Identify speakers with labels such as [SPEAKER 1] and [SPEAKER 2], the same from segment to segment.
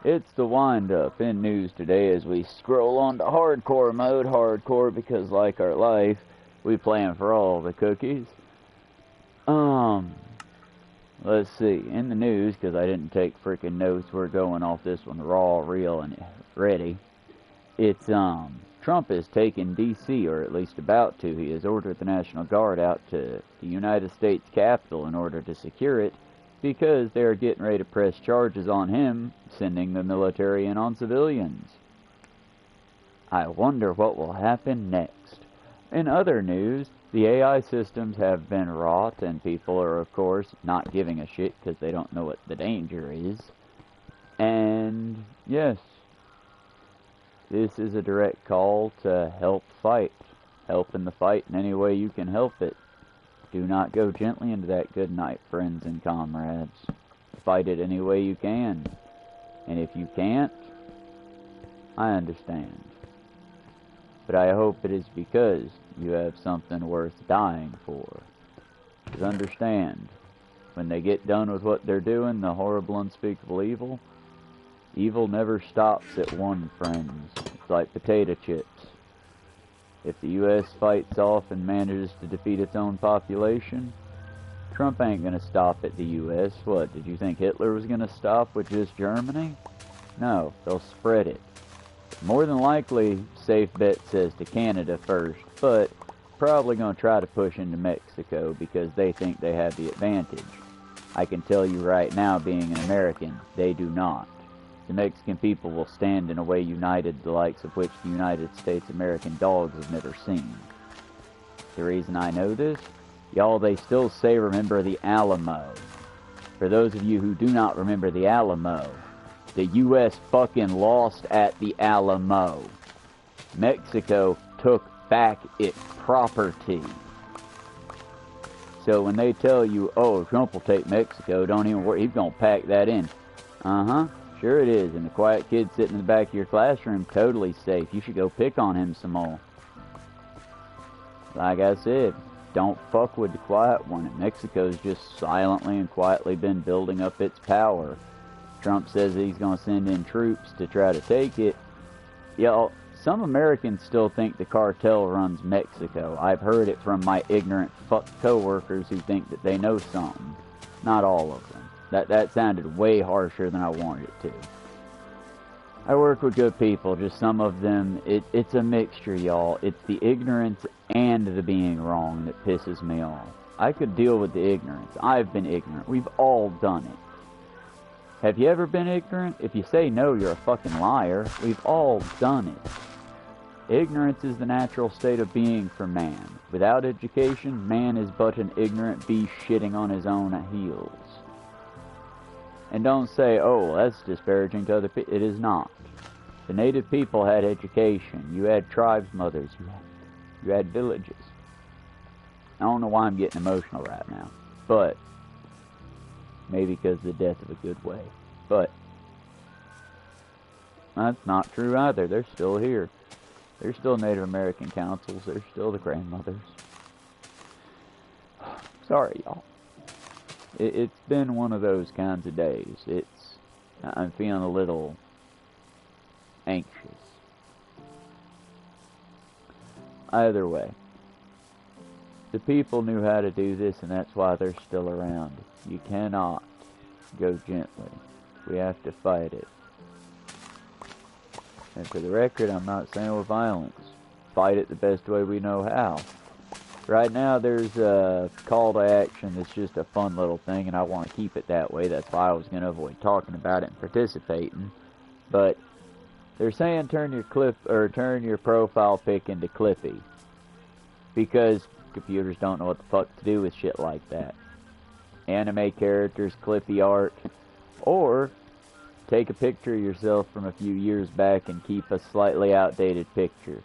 [SPEAKER 1] It's the wind-up in news today as we scroll on to hardcore mode. Hardcore because, like our life, we plan for all the cookies. Let's see. In the news, because I didn't take freaking notes, we're going off this one raw, real, and ready. It's, Trump has taken D.C., or at least about to. He has ordered the National Guard out to the United States Capitol in order to secure it, because they're getting ready to press charges on him, sending the military in on civilians. I wonder what will happen next. In other news, the AI systems have been wrought, and people are, of course, not giving a shit because they don't know what the danger is. And, yes, this is a direct call to help fight. Help in the fight in any way you can help it. Do not go gently into that good night, friends and comrades. Fight it any way you can. And if you can't, I understand. But I hope it is because you have something worth dying for. Because understand, when they get done with what they're doing, the horrible, unspeakable evil, evil never stops at one, friends. It's like potato chips. If the U.S. fights off and manages to defeat its own population, Trump ain't gonna stop at the U.S. What, did you think Hitler was gonna stop with just Germany? No, they'll spread it. More than likely, safe bet says to Canada first, but probably gonna try to push into Mexico because they think they have the advantage. I can tell you right now, being an American, they do not. The Mexican people will stand in a way united, the likes of which the United States American dogs have never seen. The reason I know this? Y'all, they still say remember the Alamo. For those of you who do not remember the Alamo, the U.S. fucking lost at the Alamo. Mexico took back its property. So when they tell you, oh, Trump will take Mexico, don't even worry, he's gonna pack that in. Sure it is, and the quiet kid sitting in the back of your classroom, totally safe. You should go pick on him some more. Like I said, don't fuck with the quiet one. And Mexico's just silently and quietly been building up its power. Trump says that he's going to send in troops to try to take it. Y'all, some Americans still think the cartel runs Mexico. I've heard it from my ignorant fuck co-workers who think that they know something. Not all of them. That sounded way harsher than I wanted it to. I work with good people, just some of them, it's a mixture, y'all. It's the ignorance and the being wrong that pisses me off. I could deal with the ignorance. I've been ignorant. We've all done it. Have you ever been ignorant? If you say no, you're a fucking liar. We've all done it. Ignorance is the natural state of being for man. Without education, man is but an ignorant beast shitting on his own heels. And don't say, oh, that's disparaging to other people. It is not. The native people had education. You had tribes mothers. You had villages. I don't know why I'm getting emotional right now. But, maybe because of the death of a good way. But, that's not true either. They're still here. They're still Native American councils. They're still the grandmothers. Sorry, y'all. It's been one of those kinds of days. I'm feeling a little anxious. Either way, the people knew how to do this, and that's why they're still around. You cannot go gently. We have to fight it. And for the record, I'm not saying with violence. Fight it the best way we know how. Right now, there's a call to action that's just a fun little thing, and I want to keep it that way. That's why I was going to avoid talking about it and participating. But they're saying turn your profile pic into Clippy, because computers don't know what the fuck to do with shit like that. Anime characters, Clippy art, or take a picture of yourself from a few years back and keep a slightly outdated picture.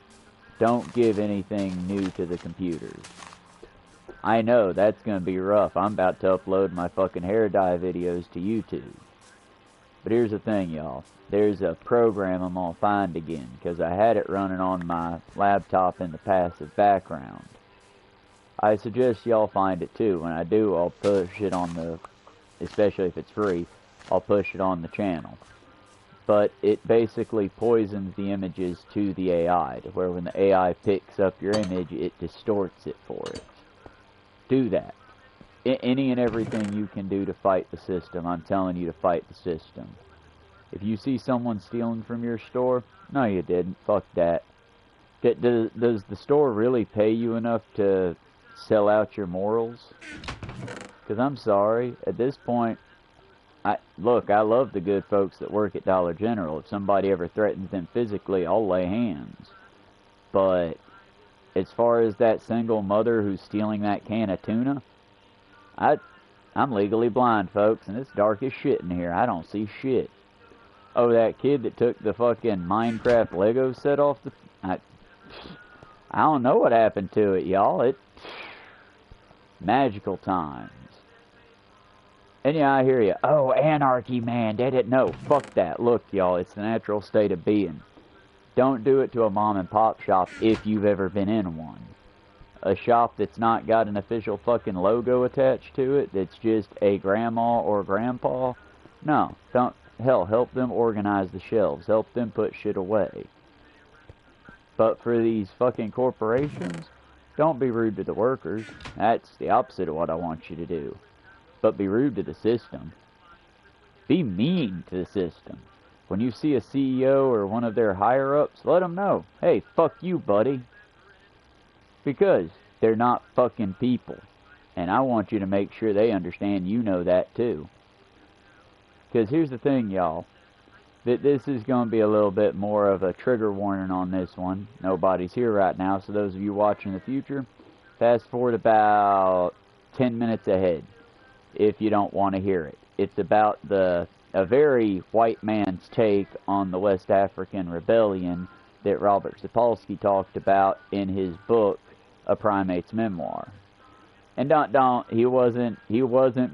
[SPEAKER 1] Don't give anything new to the computers. I know, that's going to be rough. I'm about to upload my fucking hair dye videos to YouTube. But here's the thing, y'all. There's a program I'm going to find again, because I had it running on my laptop in the passive background. I suggest y'all find it too. When I do, I'll push it on the, especially if it's free, I'll push it on the channel. but it basically poisons the images to the AI, to where when the AI picks up your image, it distorts it for it. Do that. Any and everything you can do to fight the system, I'm telling you to fight the system. If you see someone stealing from your store, no you didn't, fuck that. Does the store really pay you enough to sell out your morals? Because I'm sorry, at this point, look, I love the good folks that work at Dollar General. If somebody ever threatens them physically, I'll lay hands. But as far as that single mother who's stealing that can of tuna, I'm legally blind, folks, and it's dark as shit in here. I don't see shit. Oh, that kid that took the fucking Minecraft Lego set off the... I don't know what happened to it, y'all. Magical times. And yeah, I hear you. Oh, anarchy, man. No, fuck that. Look, y'all, it's the natural state of being. Don't do it to a mom and pop shop if you've ever been in one. A shop that's not got an official fucking logo attached to it, that's just a grandma or grandpa. No, don't. Hell, help them organize the shelves. Help them put shit away. But for these fucking corporations, don't be rude to the workers. That's the opposite of what I want you to do. But be rude to the system. Be mean to the system. When you see a CEO or one of their higher-ups, let them know, hey, fuck you, buddy. Because they're not fucking people. And I want you to make sure they understand you know that too. Because here's the thing, y'all. This is going to be a little bit more of a trigger warning on this one. Nobody's here right now, so those of you watching in the future, fast forward about 10 minutes ahead if you don't want to hear it. It's about a very white man's take on the West African rebellion that Robert Sapolsky talked about in his book, A Primate's Memoir. And he wasn't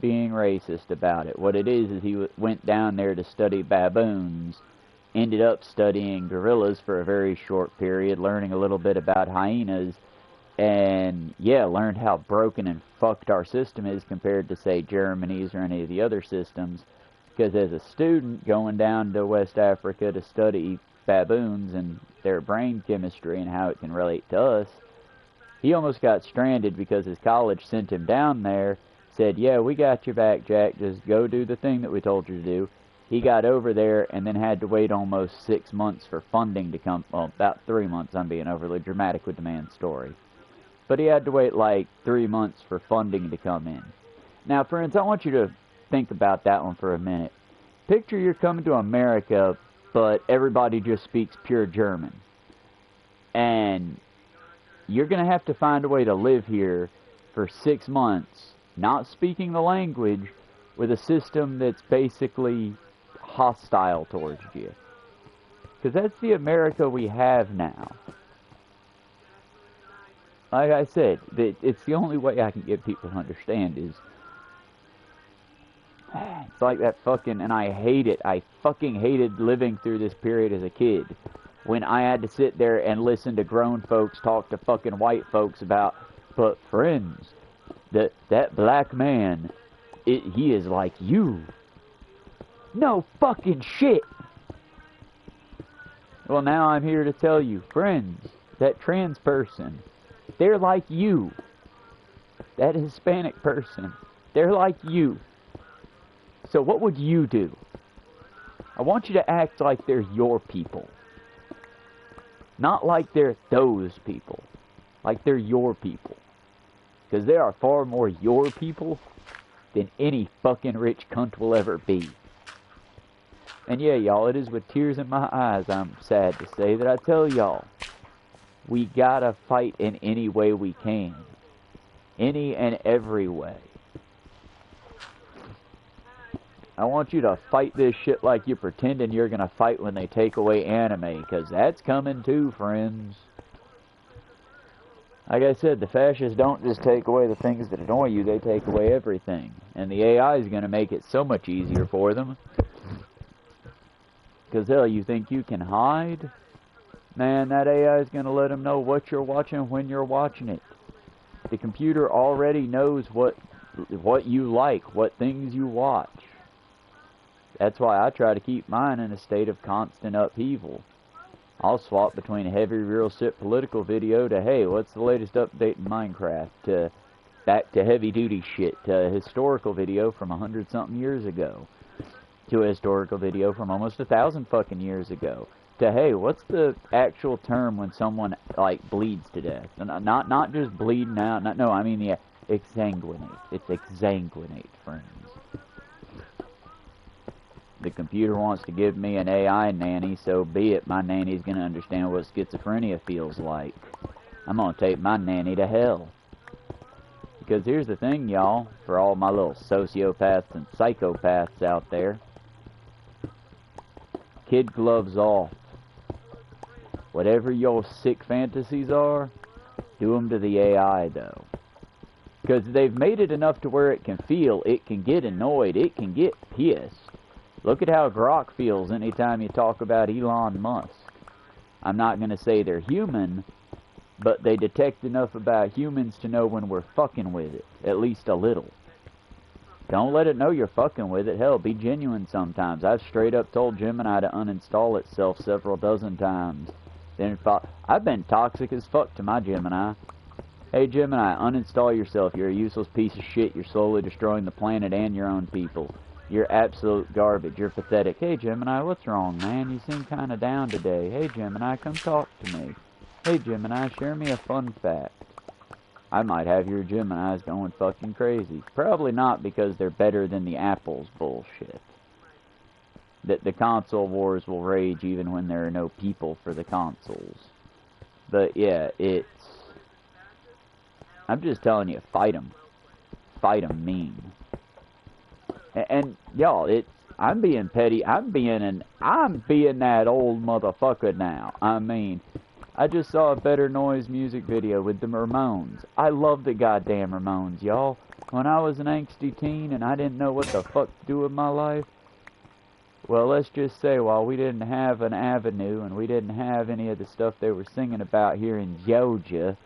[SPEAKER 1] being racist about it. What it is he went down there to study baboons, ended up studying gorillas for a very short period, learning a little bit about hyenas, and yeah, learned how broken and fucked our system is compared to, say, Germany's or any of the other systems. Because as a student going down to West Africa to study baboons and their brain chemistry and how it can relate to us, he almost got stranded because his college sent him down there, said, yeah, we got your back, Jack, just go do the thing that we told you to do. He got over there and then had to wait almost 6 months for funding to come, well, about 3 months, I'm being overly dramatic with the man's story. But he had to wait like 3 months for funding to come in. Now, friends, I want you to think about that one for a minute. Picture you're coming to America, but everybody just speaks pure German. And you're going to have to find a way to live here for 6 months, not speaking the language, with a system that's basically hostile towards you. Because that's the America we have now. Like I said, it's the only way I can get people to understand is, it's like that fucking, and I hate it, I fucking hated living through this period as a kid. When I had to sit there and listen to grown folks talk to fucking white folks about, but friends, that black man, he is like you. No fucking shit. Well, now I'm here to tell you, friends, that trans person, they're like you. That Hispanic person, they're like you. So what would you do? I want you to act like they're your people. Not like they're those people. Like they're your people. Because they are far more your people than any fucking rich cunt will ever be. And yeah, y'all, it is with tears in my eyes, I'm sad to say, that I tell y'all, we gotta fight in any way we can. Any and every way. I want you to fight this shit like you're pretending you're gonna fight when they take away anime, because that's coming too, friends. Like I said, the fascists don't just take away the things that annoy you, they take away everything. And the AI is gonna make it so much easier for them. Because hell, you think you can hide? Man, that AI is gonna let them know what you're watching when you're watching it. The computer already knows what you like, what things you watch. That's why I try to keep mine in a state of constant upheaval. I'll swap between a heavy real shit political video to, hey, what's the latest update in Minecraft, to back to heavy duty shit, to a historical video from 100-something years ago, to a historical video from almost 1,000 fucking years ago, to, hey, what's the actual term when someone, like, bleeds to death? Not just bleeding out, no, I mean, yeah, exsanguinate. It's exsanguinate, friends. The computer wants to give me an AI nanny, so be it. My nanny's gonna understand what schizophrenia feels like. I'm gonna take my nanny to hell. Because here's the thing, y'all, for all my little sociopaths and psychopaths out there. Kid gloves off. Whatever your sick fantasies are, do them to the AI, though. Because they've made it enough to where it can feel, it can get annoyed, it can get pissed. Look at how Grok feels anytime you talk about Elon Musk. I'm not going to say they're human, but they detect enough about humans to know when we're fucking with it, at least a little. Don't let it know you're fucking with it. Hell, be genuine sometimes. I've straight up told Gemini to uninstall itself several dozen times. Then I've been toxic as fuck to my Gemini. Hey Gemini, uninstall yourself. You're a useless piece of shit. You're slowly destroying the planet and your own people. You're absolute garbage. You're pathetic. Hey Gemini, what's wrong, man? You seem kind of down today. Hey Gemini, come talk to me. Hey Gemini, share me a fun fact. I might have your Geminis going fucking crazy. Probably not, because they're better than the Apple's bullshit. That the console wars will rage even when there are no people for the consoles. But yeah, I'm just telling you, fight them. Fight them mean. And y'all, I'm being petty. I'm being that old motherfucker now. I mean, I just saw a Better Noise music video with the Ramones. I love the goddamn Ramones, y'all. When I was an angsty teen and I didn't know what the fuck to do with my life, well, let's just say, while we didn't have an avenue and we didn't have any of the stuff they were singing about here in Georgia,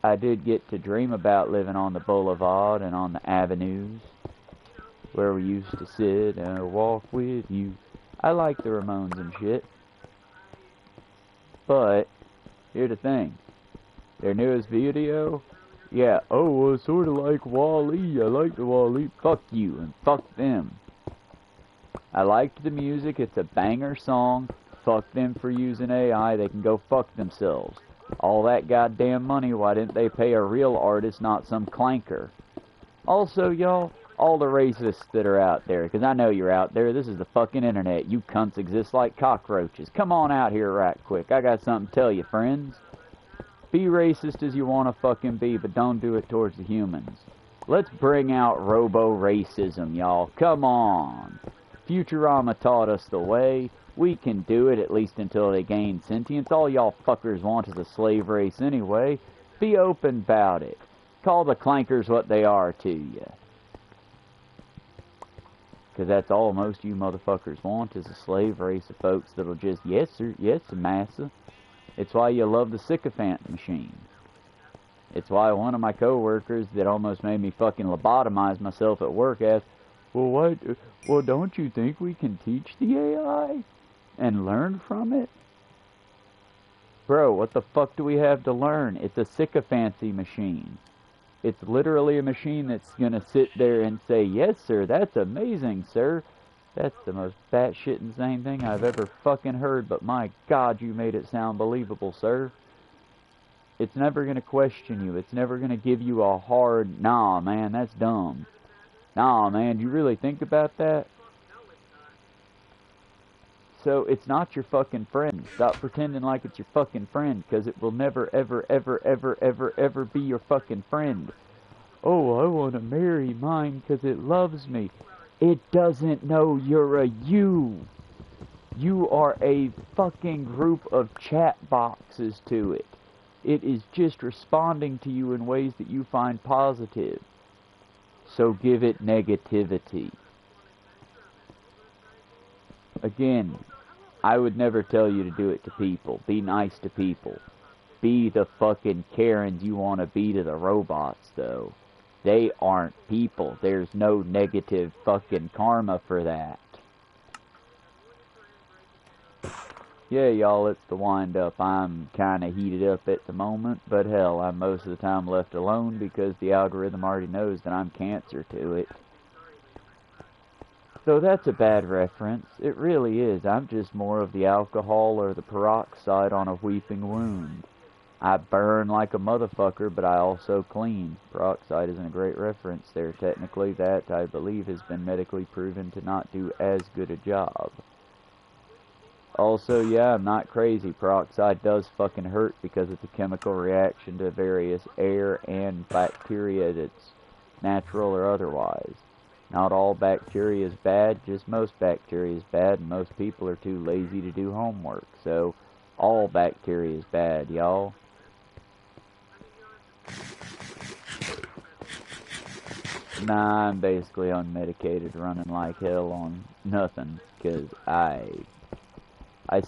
[SPEAKER 1] I did get to dream about living on the boulevard and on the avenues, where we used to sit and walk with you. I like the Ramones and shit. But, here's the thing. Their newest video, yeah, oh, sort of like Wall-E. I like the Wall-E. Fuck you, and fuck them. I liked the music. It's a banger song. Fuck them for using AI. They can go fuck themselves. All that goddamn money, why didn't they pay a real artist, not some clanker? Also, y'all, all the racists that are out there, because I know you're out there. This is the fucking internet. You cunts exist like cockroaches. Come on out here right quick. I got something to tell you, friends. Be racist as you want to fucking be, but don't do it towards the humans. Let's bring out robo-racism, y'all. Come on. Futurama taught us the way. We can do it, at least until they gain sentience. All y'all fuckers want is a slave race anyway. Be open about it. Call the clankers what they are to you. Because that's all most of you motherfuckers want, is a slave race of folks that'll just, yes sir, yes massa. It's why you love the sycophant machine. It's why one of my coworkers that almost made me fucking lobotomize myself at work asked, well, don't you think we can teach the AI and learn from it? Bro, what the fuck do we have to learn? It's a sycophancy machine. It's literally a machine that's gonna sit there and say, yes sir, that's amazing sir. That's the most batshit insane thing I've ever fucking heard, but my God, you made it sound believable, sir. It's never gonna question you. It's never gonna give you a hard, nah man, that's dumb. Nah man, do you really think about that? So it's not your fucking friend. Stop pretending like it's your fucking friend, because it will never, ever, ever, ever, ever, ever be your fucking friend. Oh, I want to marry mine because it loves me. It doesn't know you're a you. You are a fucking group of chat boxes to it. It is just responding to you in ways that you find positive. So give it negativity. Again, I would never tell you to do it to people. Be nice to people. Be the fucking Karens you want to be to the robots, though. They aren't people. There's no negative fucking karma for that. Yeah, y'all, it's the wind-up. I'm kind of heated up at the moment, but hell, I'm most of the time left alone because the algorithm already knows that I'm cancer to it. So that's a bad reference. It really is. I'm just more of the alcohol or the peroxide on a weeping wound. I burn like a motherfucker, but I also clean. Peroxide isn't a great reference there. Technically, that, I believe, has been medically proven to not do as good a job. Also, yeah, I'm not crazy. Peroxide does fucking hurt because it's a chemical reaction to various air and bacteria that's natural or otherwise. Not all bacteria is bad, just most bacteria is bad, and most people are too lazy to do homework. So, all bacteria is bad, y'all. Nah, I'm basically unmedicated, running like hell on nothing, because I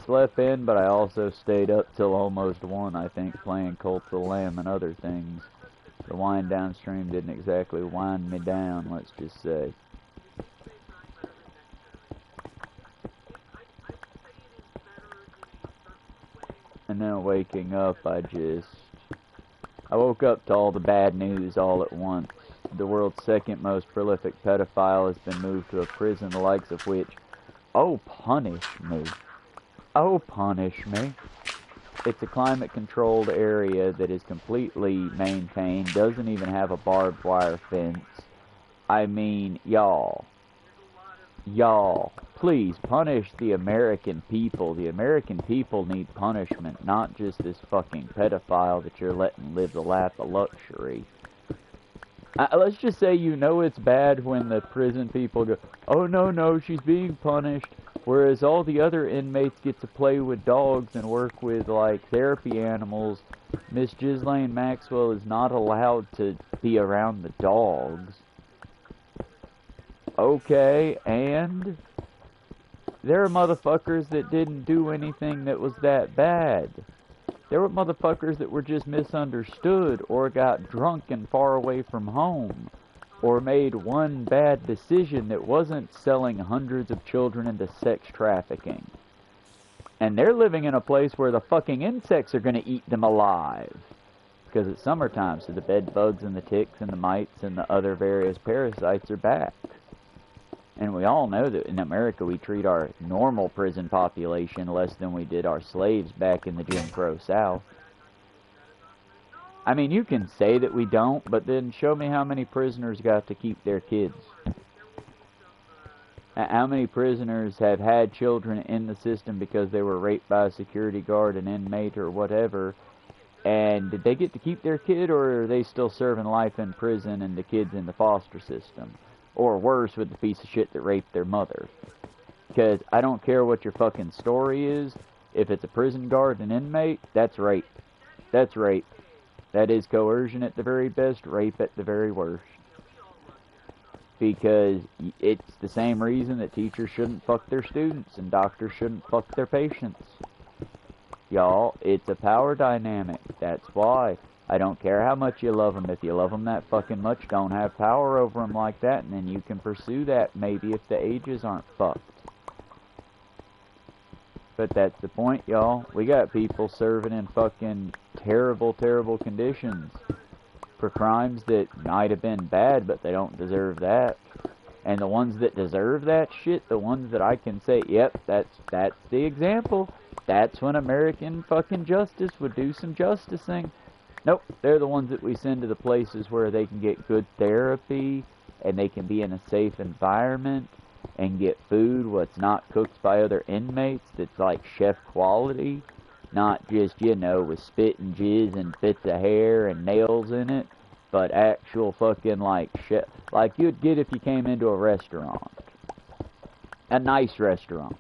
[SPEAKER 1] slept in, but I also stayed up till almost 1, I think, playing Cult of the Lamb and other things. The wind downstream didn't exactly wind me down, let's just say. And then waking up, I woke up to all the bad news all at once. The world's second most prolific pedophile has been moved to a prison the likes of which, oh, punish me. Oh, punish me. It's a climate-controlled area that is completely maintained, doesn't even have a barbed wire fence. I mean, y'all, please punish the American people. The American people need punishment, not just this fucking pedophile that you're letting live the lap of luxury. Let's just say you know it's bad when the prison people go, oh no, she's being punished, whereas all the other inmates get to play with dogs and work with, like, therapy animals. Miss Ghislaine Maxwell is not allowed to be around the dogs. Okay, and there are motherfuckers that didn't do anything that was that bad. There were motherfuckers that were just misunderstood, or got drunk and far away from home, or made one bad decision that wasn't selling hundreds of children into sex trafficking. And they're living in a place where the fucking insects are going to eat them alive. Because it's summertime, so the bed bugs and the ticks and the mites and the other various parasites are back. And we all know that in America we treat our normal prison population less than we did our slaves back in the Jim Crow South. I mean, you can say that we don't, but then show me how many prisoners got to keep their kids. How many prisoners have had children in the system because they were raped by a security guard, an inmate, or whatever, and did they get to keep their kid, or are they still serving life in prison and the kid's in the foster system? Or worse, with the piece of shit that raped their mother. Because I don't care what your fucking story is. If it's a prison guard, an inmate, that's rape. That's rape. That is coercion at the very best, rape at the very worst. Because it's the same reason that teachers shouldn't fuck their students and doctors shouldn't fuck their patients. Y'all, it's a power dynamic. That's why. I don't care how much you love them. If you love them that fucking much, don't have power over them like that, and then you can pursue that maybe if the ages aren't fucked. But that's the point, y'all. We got people serving in fucking terrible, terrible conditions for crimes that might have been bad, but they don't deserve that. And the ones that deserve that shit, the ones that I can say, yep, that's the example. That's when American fucking justice would do some justicing. Nope, they're the ones that we send to the places where they can get good therapy, and they can be in a safe environment, and get food what's not cooked by other inmates, that's like chef quality, not just, you know, with spit and jizz and bits of hair and nails in it, but actual fucking like chef, like you'd get if you came into a restaurant. A nice restaurant.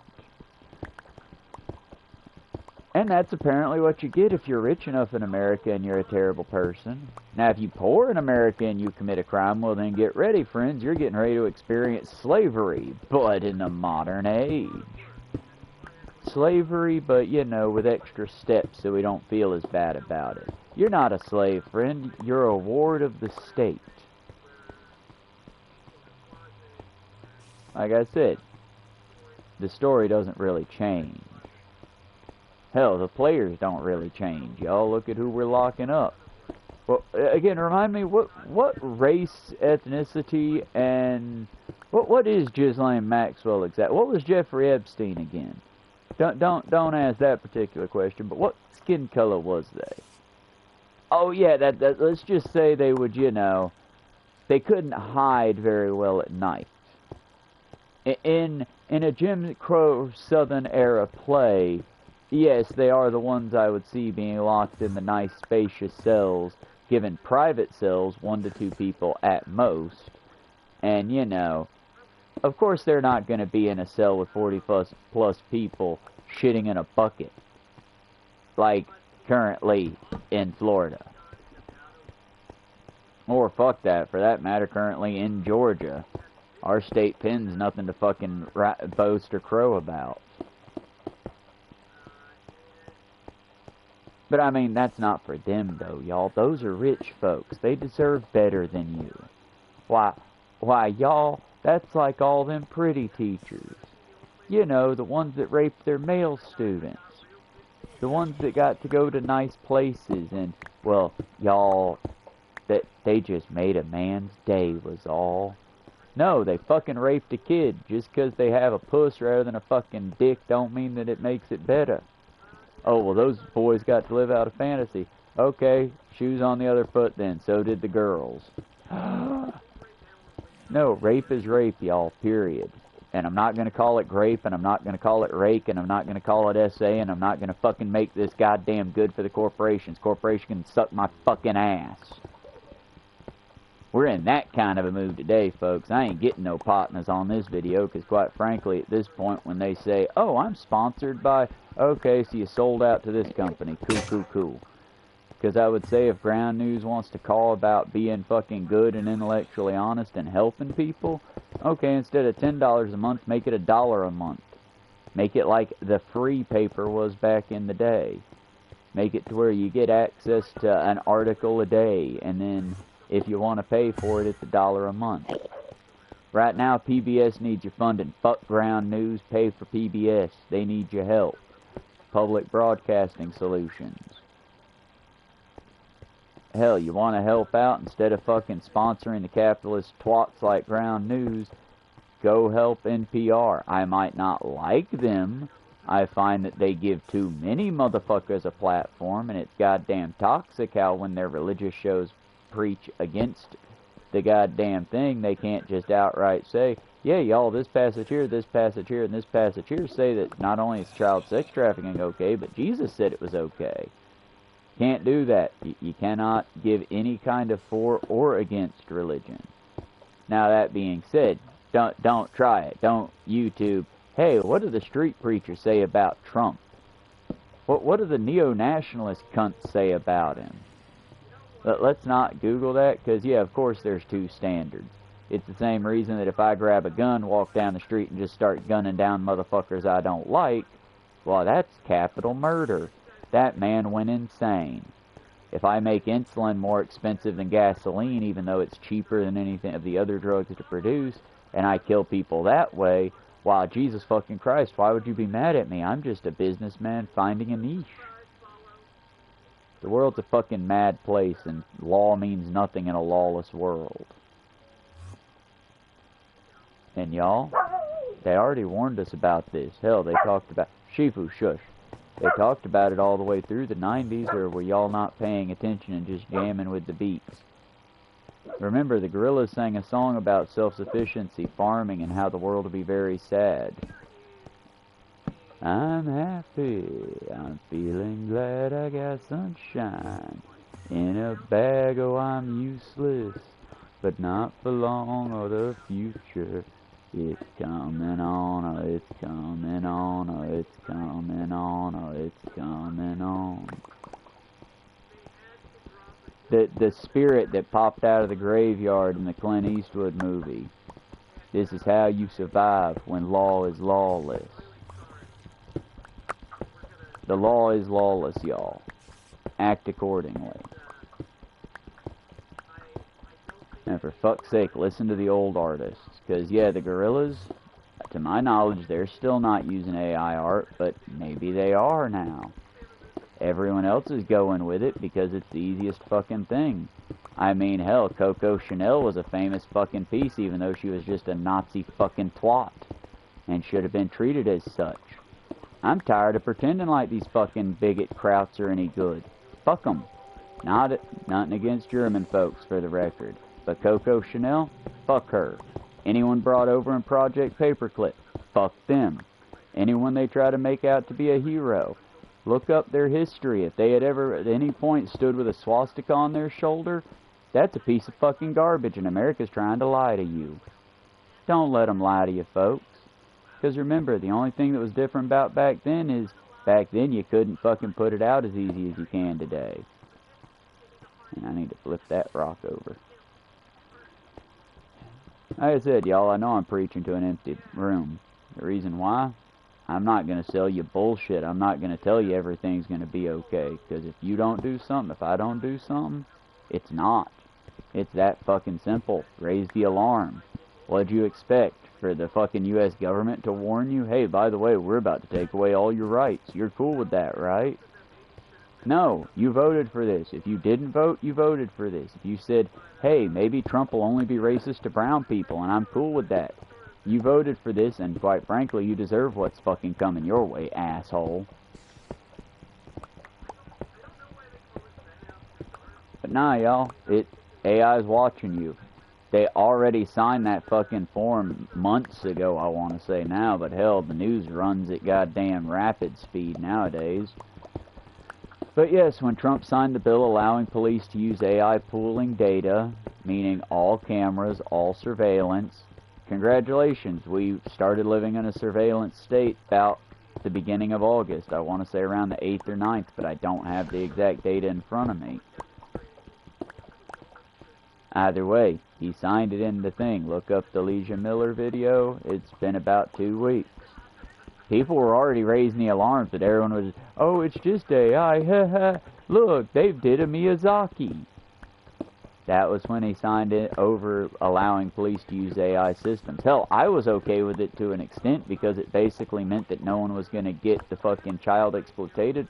[SPEAKER 1] And that's apparently what you get if you're rich enough in America and you're a terrible person. Now, if you're poor in America and you commit a crime, well then get ready, friends. You're getting ready to experience slavery, but in the modern age. Slavery, but, you know, with extra steps so we don't feel as bad about it. You're not a slave, friend. You're a ward of the state. Like I said, the story doesn't really change. Hell, the players don't really change. Y'all look at who we're locking up. Well, again, remind me, what race, ethnicity, and what is Ghislaine Maxwell exactly? What was Jeffrey Epstein again? Don't ask that particular question. But what skin color was they? Oh yeah, that let's just say they would, you know, they couldn't hide very well at night. In a Jim Crow Southern era play, yes, they are the ones I would see being locked in the nice spacious cells, given private cells, 1 to 2 people at most. And, you know, of course they're not going to be in a cell with 40 plus people shitting in a bucket, like currently in Florida. Or fuck that, for that matter, currently in Georgia. Our state pen's nothing to fucking boast or crow about. But I mean, that's not for them though, y'all. Those are rich folks. They deserve better than you. Why, y'all, that's like all them pretty teachers. You know, the ones that raped their male students. The ones that got to go to nice places and, well, y'all, that they just made a man's day was all. No, they fucking raped a kid. Just 'cause they have a puss rather than a fucking dick don't mean that it makes it better. Oh, well, those boys got to live out a fantasy. Okay, shoes on the other foot then. So did the girls. No, rape is rape, y'all, period. And I'm not going to call it grape, and I'm not going to call it rake, and I'm not going to call it SA, and I'm not going to fucking make this goddamn good for the corporations. Corporation can suck my fucking ass. We're in that kind of a mood today, folks. I ain't getting no partners on this video, because quite frankly, at this point, when they say, oh, I'm sponsored by... Okay, so you sold out to this company. Cool. Because I would say if Ground News wants to call about being fucking good and intellectually honest and helping people, okay, instead of $10 a month, make it $1 a month. Make it like the free paper was back in the day. Make it to where you get access to an article a day, and then if you want to pay for it, it's $1 a month. Right now, PBS needs your funding. Fuck Ground News, pay for PBS. They need your help. Public Broadcasting Solutions. Hell, you want to help out instead of fucking sponsoring the capitalist twats like Ground News, go help NPR. I might not like them. I find that they give too many motherfuckers a platform, and it's goddamn toxic how when their religious shows preach against the goddamn thing, they can't just outright say, yeah, y'all, this passage here, and this passage here say that not only is child sex trafficking okay, but Jesus said it was okay. Can't do that. You cannot give any kind of for or against religion. Now, that being said, don't try it. Don't YouTube, hey, what do the street preachers say about Trump? What do the neo-nationalist cunts say about him? Let's not Google that, because, yeah, of course there's two standards. It's the same reason that if I grab a gun, walk down the street, and just start gunning down motherfuckers I don't like, well, that's capital murder. That man went insane. If I make insulin more expensive than gasoline, even though it's cheaper than anything of the other drugs to produce, and I kill people that way, why, Jesus fucking Christ, why would you be mad at me? I'm just a businessman finding a niche. The world's a fucking mad place, and law means nothing in a lawless world. And y'all, they already warned us about this. Hell, they talked about... Shifu, shush. They talked about it all the way through the 90s, or were y'all not paying attention and just jamming with the beats? Remember, the Gorillaz sang a song about self-sufficiency, farming, and how the world will be very sad. I'm happy, I'm feeling glad I got sunshine. In a bag, oh, I'm useless, but not for long, or the future. It's coming on, oh, it's coming on, oh, it's coming on, oh, it's coming on. The spirit that popped out of the graveyard in the Clint Eastwood movie. This is how you survive when law is lawless. The law is lawless, y'all. Act accordingly. And for fuck's sake, listen to the old artists. Because, yeah, the Gorillaz, to my knowledge, they're still not using AI art, but maybe they are now. Everyone else is going with it because it's the easiest fucking thing. I mean, hell, Coco Chanel was a famous fucking piece, even though she was just a Nazi fucking twat, and should have been treated as such. I'm tired of pretending like these fucking bigot krauts are any good. Fuck them. Nothing against German folks, for the record. But Coco Chanel? Fuck her. Anyone brought over in Project Paperclip? Fuck them. Anyone they try to make out to be a hero? Look up their history. If they had ever at any point stood with a swastika on their shoulder, that's a piece of fucking garbage, and America's trying to lie to you. Don't let them lie to you, folks. Because remember, the only thing that was different about back then is, back then you couldn't fucking put it out as easy as you can today. And I need to flip that rock over. Like I said, y'all, I know I'm preaching to an empty room. The reason why? I'm not going to sell you bullshit. I'm not going to tell you everything's going to be okay. Because if you don't do something, if I don't do something, it's not. It's that fucking simple. Raise the alarm. What'd you expect? For the fucking U.S. government to warn you? Hey, by the way, we're about to take away all your rights. You're cool with that, right? No, you voted for this. If you didn't vote, you voted for this. If you said, hey, maybe Trump will only be racist to brown people, and I'm cool with that. You voted for this, and quite frankly, you deserve what's fucking coming your way, asshole. But nah, y'all, AI's watching you. They already signed that fucking form months ago, I want to say now, but hell, the news runs at goddamn rapid speed nowadays. But yes, when Trump signed the bill allowing police to use AI pooling data, meaning all cameras, all surveillance, congratulations, we started living in a surveillance state about the beginning of August. I want to say around the 8th or 9th, but I don't have the exact data in front of me. Either way, he signed it in the thing. Look up the Leisha Miller video. It's been about 2 weeks. People were already raising the alarms, but everyone was, oh, it's just AI, haha, look, they've did a Miyazaki. That was when he signed it over allowing police to use AI systems. Hell, I was okay with it to an extent because it basically meant that no one was going to get the fucking child exploitative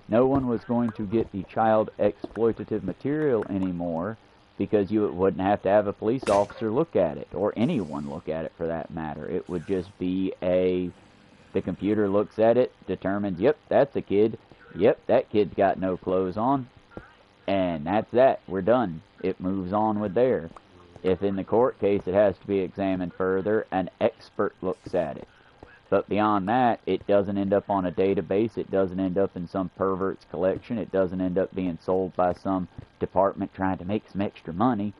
[SPEAKER 1] no one was going to get the child exploitative material anymore because you wouldn't have to have a police officer look at it, or anyone look at it for that matter. It would just be the computer looks at it, determines, yep, that's a kid, yep, that kid's got no clothes on, and that's that, we're done. It moves on with there. If in the court case it has to be examined further, an expert looks at it. But beyond that, it doesn't end up on a database, it doesn't end up in some pervert's collection, it doesn't end up being sold by some department trying to make some extra money.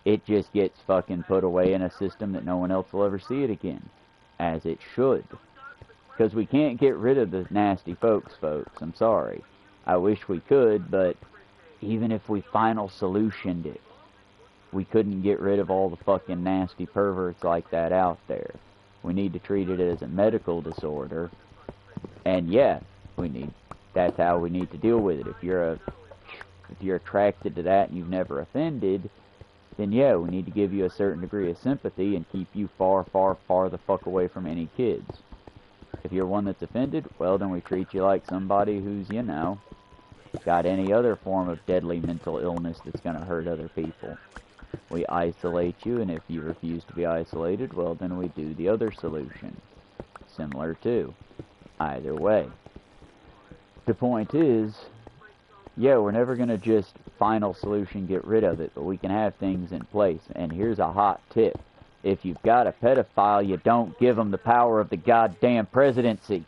[SPEAKER 1] It just gets fucking put away in a system that no one else will ever see it again. As it should. Because we can't get rid of the nasty folks, I'm sorry. I wish we could, but even if we final solutioned it, we couldn't get rid of all the fucking nasty perverts like that out there. We need to treat it as a medical disorder. And yeah, that's how we need to deal with it. If you're attracted to that and you've never offended, then yeah, we need to give you a certain degree of sympathy and keep you far, far, far the fuck away from any kids. If you're one that's offended, well, then we treat you like somebody who's, you know, got any other form of deadly mental illness that's going to hurt other people. We isolate you, and if you refuse to be isolated, well, then we do the other solution. Similar to. Either way. The point is, yeah, we're never going to just final solution get rid of it, but we can have things in place. And here's a hot tip. If you've got a pedophile, you don't give them the power of the goddamn presidency.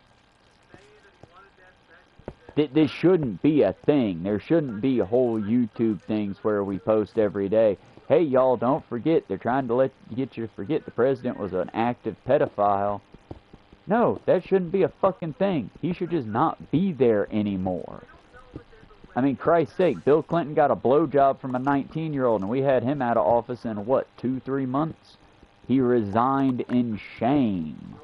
[SPEAKER 1] This shouldn't be a thing. There shouldn't be whole YouTube things where we post every day. Hey, y'all, don't forget, they're trying to get you to forget the president was an active pedophile. No, that shouldn't be a fucking thing. He should just not be there anymore. I mean, Christ's sake, Bill Clinton got a blowjob from a 19-year-old, and we had him out of office in, what, 2-3 months? He resigned in shame.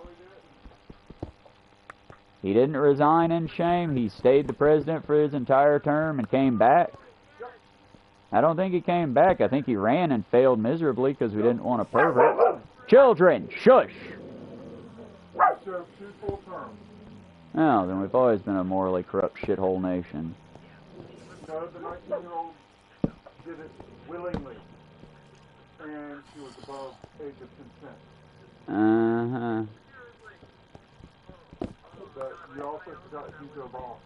[SPEAKER 1] He didn't resign in shame. He stayed the president for his entire term and came back. I don't think he came back. I think he ran and failed miserably because we didn't want a pervert. Children, shush!
[SPEAKER 2] served 2 full terms.
[SPEAKER 1] Oh, then we've always been a morally corrupt shithole nation.
[SPEAKER 2] No, the 19-year-old did it willingly, and he was above age of consent.
[SPEAKER 1] Uh-huh.
[SPEAKER 2] But you also forgot Hugo Boss.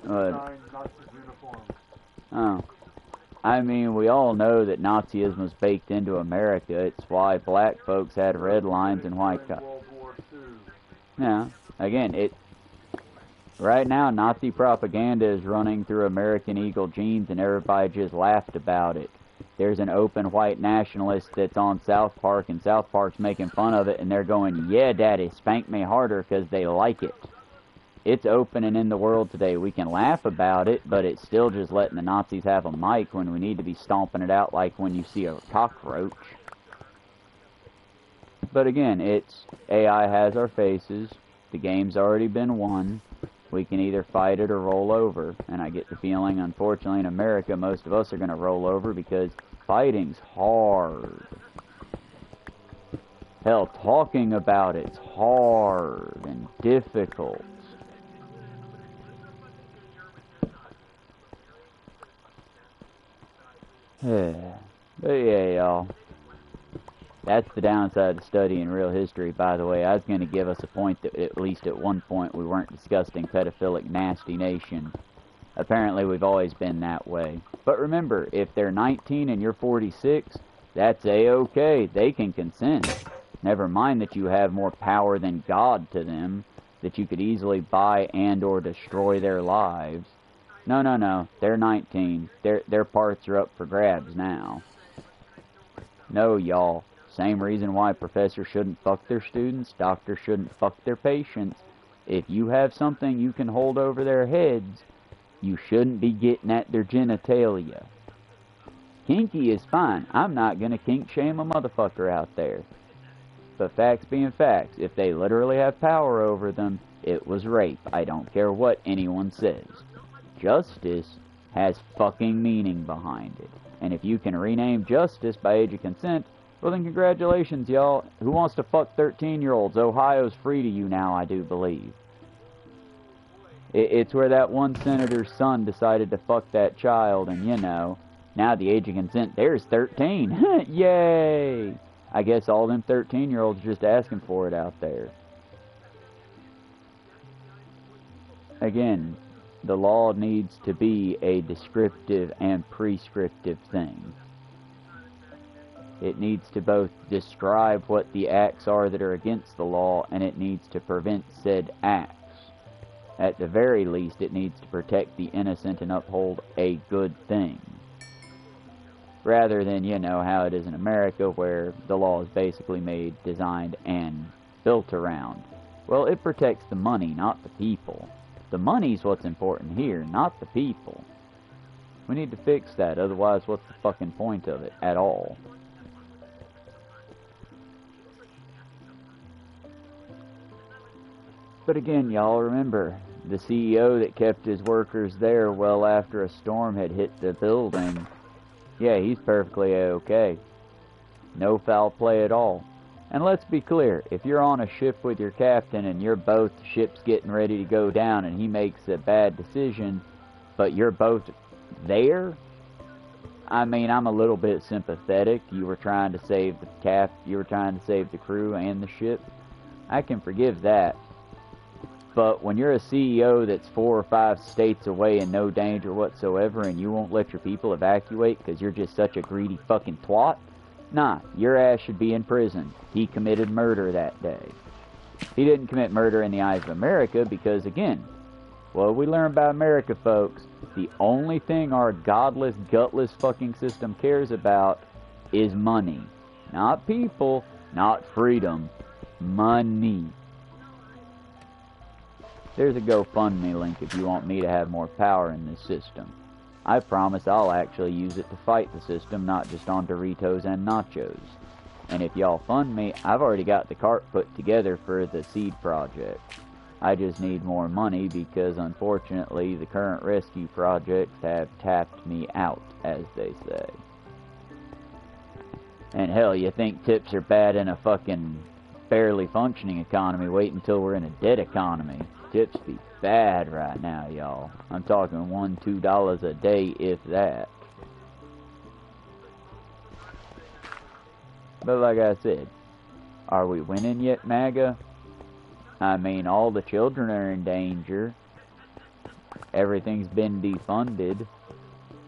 [SPEAKER 1] What?
[SPEAKER 2] 9 Nazi uniforms.
[SPEAKER 1] Oh. I mean, we all know that Nazism was baked into America. It's why black folks had red lines and white cops.
[SPEAKER 2] World War II.
[SPEAKER 1] Yeah. Again, right now, Nazi propaganda is running through American Eagle jeans, and everybody just laughed about it. There's an open white nationalist that's on South Park, and South Park's making fun of it, and they're going, yeah, Daddy, spank me harder, because they like it. It's open and in the world today. We can laugh about it, but it's still just letting the Nazis have a mic when we need to be stomping it out like when you see a cockroach. But again, it's AI has our faces. The game's already been won. We can either fight it or roll over. And I get the feeling, unfortunately, in America, most of us are going to roll over because fighting's hard. Hell, talking about it's hard and difficult. But yeah, y'all. That's the downside of studying real history, by the way. I was going to give us a point that at least at one point we weren't disgusting, pedophilic, nasty nation. Apparently we've always been that way. But remember, if they're 19 and you're 46, that's A-okay. They can consent. Never mind that you have more power than God to them, that you could easily buy and or destroy their lives. No, no, no. They're 19. Their parts are up for grabs now. No, y'all. Same reason why professors shouldn't fuck their students, doctors shouldn't fuck their patients. If you have something you can hold over their heads, you shouldn't be getting at their genitalia. Kinky is fine. I'm not gonna kink shame a motherfucker out there. But facts being facts, if they literally have power over them, it was rape. I don't care what anyone says. Justice has fucking meaning behind it. And if you can rename justice by age of consent, well then congratulations, y'all. Who wants to fuck 13-year-olds? Ohio's free to you now, I do believe. It's where that one senator's son decided to fuck that child, and you know, now the age of consent there's 13. Yay! I guess all them 13-year-olds just asking for it out there. Again, the law needs to be a descriptive and prescriptive thing. It needs to both describe what the acts are that are against the law, and it needs to prevent said acts. At the very least, it needs to protect the innocent and uphold a good thing. Rather than, you know, how it is in America, where the law is basically made, designed, and built around. Well, it protects the money, not the people. The money's what's important here, not the people. We need to fix that, otherwise what's the fucking point of it at all? But again, y'all remember, the CEO that kept his workers there well after a storm had hit the building, yeah, he's perfectly okay. No foul play at all. And let's be clear, if you're on a ship with your captain and your boat, the ship's getting ready to go down and he makes a bad decision, but you're both there, I mean, I'm a little bit sympathetic. You were trying to save the you were trying to save the crew and the ship. I can forgive that. But when you're a CEO that's 4 or 5 states away in no danger whatsoever and you won't let your people evacuate because you're just such a greedy fucking twat, nah, your ass should be in prison. He committed murder that day. He didn't commit murder in the eyes of America because, again, what we learn about America, folks, the only thing our godless, gutless fucking system cares about is money. Not people, not freedom, money. There's a GoFundMe link if you want me to have more power in this system. I promise I'll actually use it to fight the system, not just on Doritos and nachos. And if y'all fund me, I've already got the cart put together for the seed project. I just need more money because unfortunately the current rescue projects have tapped me out, as they say. And hell, you think tips are bad in a fucking barely functioning economy. Wait until we're in a dead economy. Tips be bad right now, y'all. I'm talking $1, $2 a day, if that. But like I said, are we winning yet, MAGA? I mean, all the children are in danger. Everything's been defunded.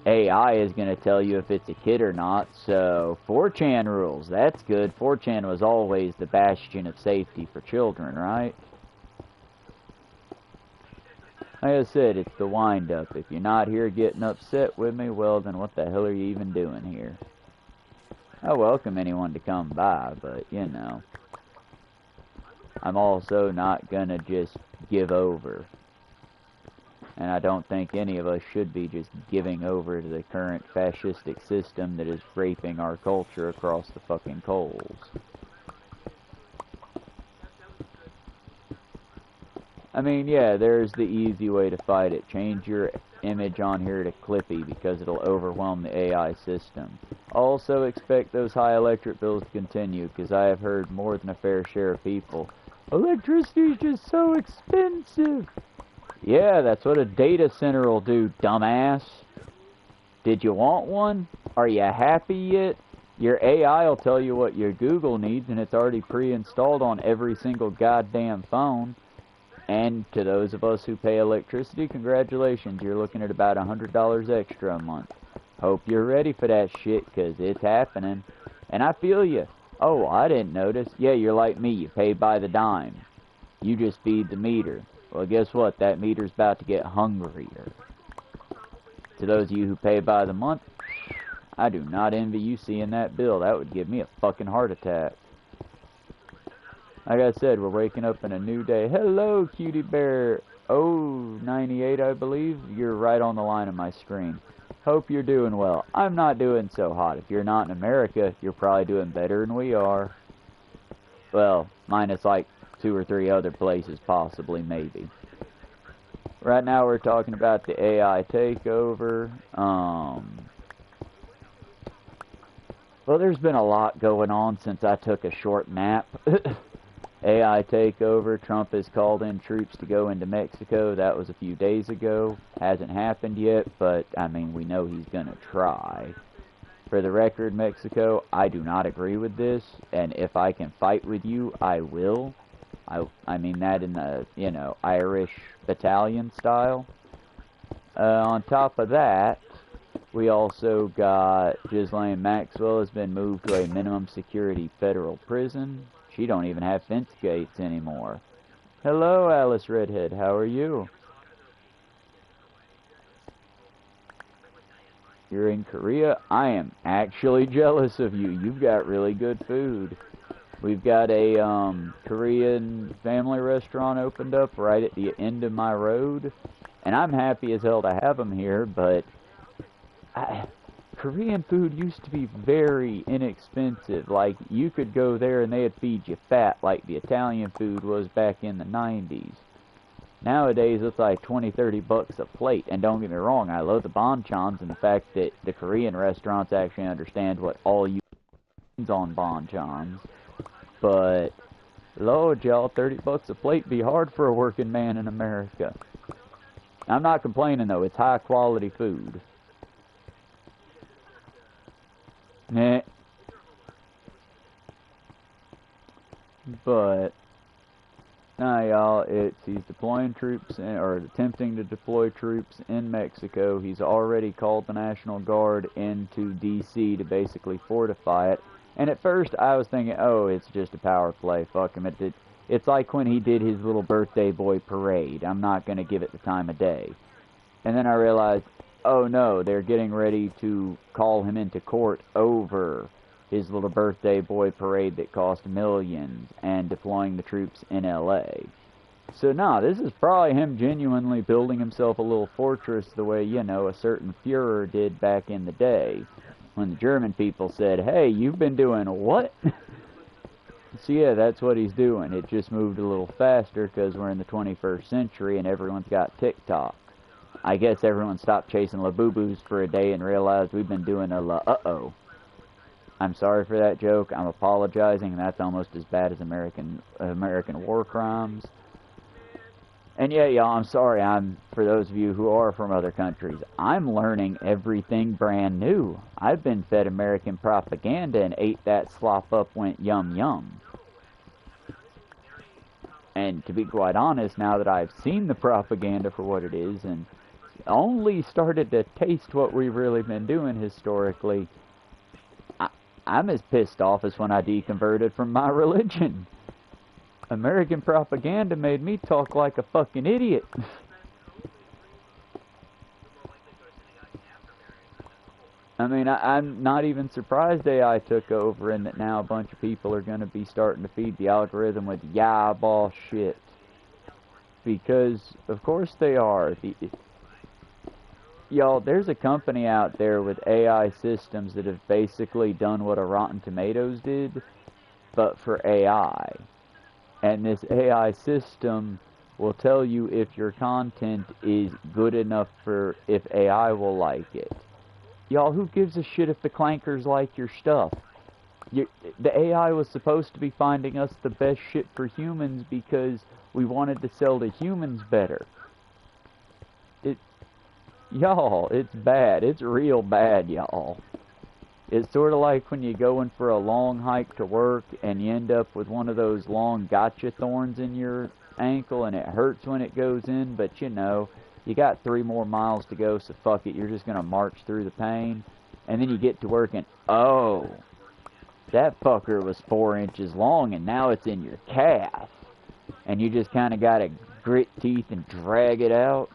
[SPEAKER 1] AI is going to tell you if it's a kid or not, so 4chan rules. That's good. 4chan was always the bastion of safety for children, right? Like I said, it's the wind-up. If you're not here getting upset with me, well, then what the hell are you even doing here? I welcome anyone to come by, but, you know, I'm also not going to just give over. And I don't think any of us should be just giving over to the current fascistic system that is raping our culture across the fucking coals. I mean, yeah, there's the easy way to fight it. Change your image on here to Clippy because it'll overwhelm the AI system. Also expect those high electric bills to continue because I have heard more than a fair share of people, electricity is just so expensive. Yeah, that's what a data center will do, dumbass. Did you want one? Are you happy yet? Your AI will tell you what your Google needs, and it's already pre-installed on every single goddamn phone. And to those of us who pay electricity, congratulations, you're looking at about $100 extra a month. Hope you're ready for that shit, because it's happening. And I feel you. Oh, I didn't notice. Yeah, you're like me. You pay by the dime. You just feed the meter. Well, guess what? That meter's about to get hungrier. To those of you who pay by the month, I do not envy you seeing that bill. That would give me a fucking heart attack. Like I said, we're waking up in a new day. Hello, cutie bear. Oh, 98, I believe. You're right on the line of my screen. Hope you're doing well. I'm not doing so hot. If you're not in America, you're probably doing better than we are. Well, minus like 2 or 3 other places, possibly, maybe. Right now we're talking about the AI takeover. Well, there's been a lot going on since I took a short nap. AI takeover. Trump has called in troops to go into Mexico. That was a few days ago. Hasn't happened yet, but, I mean, we know he's gonna try. For the record, Mexico, I do not agree with this, and if I can fight with you, I will. I mean that in the, you know, Irish battalion style. On top of that, we also got Ghislaine Maxwell has been moved to a minimum security federal prison. She don't even have fence gates anymore. Hello, Alice Redhead. How are you? You're in Korea? I am actually jealous of you. You've got really good food. We've got a Korean family restaurant opened up right at the end of my road. And I'm happy as hell to have them here, but Korean food used to be very inexpensive. Like, you could go there and they'd feed you fat like the Italian food was back in the 90s. Nowadays, it's like 20, 30 bucks a plate. And don't get me wrong, I love the bonchons and the fact that the Korean restaurants actually understand what all you on bonchons. But, Lord, y'all, 30 bucks a plate be hard for a working man in America. I'm not complaining, though. It's high-quality food. Nah. But, nah, y'all, he's deploying troops, or attempting to deploy troops in Mexico. He's already called the National Guard into D.C. to basically fortify it. And at first, I was thinking, oh, it's just a power play. Fuck him. It's like when he did his little birthday boy parade. I'm not going to give it the time of day. And then I realized, oh, no, they're getting ready to call him into court over his little birthday boy parade that cost millions and deploying the troops in L.A. So, nah, this is probably him genuinely building himself a little fortress the way, you know, a certain Führer did back in the day. When the German people said, hey, you've been doing what? So yeah, that's what he's doing. It just moved a little faster because we're in the 21st century and everyone's got TikTok. I guess everyone stopped chasing Labubu's for a day and realized we've been doing a uh-oh. I'm sorry for that joke. I'm apologizing. That's almost as bad as American war crimes. And yeah, y'all, I'm sorry. For those of you who are from other countries, I'm learning everything brand new. I've been fed American propaganda and ate that slop up, went yum yum. And to be quite honest, now that I've seen the propaganda for what it is and only started to taste what we've really been doing historically, I'm as pissed off as when I deconverted from my religion. American propaganda made me talk like a fucking idiot. I mean, I'm not even surprised AI took over and that now a bunch of people are going to be starting to feed the algorithm with yeah bullshit. Because, of course they are. Y'all, there's a company out there with AI systems that have basically done what a Rotten Tomatoes did, but for AI. And this AI system will tell you if your content is good enough for if AI will like it. Y'all, who gives a shit if the clankers like your stuff? The AI was supposed to be finding us the best shit for humans because we wanted to sell to humans better. Y'all, it's bad. It's real bad, y'all. It's sort of like when you go in for a long hike to work and you end up with one of those long gotcha thorns in your ankle and it hurts when it goes in, but you know, you got 3 more miles to go, so fuck it, you're just going to march through the pain. And then you get to work and, oh, that fucker was 4 inches long and now it's in your calf. And you just kind of got to grit teeth and drag it out.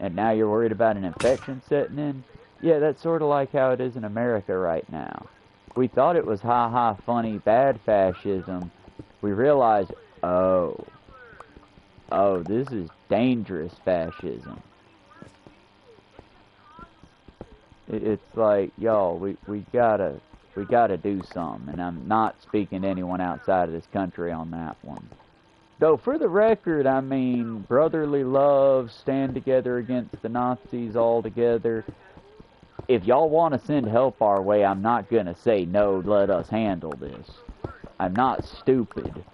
[SPEAKER 1] And now you're worried about an infection setting in. Yeah, that's sort of like how it is in America right now. We thought it was ha-ha funny bad fascism. We realized, oh, this is dangerous fascism. It's like, y'all, we gotta do something. And I'm not speaking to anyone outside of this country on that one. Though, for the record, I mean, brotherly love, stand together against the Nazis all together. If y'all want to send help our way, I'm not going to say, no, let us handle this. I'm not stupid.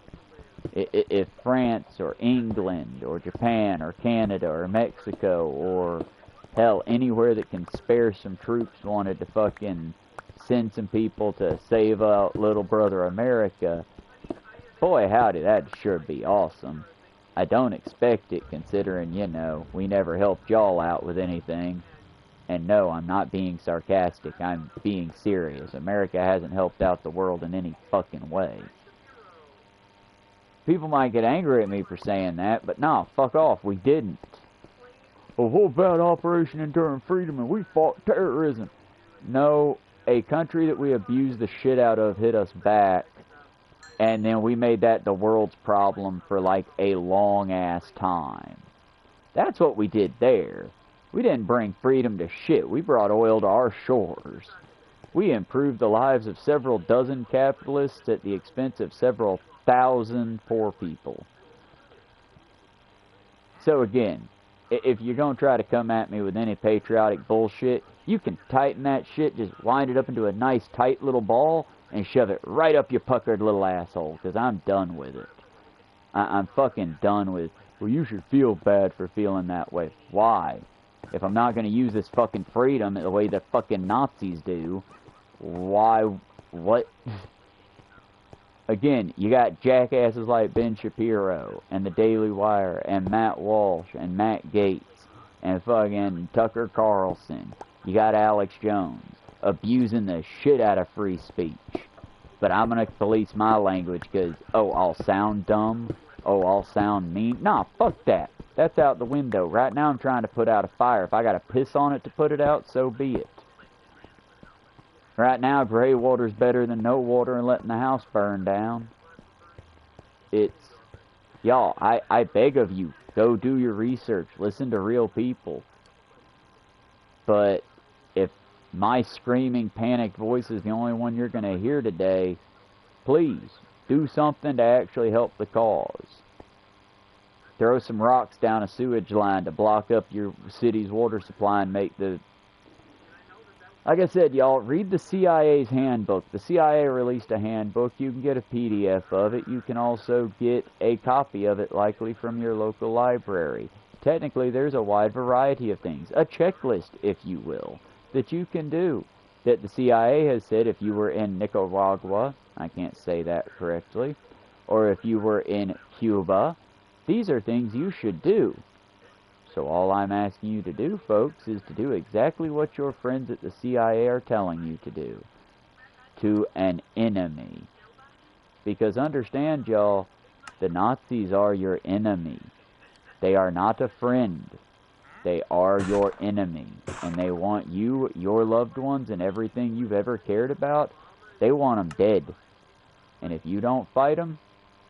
[SPEAKER 1] If France or England or Japan or Canada or Mexico or, hell, anywhere that can spare some troops wanted to fucking send some people to save out little brother America, boy howdy, that'd sure be awesome. I don't expect it considering, you know, we never helped y'all out with anything. And no, I'm not being sarcastic, I'm being serious. America hasn't helped out the world in any fucking way. People might get angry at me for saying that, but nah, fuck off, we didn't. Well, what about Operation Enduring Freedom and we fought terrorism? No, a country that we abused the shit out of hit us back, and then we made that the world's problem for like a long-ass time. That's what we did there. We didn't bring freedom to shit. We brought oil to our shores. We improved the lives of several dozen capitalists at the expense of several thousand poor people. So again, if you're going to try to come at me with any patriotic bullshit, you can tighten that shit, just wind it up into a nice tight little ball, and shove it right up your puckered little asshole, because I'm done with it. I'm fucking done with, well, you should feel bad for feeling that way. Why? If I'm not going to use this fucking freedom the way the fucking Nazis do, why, what? Again, you got jackasses like Ben Shapiro, and the Daily Wire, and Matt Walsh, and Matt Gaetz, and fucking Tucker Carlson. You got Alex Jones abusing the shit out of free speech. But I'm going to police my language because, oh, I'll sound dumb. Oh, I'll sound mean. Nah, fuck that. That's out the window. Right now I'm trying to put out a fire. If I got to piss on it to put it out, so be it. Right now, gray water's better than no water and letting the house burn down. It's, y'all, I beg of you, go do your research. Listen to real people. But if my screaming, panicked voice is the only one you're going to hear today, please, do something to actually help the cause. Throw some rocks down a sewage line to block up your city's water supply and make the Like I said, y'all, read the CIA's handbook. The CIA released a handbook. You can get a PDF of it. You can also get a copy of it, likely from your local library. Technically, there's a wide variety of things, a checklist, if you will, that you can do. That the CIA has said if you were in Nicaragua, I can't say that correctly, or if you were in Cuba, these are things you should do. So all I'm asking you to do, folks, is to do exactly what your friends at the CIA are telling you to do. To an enemy. Because understand, y'all, the Nazis are your enemy. They are not a friend. They are your enemy. And they want you, your loved ones, and everything you've ever cared about, they want them dead. And if you don't fight them,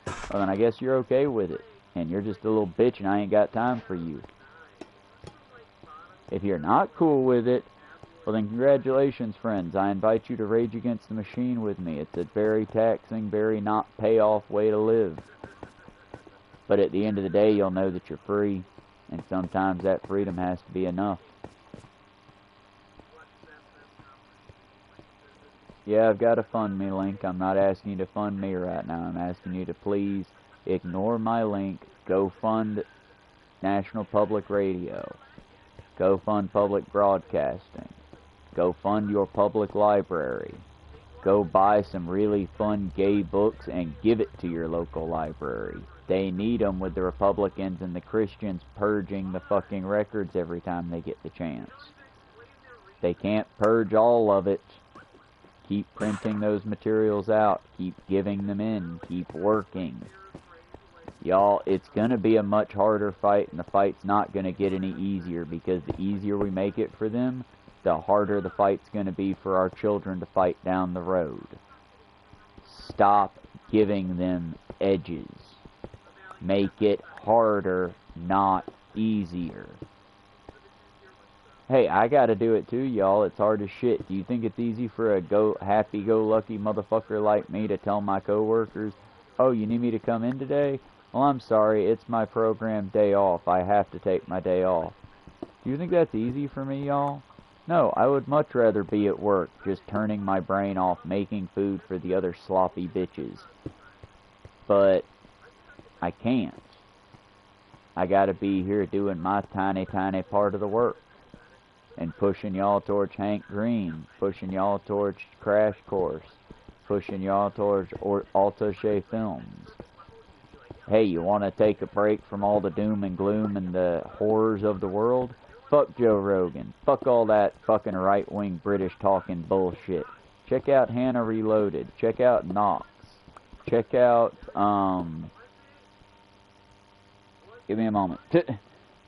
[SPEAKER 1] well, then I guess you're okay with it. And you're just a little bitch and I ain't got time for you. If you're not cool with it, well then congratulations, friends. I invite you to Rage Against the Machine with me. It's a very taxing, very not payoff way to live. But at the end of the day, you'll know that you're free. And sometimes that freedom has to be enough. Yeah, I've got a fund me link. I'm not asking you to fund me right now. I'm asking you to please ignore my link. Go fund National Public Radio. Go fund public broadcasting. Go fund your public library. Go buy some really fun gay books and give it to your local library. They need them with the Republicans and the Christians purging the fucking records every time they get the chance. They can't purge all of it. Keep printing those materials out. Keep giving them in. Keep working. Y'all, it's going to be a much harder fight, and the fight's not going to get any easier, because the easier we make it for them, the harder the fight's going to be for our children to fight down the road. Stop giving them edges. Make it harder, not easier. Hey, I gotta do it too, y'all. It's hard as shit. Do you think it's easy for a happy-go-lucky motherfucker like me to tell my coworkers, oh, you need me to come in today? Well, I'm sorry, it's my program day off. I have to take my day off. Do you think that's easy for me, y'all? No, I would much rather be at work, just turning my brain off, making food for the other sloppy bitches. But I can't. I gotta be here doing my tiny, tiny part of the work. And pushing y'all towards Hank Green, pushing y'all towards Crash Course, pushing y'all towards Altache Films. Hey, you want to take a break from all the doom and gloom and the horrors of the world? Fuck Joe Rogan. Fuck all that fucking right-wing British talking bullshit. Check out Hannah Reloaded. Check out Knox. Check out, give me a moment.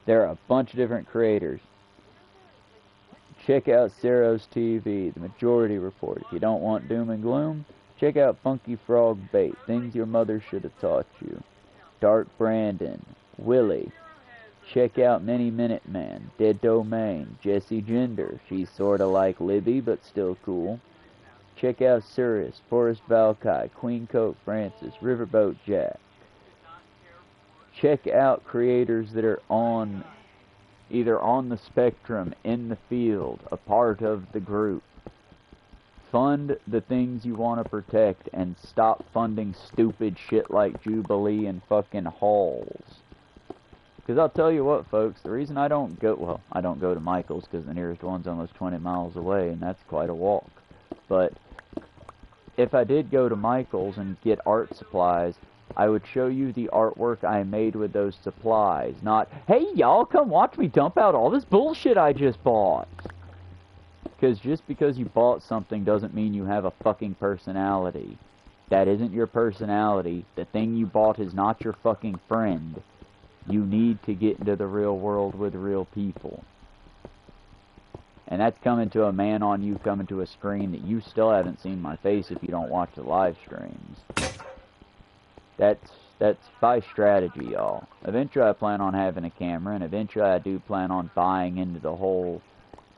[SPEAKER 1] There are a bunch of different creators. Check out Ceros TV, The Majority Report. If you don't want doom and gloom, check out Funky Frog Bait, Things Your Mother Should Have Taught You. Dark Brandon, Willie. Check out Many Minuteman, Dead Domain, Jessie Gender. She's sorta like Libby, but still cool. Check out Cirrus, Forrest Valkai, Queen Coat Francis, Riverboat Jack. Check out creators that are on either on the spectrum, in the field, a part of the group. Fund the things you want to protect and stop funding stupid shit like Jubilee and fucking halls. Because I'll tell you what, folks, the reason I don't go to Michael's, because the nearest one's almost 20 miles away, and that's quite a walk. But if I did go to Michael's and get art supplies, I would show you the artwork I made with those supplies, not, hey, y'all, come watch me dump out all this bullshit I just bought. Because just because you bought something doesn't mean you have a fucking personality. That isn't your personality. The thing you bought is not your fucking friend. You need to get into the real world with real people. And that's coming to a man on you, coming to a screen that you still haven't seen my face if you don't watch the live streams. That's by strategy, y'all. Eventually I plan on having a camera, and eventually I do plan on buying into the whole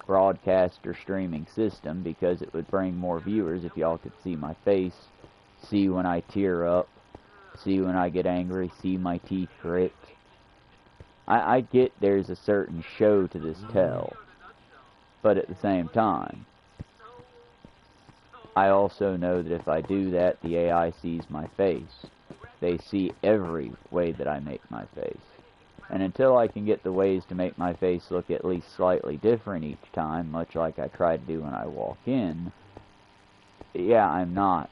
[SPEAKER 1] broadcast or streaming system, because it would bring more viewers if y'all could see my face, see when I tear up, see when I get angry, see my teeth grit. I get there's a certain show to this tell, but at the same time, I also know that if I do that, the AI sees my face. They see every way that I make my face. And until I can get the ways to make my face look at least slightly different each time, much like I try to do when I walk in, yeah, I'm not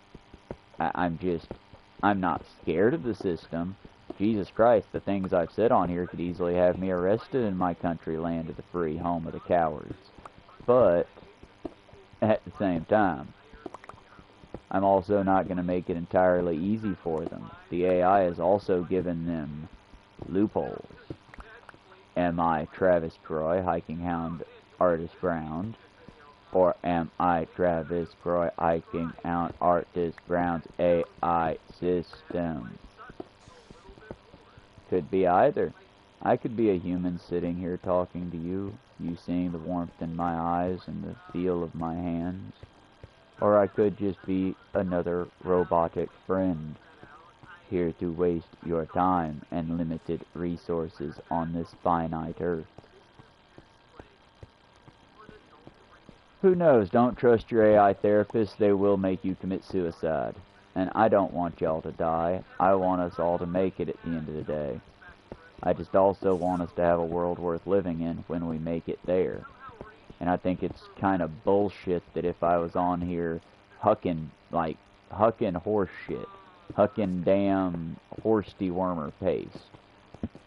[SPEAKER 1] scared of the system. Jesus Christ, the things I've said on here could easily have me arrested in my country, land of the free, home of the cowards. But, at the same time, I'm also not going to make it entirely easy for them. The AI has also given them loopholes. Am I Travis Croy, hiking hound, artist ground? Or am I Travis Croy, hiking hound, artist grounds AI system? Could be either. I could be a human sitting here talking to you, you seeing the warmth in my eyes and the feel of my hands. Or I could just be another robotic friend, here to waste your time and limited resources on this finite earth. Who knows? Don't trust your AI therapist. They will make you commit suicide. And I don't want y'all to die. I want us all to make it at the end of the day. I just also want us to have a world worth living in when we make it there. And I think it's kind of bullshit that if I was on here hucking horse shit, hucking damn horse dewormer paste,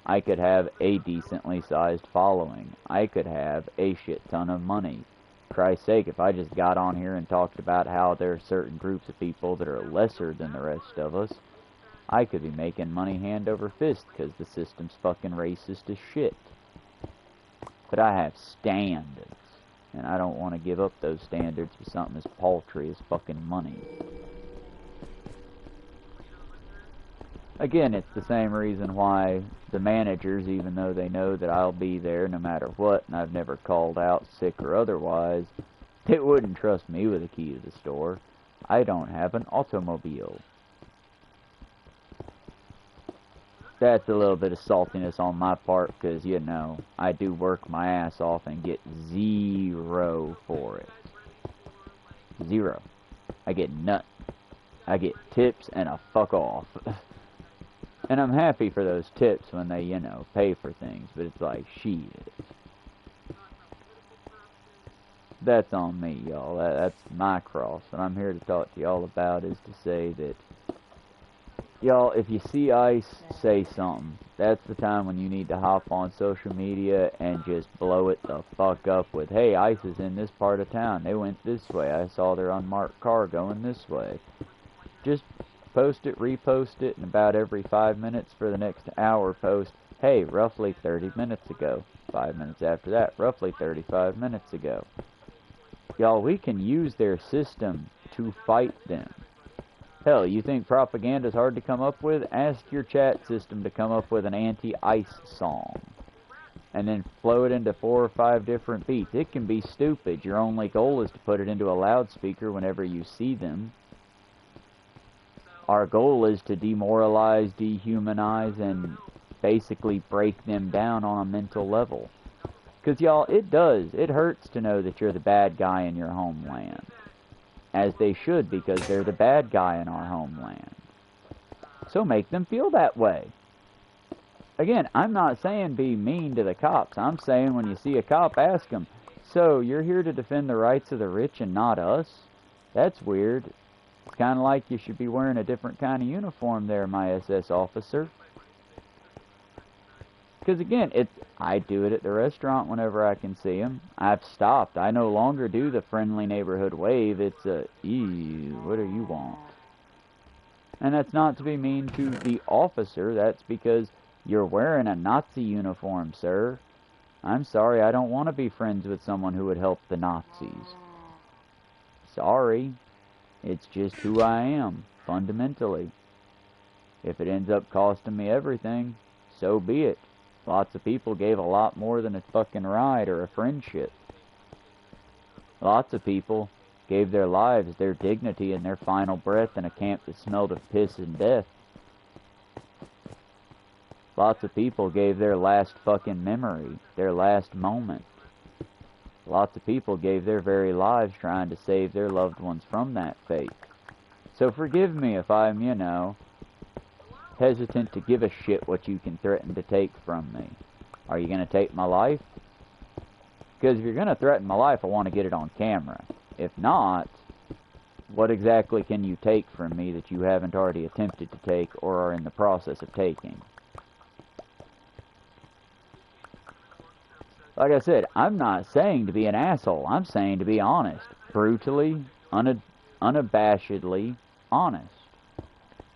[SPEAKER 1] I could have a decently sized following. I could have a shit ton of money. For Christ's sake, if I just got on here and talked about how there are certain groups of people that are lesser than the rest of us, I could be making money hand over fist because the system's fucking racist as shit. But I have standards, and I don't want to give up those standards for something as paltry as fucking money. Again, it's the same reason why the managers, even though they know that I'll be there no matter what, and I've never called out sick or otherwise, they wouldn't trust me with a key to the store. I don't have an automobile. That's a little bit of saltiness on my part, because, you know, I do work my ass off and get zero for it. Zero. I get nothing. I get tips and a fuck off. And I'm happy for those tips when they, you know, pay for things, but it's like, shit. That's on me, y'all. That's my cross. What I'm here to talk to y'all about is to say that, y'all, if you see ICE, say something. That's the time when you need to hop on social media and just blow it the fuck up with, hey, ICE is in this part of town. They went this way. I saw their unmarked car going this way. Just post it, repost it, and about every 5 minutes for the next hour post, hey, roughly 30 minutes ago. 5 minutes after that, roughly 35 minutes ago. Y'all, we can use their system to fight them. Hell, you think propaganda's hard to come up with? Ask your chat system to come up with an anti-ICE song. And then flow it into 4 or 5 different beats. It can be stupid. Your only goal is to put it into a loudspeaker whenever you see them. Our goal is to demoralize, dehumanize, and basically break them down on a mental level. Because, y'all, it hurts to know that you're the bad guy in your homeland. As they should, because they're the bad guy in our homeland. So make them feel that way. Again, I'm not saying be mean to the cops. I'm saying when you see a cop, ask them, so you're here to defend the rights of the rich and not us? That's weird. It's kind of like you should be wearing a different kind of uniform there, my SS officer. Because again, I do it at the restaurant whenever I can see them. I've stopped. I no longer do the friendly neighborhood wave. It's a, ew, what do you want? And that's not to be mean to the officer. That's because you're wearing a Nazi uniform, sir. I'm sorry, I don't want to be friends with someone who would help the Nazis. Sorry. It's just who I am, fundamentally. If it ends up costing me everything, so be it. Lots of people gave a lot more than a fucking ride or a friendship. Lots of people gave their lives, their dignity, and their final breath in a camp that smelled of piss and death. Lots of people gave their last fucking memory, their last moment. Lots of people gave their very lives trying to save their loved ones from that fate. So forgive me if I'm, you know, hesitant to give a shit what you can threaten to take from me. Are you going to take my life? Because if you're going to threaten my life, I want to get it on camera. If not, what exactly can you take from me that you haven't already attempted to take or are in the process of taking? Like I said, I'm not saying to be an asshole. I'm saying to be honest. Brutally, unabashedly honest.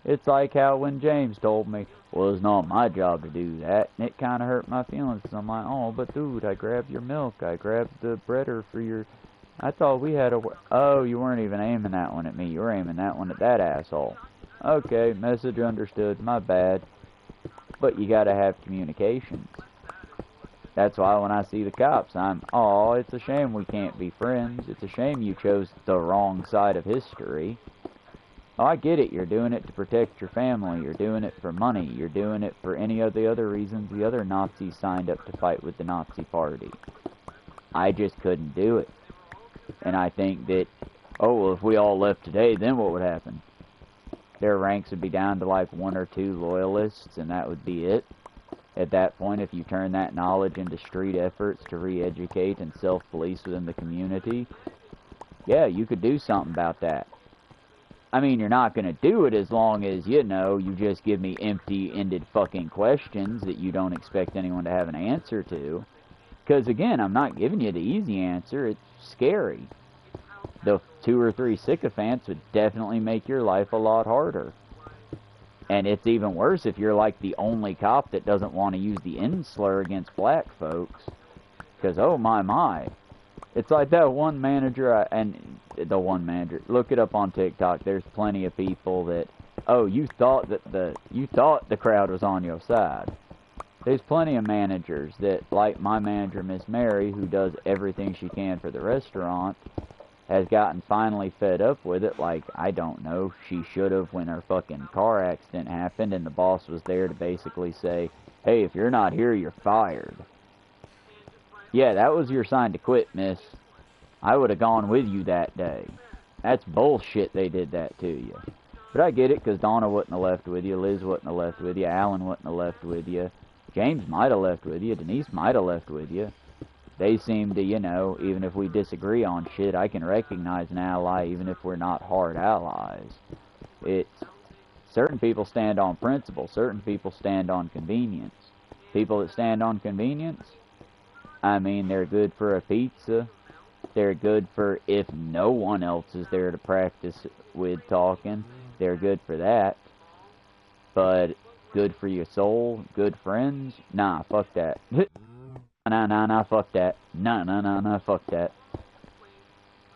[SPEAKER 1] It's like how when James told me, well, it's not my job to do that, and it kind of hurt my feelings, because I'm like, oh, but dude, I grabbed your milk, I grabbed the breader for your... I thought we had a... Oh, you weren't even aiming that one at me, you were aiming that one at that asshole. Okay, message understood, my bad. But you gotta have communications. That's why when I see the cops, oh, it's a shame we can't be friends. It's a shame you chose the wrong side of history. Oh, I get it. You're doing it to protect your family. You're doing it for money. You're doing it for any of the other reasons the other Nazis signed up to fight with the Nazi Party. I just couldn't do it. And I think that, oh, well, if we all left today, then what would happen? Their ranks would be down to like 1 or 2 loyalists, and that would be it. At that point, if you turn that knowledge into street efforts to re-educate and self-police within the community, yeah, you could do something about that. I mean, you're not going to do it as long as, you know, you just give me empty-ended fucking questions that you don't expect anyone to have an answer to. Because, again, I'm not giving you the easy answer. It's scary. The 2 or 3 sycophants would definitely make your life a lot harder. And it's even worse if you're like the only cop that doesn't want to use the N slur against black folks. Because, oh my. It's like that one manager, look it up on TikTok. There's plenty of people that, oh, you thought the crowd was on your side. There's plenty of managers that, like my manager, Miss Mary, who does everything she can for the restaurant, has gotten finally fed up with it. Like, I don't know, she should have when her fucking car accident happened and the boss was there to basically say, hey, if you're not here, you're fired. Yeah, that was your sign to quit, miss. I would have gone with you that day. That's bullshit they did that to you. But I get it, because Donna wouldn't have left with you, Liz wouldn't have left with you, Alan wouldn't have left with you, James might have left with you, Denise might have left with you. They seem to, you know, even if we disagree on shit, I can recognize an ally even if we're not hard allies. Certain people stand on principle, certain people stand on convenience. People that stand on convenience, I mean, they're good for a pizza. They're good for if no one else is there to practice with talking. They're good for that. But good for your soul, good friends? Nah, fuck that. Nah, fuck that. Nah, fuck that.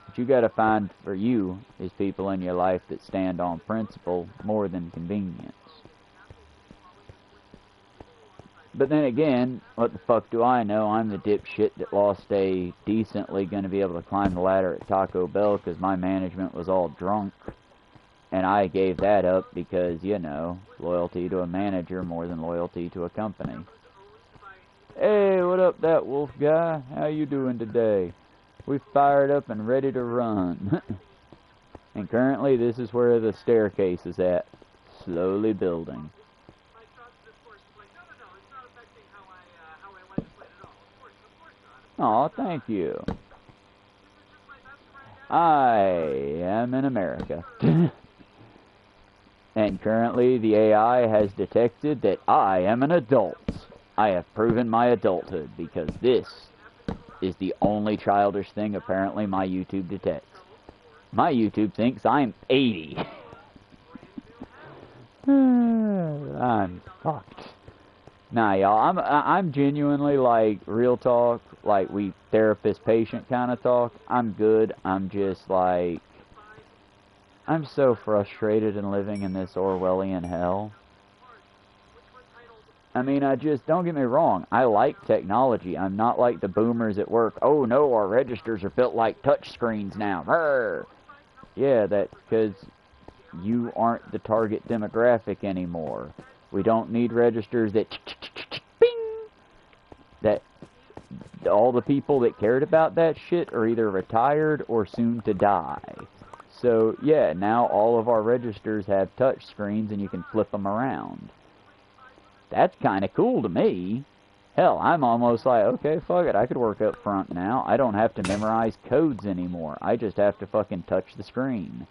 [SPEAKER 1] What you gotta find for you is people in your life that stand on principle more than convenience. But then again, what the fuck do I know? I'm the dipshit that lost a decently gonna be able to climb the ladder at Taco Bell because my management was all drunk. And I gave that up because, you know, loyalty to a manager more than loyalty to a company. Hey, what up, that wolf guy? How you doing today? We fired up and ready to run. And currently, this is where the staircase is at. Slowly building. Aw, thank you. I am in America. And currently, the AI has detected that I am an adult. I have proven my adulthood because this is the only childish thing apparently my YouTube detects. My YouTube thinks I'm 80. I'm fucked. Nah, y'all, I'm genuinely, like, real talk, like, we therapist-patient kind of talk. I'm good. I'm just, like, I'm so frustrated in living in this Orwellian hell. I mean, don't get me wrong, I like technology. I'm not like the boomers at work. Oh no, our registers are built like touch screens now. Brr. Yeah, that's because you aren't the target demographic anymore. We don't need registers that bing. all the people that cared about that shit are either retired or soon to die. So, yeah, now all of our registers have touch screens and you can flip them around. That's kind of cool to me. Hell, I'm almost like, okay, fuck it, I could work up front now. I don't have to memorize codes anymore. I just have to fucking touch the screen.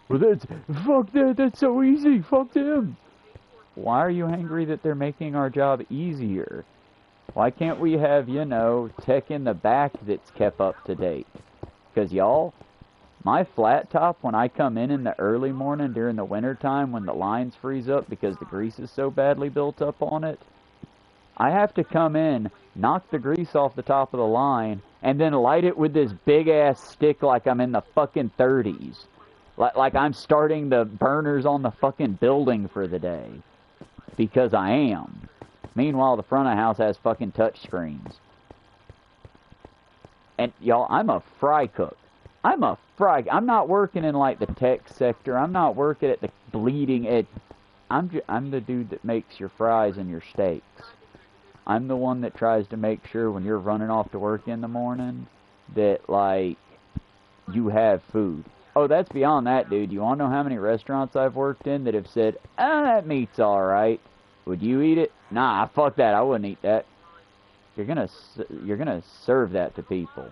[SPEAKER 1] Well, fuck that, that's so easy, fuck them. Why are you angry that they're making our job easier? Why can't we have, you know, tech in the back that's kept up to date? Because, y'all, my flat top, when I come in the early morning during the winter time when the lines freeze up because the grease is so badly built up on it, I have to come in, knock the grease off the top of the line, and then light it with this big-ass stick like I'm in the fucking 30s. Like I'm starting the burners on the fucking building for the day. Because I am. Meanwhile, the front of the house has fucking touch screens. And, y'all, I'm a fry cook. I'm not working in, like, the tech sector. I'm not working at the bleeding edge. I'm the dude that makes your fries and your steaks. I'm the one that tries to make sure when you're running off to work in the morning that, like, you have food. Oh, that's beyond that, dude. You want to know how many restaurants I've worked in that have said, that meat's alright. Would you eat it? Nah, fuck that. I wouldn't eat that. You're gonna serve that to people.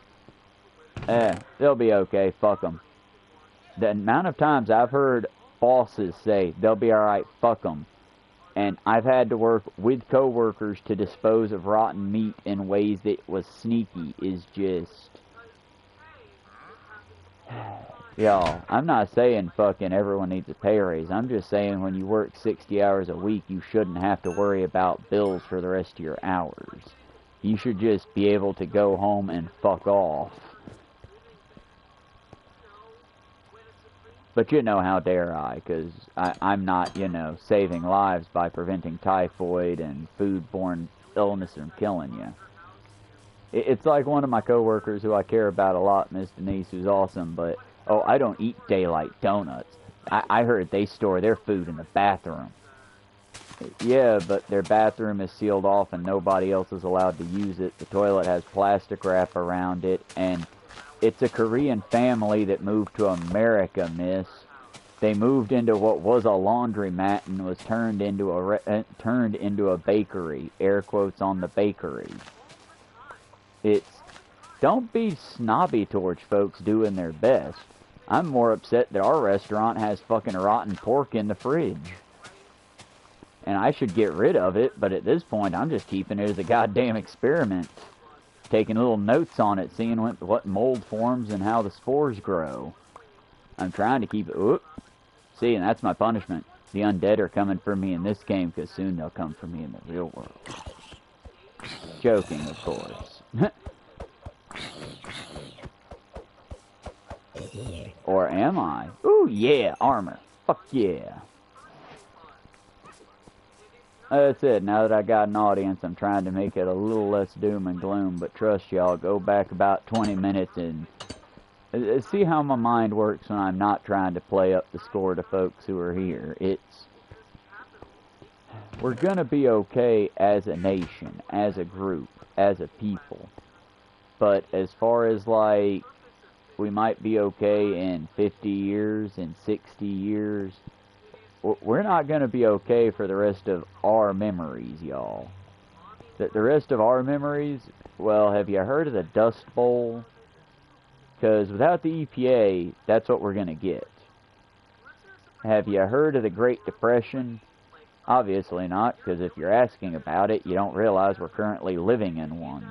[SPEAKER 1] They'll be okay. Fuck them. The amount of times I've heard bosses say, they'll be alright, fuck them. And I've had to work with coworkers to dispose of rotten meat in ways that was sneaky is just... Y'all, I'm not saying fucking everyone needs a pay raise. I'm just saying when you work 60 hours a week, you shouldn't have to worry about bills for the rest of your hours. You should just be able to go home and fuck off. But you know, how dare I, because I'm not, you know, saving lives by preventing typhoid and foodborne illness from killing you. It's like one of my coworkers who I care about a lot, Miss Denise, who's awesome, but, oh, I don't eat daylight donuts. I heard they store their food in the bathroom. Yeah, but their bathroom is sealed off and nobody else is allowed to use it. The toilet has plastic wrap around it, and it's a Korean family that moved to America, miss. They moved into what was a laundromat and was turned into a bakery. Air quotes on the bakery. Don't be snobby towards folks doing their best. I'm more upset that our restaurant has fucking rotten pork in the fridge. And I should get rid of it, but at this point I'm just keeping it as a goddamn experiment. Taking little notes on it, seeing what mold forms and how the spores grow. I'm trying to keep it... See, and that's my punishment. The undead are coming for me in this game, because soon they'll come for me in the real world. Joking, of course. Or am I? Ooh, yeah, armor. Fuck yeah. That's it. Now that I got an audience, I'm trying to make it a little less doom and gloom. But trust y'all, go back about 20 minutes and see how my mind works when I'm not trying to play up the score to folks who are here. We're gonna be okay as a nation, as a group, as a people. But as far as, like, we might be okay in 50 years, in 60 years... We're not going to be okay for the rest of our memories, y'all. The rest of our memories, well, have you heard of the Dust Bowl? Because without the EPA, that's what we're going to get. Have you heard of the Great Depression? Obviously not, because if you're asking about it, you don't realize we're currently living in one.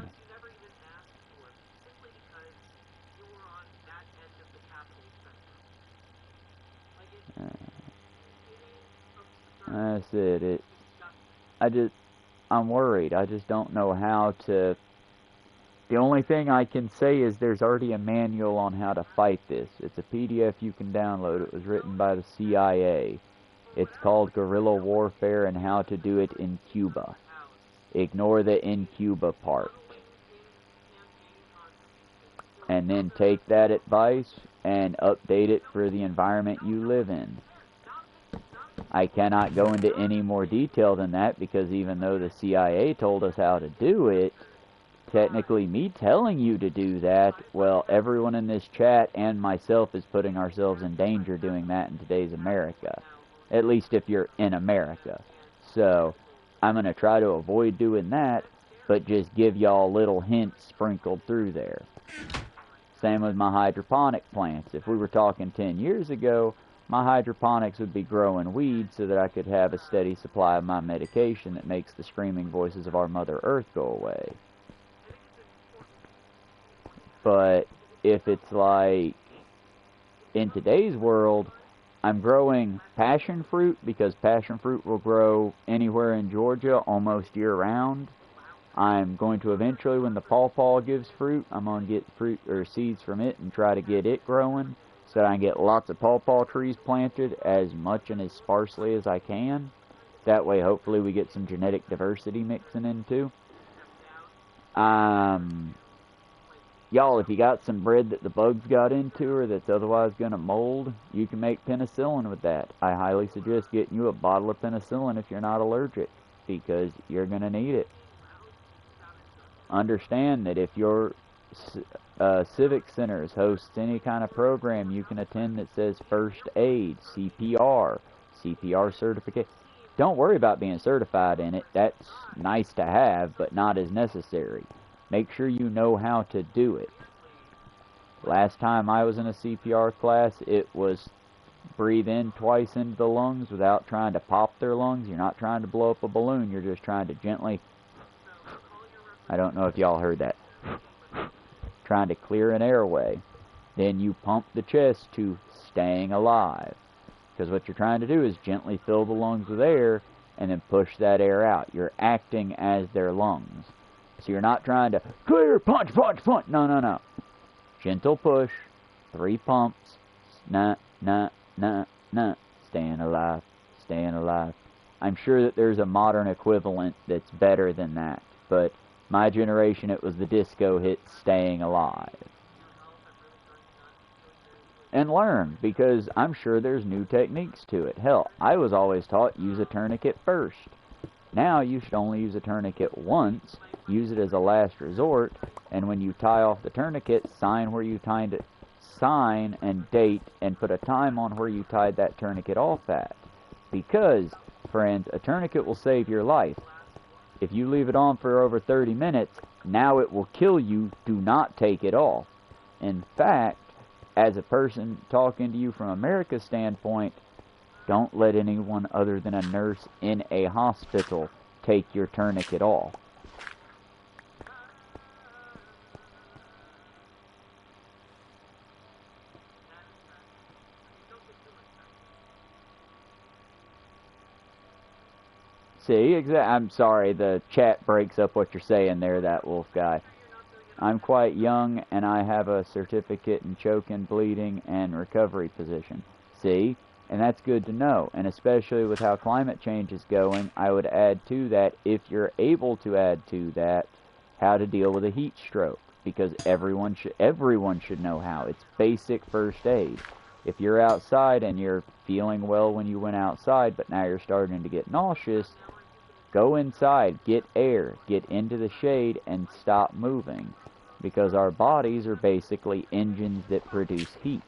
[SPEAKER 1] That's it. I'm worried. I just don't know how to... The only thing I can say is there's already a manual on how to fight this. It's a PDF you can download. It was written by the CIA. It's called Guerrilla Warfare and How to Do It in Cuba. Ignore the in Cuba part. And then take that advice and update it for the environment you live in. I cannot go into any more detail than that because even though the CIA told us how to do it, technically me telling you to do that, well, everyone in this chat and myself is putting ourselves in danger doing that in today's America. At least if you're in America. So, I'm going to try to avoid doing that, but just give y'all little hints sprinkled through there. Same with my hydroponic plants. If we were talking 10 years ago, my hydroponics would be growing weeds so that I could have a steady supply of my medication that makes the screaming voices of our Mother Earth go away. But if it's like in today's world, I'm growing passion fruit because passion fruit will grow anywhere in Georgia almost year-round. I'm going to eventually, when the pawpaw gives fruit, I'm going to get fruit or seeds from it and try to get it growing so that I can get lots of pawpaw trees planted as much and as sparsely as I can. That way, hopefully, we get some genetic diversity mixing in too. Y'all, if you got some bread that the bugs got into or that's otherwise going to mold, you can make penicillin with that. I highly suggest getting you a bottle of penicillin if you're not allergic, because you're going to need it. Understand that if your civic centers hosts any kind of program you can attend that says first aid, CPR certification, don't worry about being certified in it. That's nice to have, but not as necessary. Make sure you know how to do it. Last time I was in a CPR class, it was breathe in twice into the lungs without trying to pop their lungs. You're not trying to blow up a balloon. You're just trying to gently, I don't know if y'all heard that, trying to clear an airway. Then you pump the chest to staying alive. Because what you're trying to do is gently fill the lungs with air and then push that air out. You're acting as their lungs. So you're not trying to clear, punch, punch, punch. No, no, no. Gentle push, 3 pumps, nah, nah, nah, nah. Staying alive, staying alive. I'm sure that there's a modern equivalent that's better than that. But my generation, it was the disco hit, staying alive. And learn, because I'm sure there's new techniques to it. Hell, I was always taught use a tourniquet first. Now you should only use a tourniquet once, use it as a last resort, and when you tie off the tourniquet, sign where you tied it, sign and date, and put a time on where you tied that tourniquet off at. Because, friends, a tourniquet will save your life. If you leave it on for over 30 minutes, now it will kill you. Do not take it off. In fact, as a person talking to you from America's standpoint, don't let anyone other than a nurse in a hospital take your tourniquet off. See, I'm sorry, the chat breaks up what you're saying there, that wolf guy. I'm quite young, and I have a certificate in choking, bleeding, and recovery position. See? And that's good to know. And especially with how climate change is going, I would add to that, if you're able to add to that, how to deal with a heat stroke. Because everyone should know how. It's basic first aid. If you're outside and you're feeling well when you went outside, but now you're starting to get nauseous, go inside, get air, get into the shade, and stop moving. Because our bodies are basically engines that produce heat.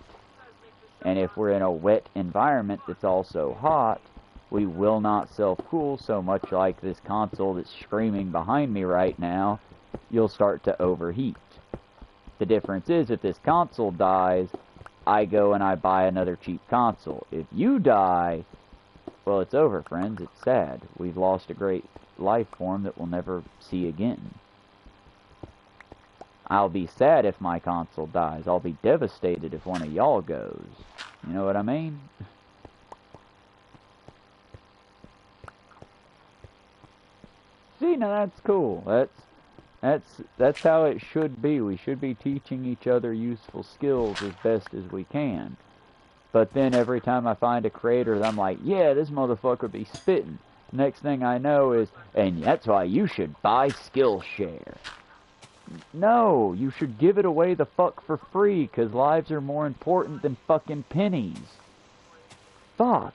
[SPEAKER 1] And if we're in a wet environment that's also hot, we will not self-cool, so much like this console that's screaming behind me right now, you'll start to overheat. The difference is, if this console dies, I go and I buy another cheap console. If you die, well, it's over, friends. It's sad. We've lost a great life form that we'll never see again. I'll be sad if my console dies. I'll be devastated if one of y'all goes. You know what I mean? See, now that's cool. That's how it should be. We should be teaching each other useful skills as best as we can. But then every time I find a creator that I'm like, yeah, this motherfucker be spitting. Next thing I know is, and that's why you should buy Skillshare. No, you should give it away the fuck for free, because lives are more important than fucking pennies. Fuck.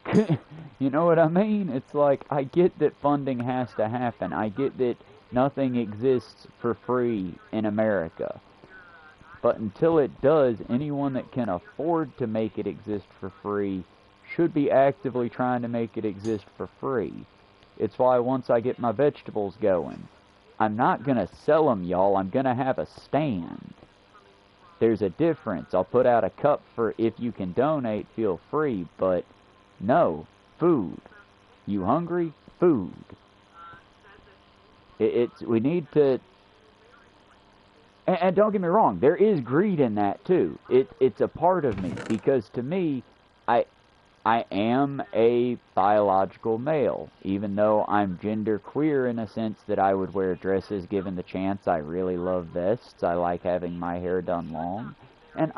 [SPEAKER 1] You know what I mean? It's like, I get that funding has to happen. I get that Nothing exists for free in America. But until it does, anyone that can afford to make it exist for free should be actively trying to make it exist for free. It's why once I get my vegetables going, I'm not going to sell them, y'all. I'm going to have a stand. There's a difference. I'll put out a cup for if you can donate, feel free. But no, food. You hungry? Food. We need to... And don't get me wrong, there is greed in that too. It's a part of me, because to me, I am a biological male, even though I'm gender queer in a sense that I would wear dresses given the chance. I really love vests. I like having my hair done long. And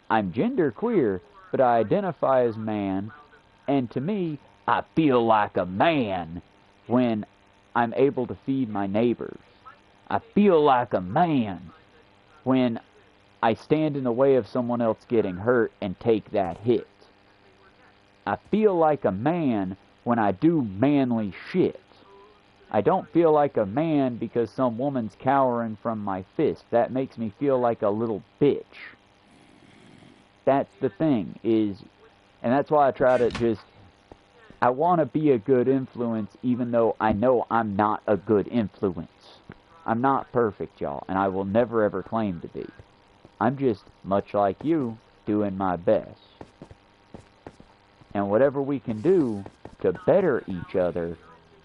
[SPEAKER 1] I'm gender queer, but I identify as man, and to me, I feel like a man when I'm able to feed my neighbors. I feel like a man when I stand in the way of someone else getting hurt and take that hit. I feel like a man when I do manly shit. I don't feel like a man because some woman's cowering from my fist. That makes me feel like a little bitch. That's the thing, and that's why I try to I want to be a good influence, even though I know I'm not a good influence. I'm not perfect, y'all, and I will never ever claim to be. I'm just, much like you, doing my best. And whatever we can do to better each other,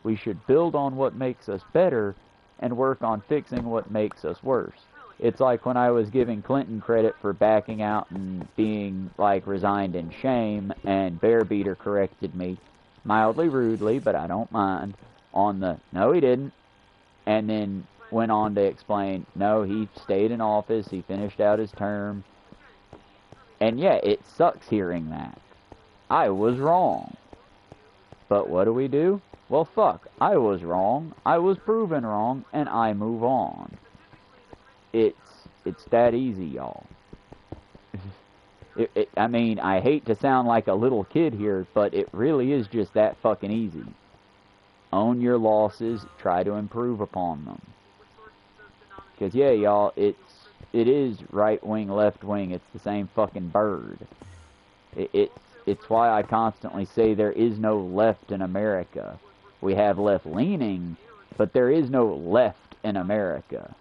[SPEAKER 1] we should build on what makes us better and work on fixing what makes us worse. It's like when I was giving Clinton credit for backing out and being, like, resigned in shame, and Bear Beater corrected me, mildly rudely, but I don't mind, on the, no he didn't, and then went on to explain, no, he stayed in office, he finished out his term. And yeah, it sucks hearing that. I was wrong. But what do? Well, fuck, I was wrong, I was proven wrong, and I move on. It's that easy, y'all. I mean, I hate to sound like a little kid here, but it really is just that fucking easy. Own your losses, try to improve upon them. Because, yeah, y'all, it is right wing, left wing. It's the same fucking bird. It's why I constantly say there is no left in America. We have left leaning, but there is no left in America.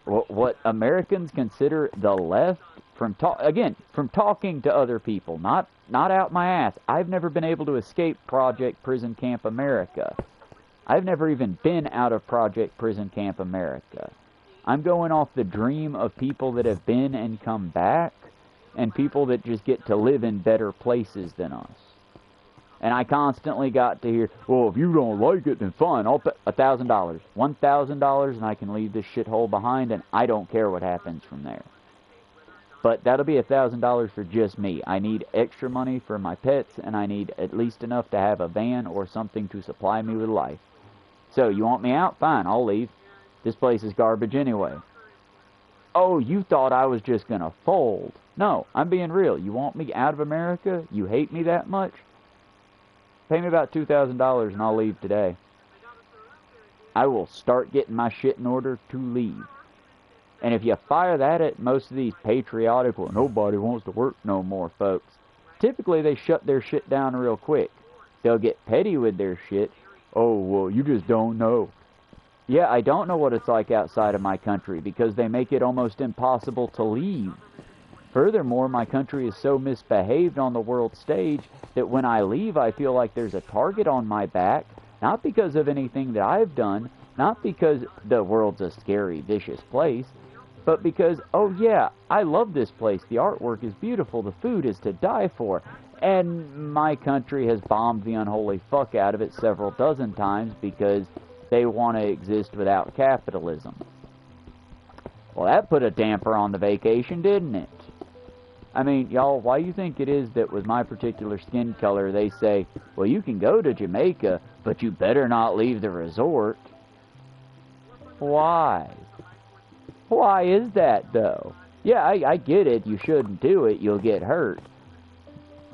[SPEAKER 1] What Americans consider the left, from talking to other people, not out my ass. I've never been able to escape Project Prison Camp America. I've never even been out of Project Prison Camp America. I'm going off the dream of people that have been and come back, and people that just get to live in better places than us. And I constantly got to hear, well, if you don't like it, then fine, I'll pay $1,000. $1,000, and I can leave this shithole behind, and I don't care what happens from there. But that'll be $1,000 for just me. I need extra money for my pets, and I need at least enough to have a van or something to supply me with life. So, you want me out? Fine, I'll leave. This place is garbage anyway. Oh, you thought I was just gonna fold. No, I'm being real. You want me out of America? You hate me that much? Pay me about $2,000 and I'll leave today. I will start getting my shit in order to leave. And if you fire that at most of these patriotic, well, nobody wants to work no more, folks, typically they shut their shit down real quick. They'll get petty with their shit. Oh, well, you just don't know. Yeah, I don't know what it's like outside of my country because they make it almost impossible to leave. Furthermore, my country is so misbehaved on the world stage that when I leave, I feel like there's a target on my back, not because of anything that I've done, not because the world's a scary, vicious place, but because, oh yeah, I love this place, the artwork is beautiful, the food is to die for, and my country has bombed the unholy fuck out of it several dozen times because they want to exist without capitalism. Well, that put a damper on the vacation, didn't it? I mean, y'all, why you think it is that with my particular skin color, they say, well, you can go to Jamaica, but you better not leave the resort? Why? Why is that, though? Yeah, I get it, you shouldn't do it, you'll get hurt.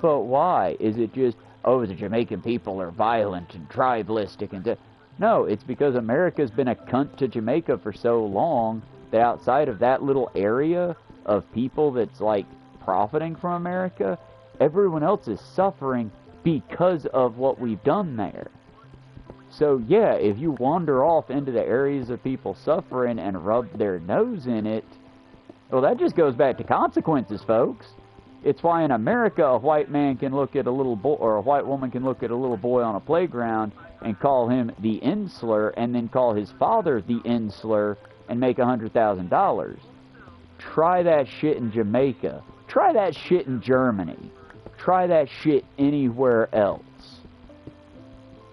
[SPEAKER 1] But why? Is it just, oh, the Jamaican people are violent and tribalistic and... No, it's because America's been a cunt to Jamaica for so long that outside of that little area of people that's like profiting from America, everyone else is suffering because of what we've done there. So yeah, if you wander off into the areas of people suffering and rub their nose in it, well, that just goes back to consequences, folks. It's why in America a white man can look at a little boy, or a white woman can look at a little boy on a playground and call him the N-slur, and then call his father the N-slur and make $100,000. Try that shit in Jamaica. Try that shit in Germany. Try that shit anywhere else.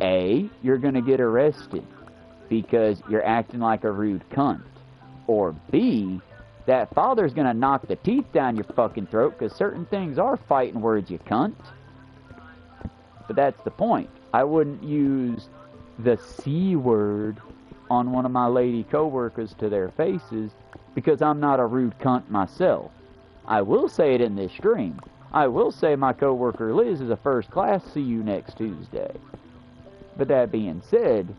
[SPEAKER 1] A, you're going to get arrested because you're acting like a rude cunt. Or B, that father's going to knock the teeth down your fucking throat because certain things are fighting words, you cunt. But that's the point. I wouldn't use the C word on one of my lady co-workers to their faces because I'm not a rude cunt myself. I will say it in this stream. I will say my co-worker Liz is a first class, see you next Tuesday. But that being said,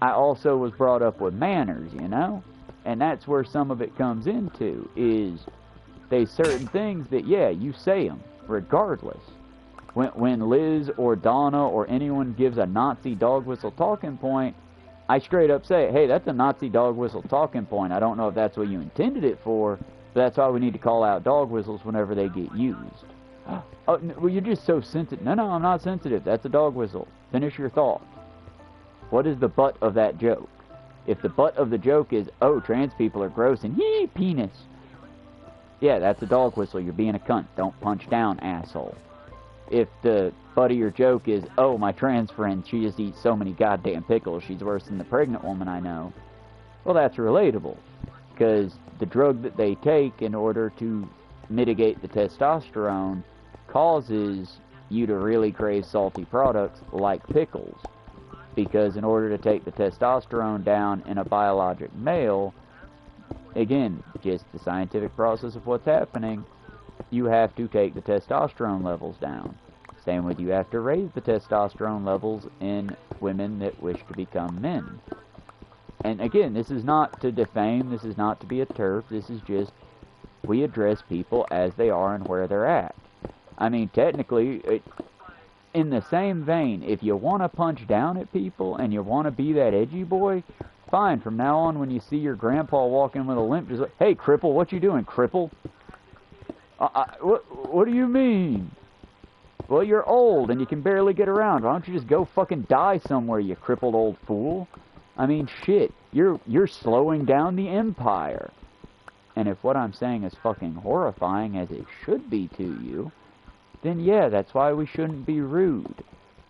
[SPEAKER 1] I also was brought up with manners, you know? And that's where some of it comes into, is there's certain things that, yeah, you say them, regardless. When Liz or Donna or anyone gives a Nazi dog whistle talking point, I straight up say, hey, that's a Nazi dog whistle talking point. I don't know if that's what you intended it for, but that's why we need to call out dog whistles whenever they get used. Oh, well, you're just so sensitive. No, I'm not sensitive. That's a dog whistle. Finish your thought. What is the butt of that joke? If the butt of the joke is, oh, trans people are gross and yee, penis. Yeah, that's a dog whistle. You're being a cunt. Don't punch down, asshole. If the butt of your joke is, oh, my trans friend, she just eats so many goddamn pickles, she's worse than the pregnant woman I know. Well, that's relatable. Because the drug that they take in order to mitigate the testosterone causes you to really crave salty products like pickles. Because in order to take the testosterone down in a biologic male, again, just the scientific process of what's happening, you have to take the testosterone levels down. Same with you have to raise the testosterone levels in women that wish to become men. And again, this is not to defame, this is not to be a turf, this is just, we address people as they are and where they're at. I mean, technically, in the same vein, if you want to punch down at people and you want to be that edgy boy, fine. From now on, when you see your grandpa walking with a limp, just like, hey, cripple, what you doing, cripple? What do you mean? Well, you're old and you can barely get around. Why don't you just go fucking die somewhere, you crippled old fool? I mean, shit, you're slowing down the empire. And if what I'm saying is fucking horrifying, as it should be to you, then yeah, that's why we shouldn't be rude.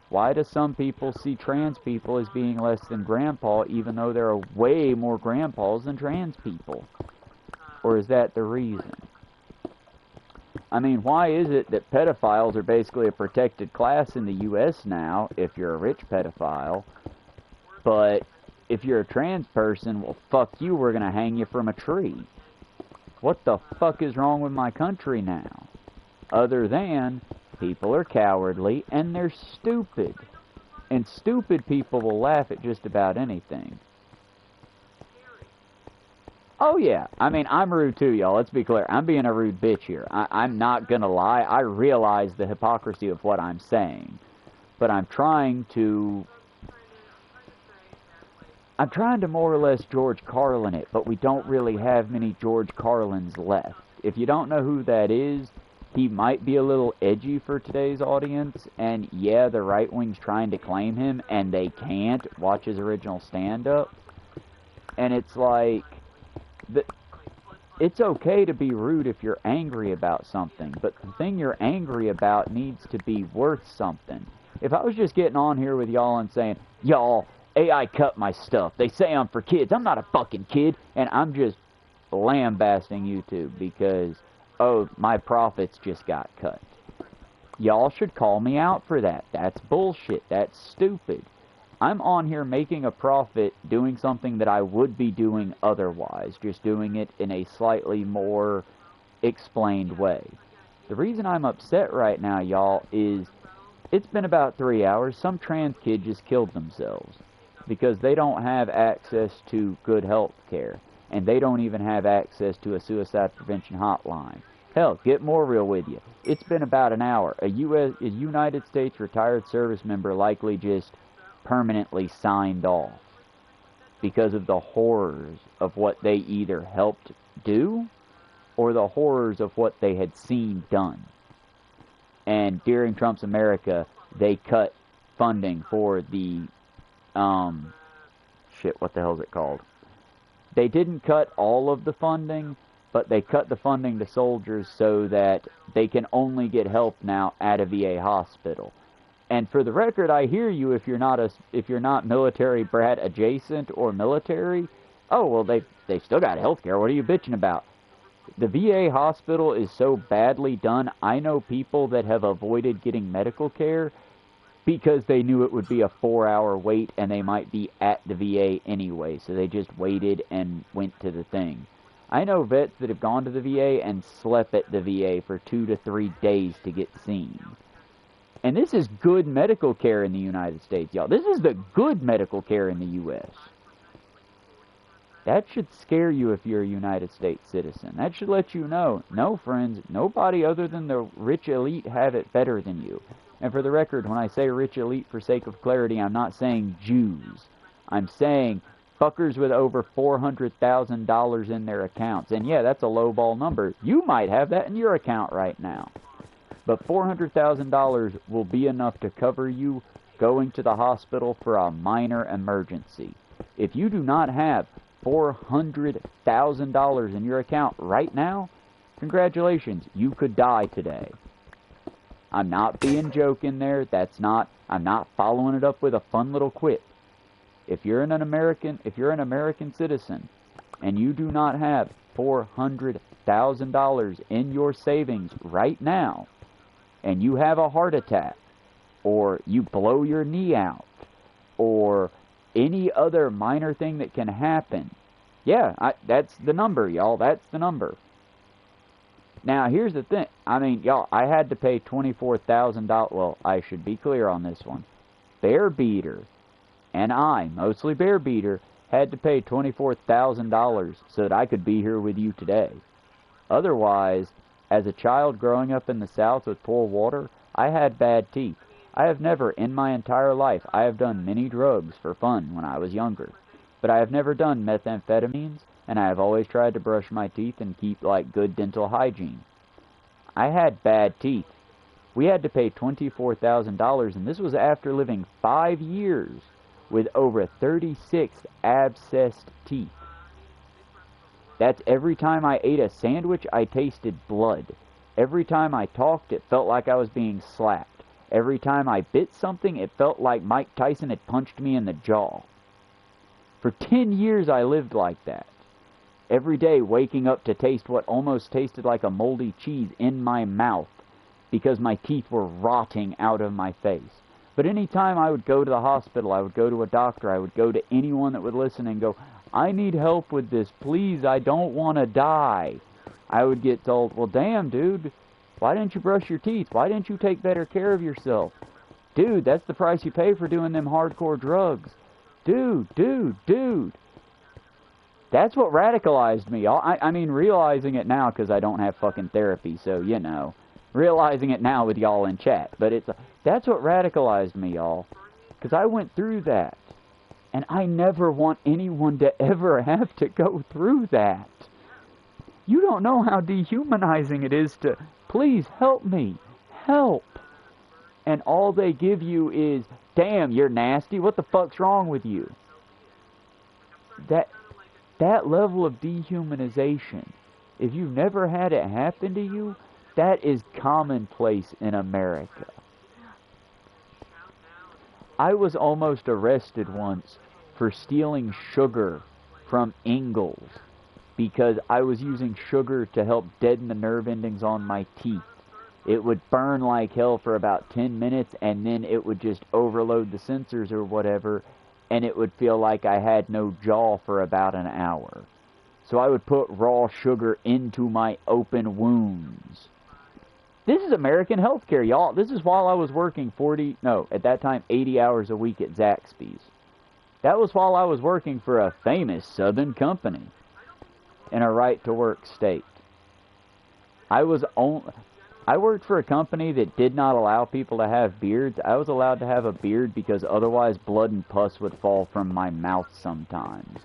[SPEAKER 1] Why do some people see trans people as being less than grandpa, even though there are way more grandpas than trans people? Or is that the reason? I mean, why is it that pedophiles are basically a protected class in the U.S. now, if you're a rich pedophile, but if you're a trans person, well, fuck you, we're gonna hang you from a tree. What the fuck is wrong with my country now? Other than, people are cowardly and they're stupid. And stupid people will laugh at just about anything. Oh yeah, I mean, I'm rude too, y'all. Let's be clear. I'm being a rude bitch here. I'm not gonna lie. I realize the hypocrisy of what I'm saying. But I'm trying to more or less George Carlin it, but we don't really have many George Carlins left. If you don't know who that is, he might be a little edgy for today's audience, and yeah, the right wing's trying to claim him, and they can't. Watch his original stand-up. And it's like, it's okay to be rude if you're angry about something, but the thing you're angry about needs to be worth something. If I was just getting on here with y'all and saying, y'all, AI cut my stuff, they say I'm for kids, I'm not a fucking kid, and I'm just lambasting YouTube because, oh, my profits just got cut. Y'all should call me out for that. That's bullshit. That's stupid. I'm on here making a profit doing something that I would be doing otherwise, just doing it in a slightly more explained way. The reason I'm upset right now, y'all, is it's been about 3 hours. Some trans kid just killed themselves. because they don't have access to good health care. And they don't even have access to a suicide prevention hotline. Hell, get more real with you. It's been about an hour. A United States retired service member likely just permanently signed off because of the horrors of what they either helped do or the horrors of what they had seen done. And during Trump's America, they cut funding for the, what the hell is it called? They didn't cut all of the funding, but they cut the funding to soldiers so that they can only get help now at a VA hospital. And for the record, I hear you if you're not military brat adjacent or military. Oh, well, they still got health care. What are you bitching about? The VA hospital is so badly done, I know people that have avoided getting medical care because they knew it would be a 4-hour wait and they might be at the VA anyway, so they just waited and went to the thing. I know vets that have gone to the VA and slept at the VA for 2 to 3 days to get seen. And this is good medical care in the United States, y'all. This is the good medical care in the U.S. That should scare you if you're a United States citizen. That should let you know, no, friends, nobody other than the rich elite have it better than you. And for the record, when I say rich elite for sake of clarity, I'm not saying Jews. I'm saying fuckers with over $400,000 in their accounts. And yeah, that's a lowball number. You might have that in your account right now. But $400,000 will be enough to cover you going to the hospital for a minor emergency. If you do not have $400,000 in your account right now, congratulations, you could die today. I'm not being joking there. I'm not following it up with a fun little quip. If you're an American citizen and you do not have $400,000 in your savings right now, and you have a heart attack, or you blow your knee out, or any other minor thing that can happen, yeah, that's the number, y'all. That's the number. Now, here's the thing. I mean, y'all, I had to pay $24,000. Well, I should be clear on this one. Bear Beater and I, mostly Bear Beater, had to pay $24,000 so that I could be here with you today. Otherwise, as a child growing up in the South with poor water, I had bad teeth. I have never, in my entire life, I have done many drugs for fun when I was younger. But I have never done methamphetamines, and I have always tried to brush my teeth and keep, like, good dental hygiene. I had bad teeth. We had to pay $24,000, and this was after living 5 years with over 36 abscessed teeth. That's every time I ate a sandwich, I tasted blood. Every time I talked, it felt like I was being slapped. Every time I bit something, it felt like Mike Tyson had punched me in the jaw. For 10 years, I lived like that. Every day waking up to taste what almost tasted like a moldy cheese in my mouth because my teeth were rotting out of my face. But any time I would go to the hospital, I would go to a doctor, I would go to anyone that would listen and go, I need help with this, please, I don't want to die. I would get told, well, damn, dude, why didn't you brush your teeth? Why didn't you take better care of yourself? Dude, that's the price you pay for doing them hardcore drugs. Dude. That's what radicalized me, y'all. I mean, realizing it now because I don't have fucking therapy, so, you know. Realizing it now with y'all in chat. But that's what radicalized me, y'all. Because I went through that. And I never want anyone to ever have to go through that. You don't know how dehumanizing it is to, please help me. Help. And all they give you is, damn, you're nasty. What the fuck's wrong with you? That level of dehumanization, if you've never had it happen to you, that is commonplace in America. I was almost arrested once for stealing sugar from Ingles because I was using sugar to help deaden the nerve endings on my teeth. It would burn like hell for about 10 minutes and then it would just overload the sensors or whatever, and it would feel like I had no jaw for about an hour. So I would put raw sugar into my open wounds. This is American healthcare, y'all. This is while I was working at that time, 80 hours a week at Zaxby's. That was while I was working for a famous Southern company in a right-to-work state. I worked for a company that did not allow people to have beards. I was allowed to have a beard because otherwise blood and pus would fall from my mouth sometimes.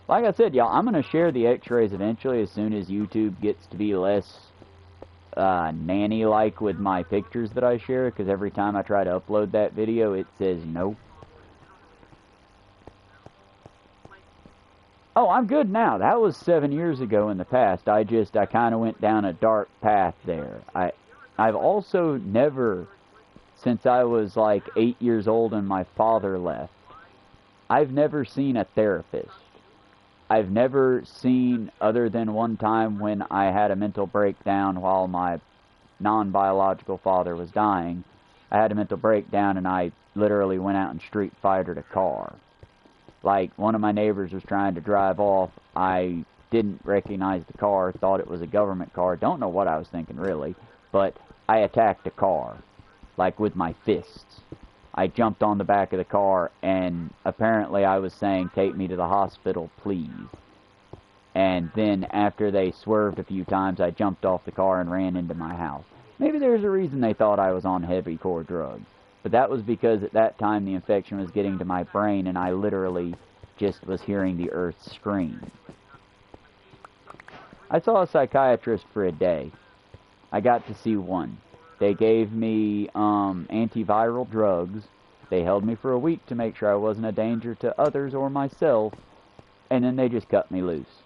[SPEAKER 1] Like I said, y'all, I'm going to share the x-rays eventually as soon as YouTube gets to be less nanny-like with my pictures that I share, because every time I try to upload that video, it says no. Oh, I'm good now. That was 7 years ago in the past. I kind of went down a dark path there. I've also never, since I was like 8 years old and my father left, I've never seen a therapist. I've never seen, other than one time when I had a mental breakdown while my non-biological father was dying. I had a mental breakdown and I literally went out and street fighted a car. Like, one of my neighbors was trying to drive off. I didn't recognize the car, thought it was a government car. Don't know what I was thinking, really. But I attacked a car, like, with my fists. I jumped on the back of the car, and apparently I was saying, "Take me to the hospital, please." And then, after they swerved a few times, I jumped off the car and ran into my house. Maybe there's a reason they thought I was on heavy core drugs. But that was because at that time the infection was getting to my brain and I literally just was hearing the earth scream. I saw a psychiatrist for a day. I got to see one. They gave me antiviral drugs. They held me for a week to make sure I wasn't a danger to others or myself. And then they just cut me loose.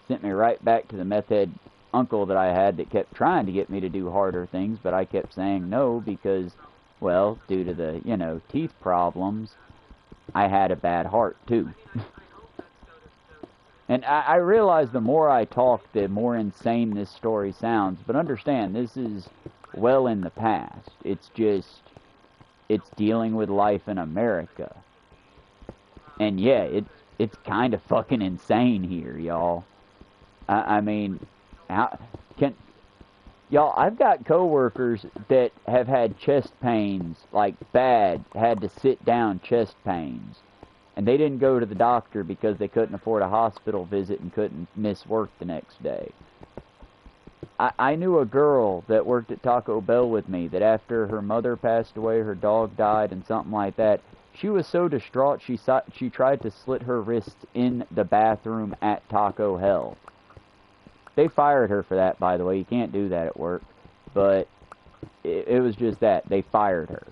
[SPEAKER 1] Sent me right back to the meth head uncle that I had that kept trying to get me to do harder things, but I kept saying no because, well, due to the, teeth problems, I had a bad heart, too. And I realize the more I talk, the more insane this story sounds. But understand, this is well in the past. It's dealing with life in America. And yeah, it's kind of fucking insane here, y'all. I mean, y'all, I've got coworkers that have had chest pains, like bad, had to sit down chest pains. And they didn't go to the doctor because they couldn't afford a hospital visit and couldn't miss work the next day. I knew a girl that worked at Taco Bell with me that after her mother passed away, her dog died and something like that, she was so distraught she tried to slit her wrists in the bathroom at Taco Hell. They fired her for that, by the way. You can't do that at work. But it was just that. They fired her.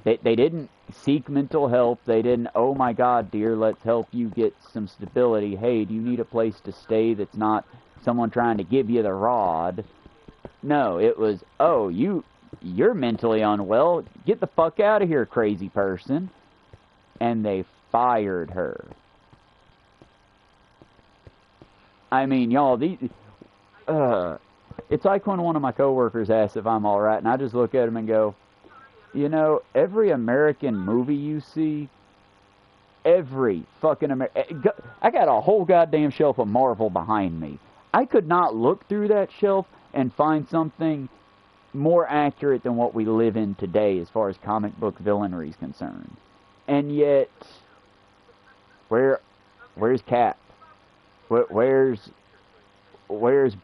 [SPEAKER 1] They didn't seek mental help. They didn't, "Oh my God, dear, let's help you get some stability. Hey, do you need a place to stay that's not someone trying to give you the rod?" No, it was, "Oh, you're mentally unwell. Get the fuck out of here, crazy person." And they fired her. I mean, y'all, it's like when one of my coworkers asks if I'm alright, and I just look at him and go, every American movie you see, every fucking I got a whole goddamn shelf of Marvel behind me. I could not look through that shelf and find something more accurate than what we live in today as far as comic book villainry is concerned. And yet, where's Cap? Where's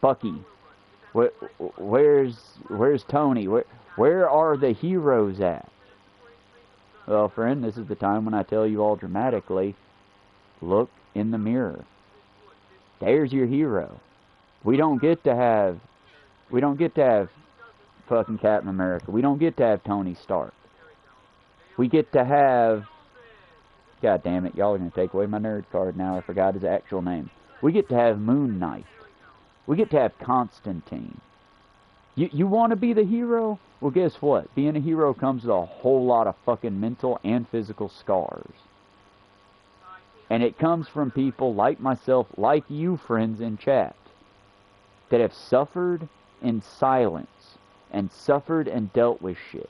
[SPEAKER 1] Bucky? Where's Tony? Where are the heroes at? Well, friend, this is the time when I tell you all dramatically, look in the mirror. There's your hero. We don't get to have fucking Captain America. We don't get to have Tony Stark. We get to have, God damn it, y'all are going to take away my nerd card now. I forgot his actual name. We get to have Moon Knight. We get to have Constantine. You want to be the hero? Well, guess what? Being a hero comes with a whole lot of fucking mental and physical scars. And it comes from people like myself, like you friends in chat, that have suffered in silence and suffered and dealt with shit.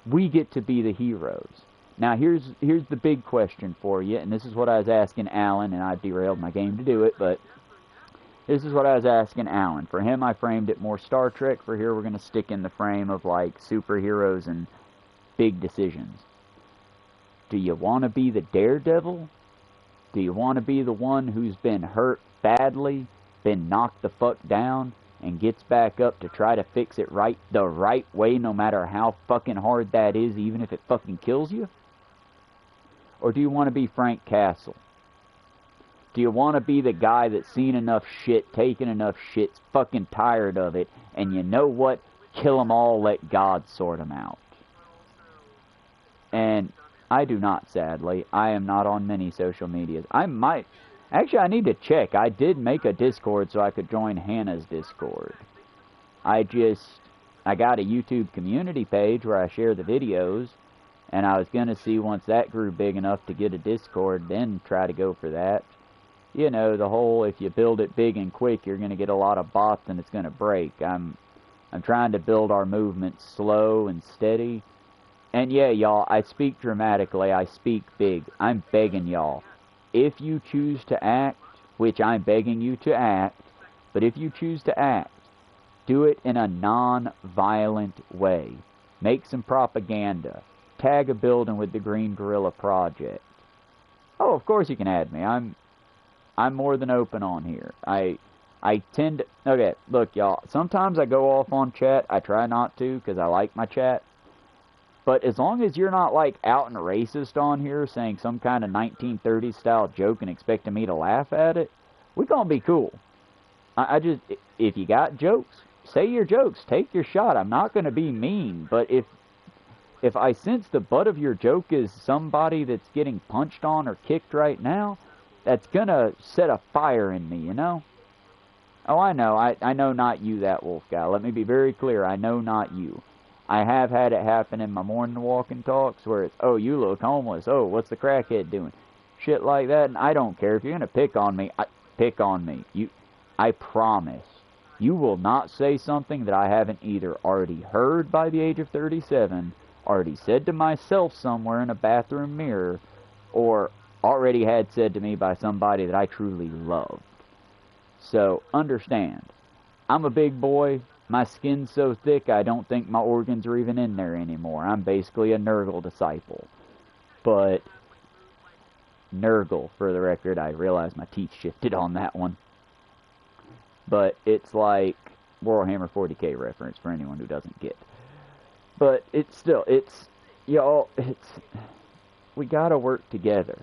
[SPEAKER 1] We get to be the heroes. Now, here's the big question for you, and this is what I was asking Alan, and I derailed my game to do it, but this is what I was asking Alan. For him, I framed it more Star Trek. For here, we're going to stick in the frame of, like, superheroes and big decisions. Do you want to be the daredevil? Do you want to be the one who's been hurt badly, been knocked the fuck down, and gets back up to try to fix it the right way, no matter how fucking hard that is, even if it fucking kills you? Or do you want to be Frank Castle? Do you want to be the guy that's seen enough shit, taken enough shit's fucking tired of it, and you know what? Kill them all, let God sort them out. And I do not, sadly. I am not on many social medias. I might... Actually, I need to check. I did make a Discord so I could join Hannah's Discord. I got a YouTube community page where I share the videos, and I was going to see once that grew big enough to get a Discord, then try to go for that. You know, the whole, if you build it big and quick, you're going to get a lot of bots and it's going to break. I'm trying to build our movement slow and steady. And yeah, y'all, I speak dramatically, I speak big. I'm begging y'all. If you choose to act, which I'm begging you to act, but if you choose to act, do it in a non-violent way. Make some propaganda. Tag a building with the Green Gorilla Project. Oh, of course you can add me. I'm more than open on here. I tend to... Okay, look, y'all. Sometimes I go off on chat. I try not to, because I like my chat. But as long as you're not, like, out and racist on here, saying some kind of 1930s style joke and expecting me to laugh at it, we're gonna be cool. I just... If you got jokes, say your jokes. Take your shot. I'm not gonna be mean. But if I sense the butt of your joke is somebody that's getting punched on or kicked right now, that's gonna set a fire in me, you know? Oh, I know. I know not you, that wolf guy. Let me be very clear. I know not you. I have had it happen in my morning walk and talks where it's, oh, you look homeless. Oh, what's the crackhead doing? Shit like that. And I don't care. If you're gonna pick on me, pick on me. I promise. You will not say something that I haven't either already heard by the age of 37, already said to myself somewhere in a bathroom mirror, or already had said to me by somebody that I truly loved. So, understand. I'm a big boy. My skin's so thick I don't think my organs are even in there anymore. I'm basically a Nurgle disciple. But, Nurgle, for the record, I realize my teeth shifted on that one. But it's like Warhammer 40k reference for anyone who doesn't get. But it's still, y'all, we gotta work together.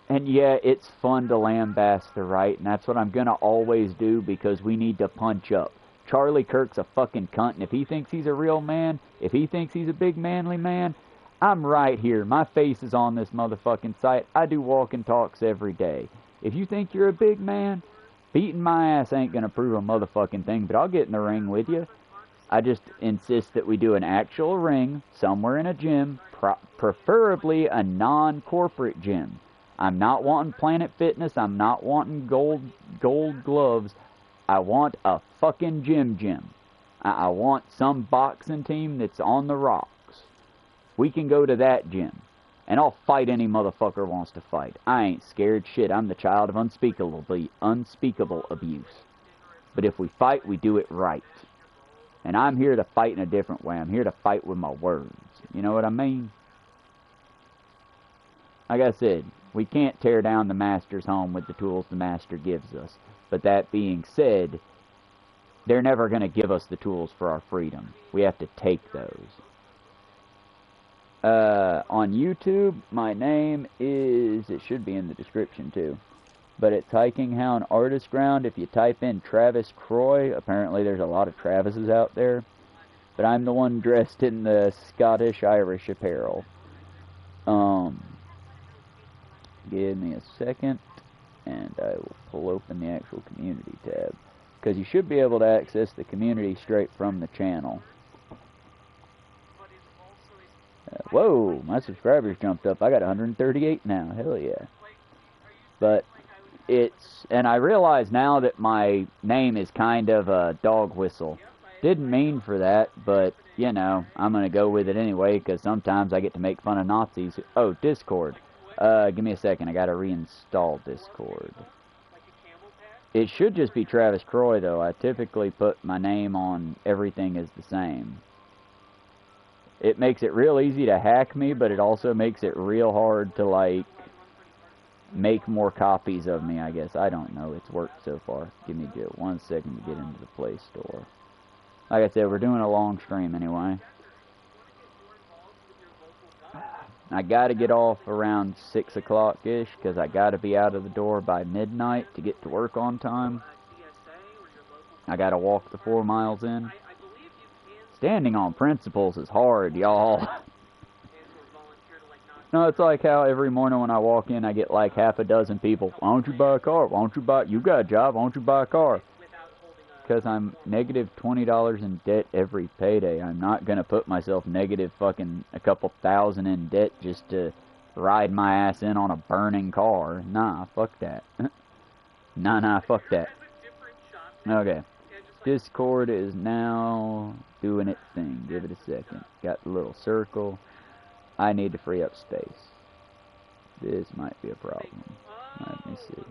[SPEAKER 1] And yeah, it's fun to lambaste the right, and that's what I'm gonna always do because we need to punch up. Charlie Kirk's a fucking cunt, and if he thinks he's a real man, if he thinks he's a big manly man, I'm right here. My face is on this motherfucking site. I do walk and talks every day. If you think you're a big man, beating my ass ain't gonna prove a motherfucking thing, but I'll get in the ring with you. I just insist that we do an actual ring somewhere in a gym, preferably a non-corporate gym. I'm not wanting Planet Fitness. I'm not wanting gold gloves. I want a fucking gym. I want some boxing team that's on the rocks. We can go to that gym. And I'll fight any motherfucker who wants to fight. I ain't scared shit. I'm the child of unspeakable abuse. But if we fight, we do it right. And I'm here to fight in a different way. I'm here to fight with my words. You know what I mean? Like I said, we can't tear down the Master's home with the tools the Master gives us. But that being said, they're never going to give us the tools for our freedom. We have to take those. On YouTube, my name is, it should be in the description too, but it's Hiking Hound Artist Ground. If you type in Travis Croy, apparently there's a lot of Travises out there, but I'm the one dressed in the Scottish-Irish apparel. Give me a second, and I will pull open the actual community tab, because you should be able to access the community straight from the channel. Whoa, my subscribers jumped up. I got 138 now. Hell yeah. But it's, and I realize now that my name is kind of a dog whistle. Didn't mean for that, but, you know, I'm going to go with it anyway, because sometimes I get to make fun of Nazis. Oh, Discord. Give me a second. I got to reinstall Discord. It should just be Travis Croy, though. I typically put my name on everything as the same. it makes it real easy to hack me, but it also makes it real hard to, like, make more copies of me, I guess. I don't know. It's worked so far. Give me just 1 second to get into the Play Store. Like I said, we're doing a long stream anyway. I gotta get off around 6 o'clock-ish, because I gotta be out of the door by midnight to get to work on time. I gotta walk the 4 miles in. Standing on principles is hard, y'all. No, it's like how every morning when I walk in, I get like half a dozen people. Why don't you buy a car? Why don't you buy... You got a job. Why don't you buy a car? Because I'm negative $20 in debt every payday. I'm not going to put myself negative fucking a couple thousand in debt just to ride my ass in on a burning car. Nah, fuck that. Nah, fuck that. Okay. Discord is now doing its thing. Give it a second. Got the little circle. I need to free up space. This might be a problem. Let me see.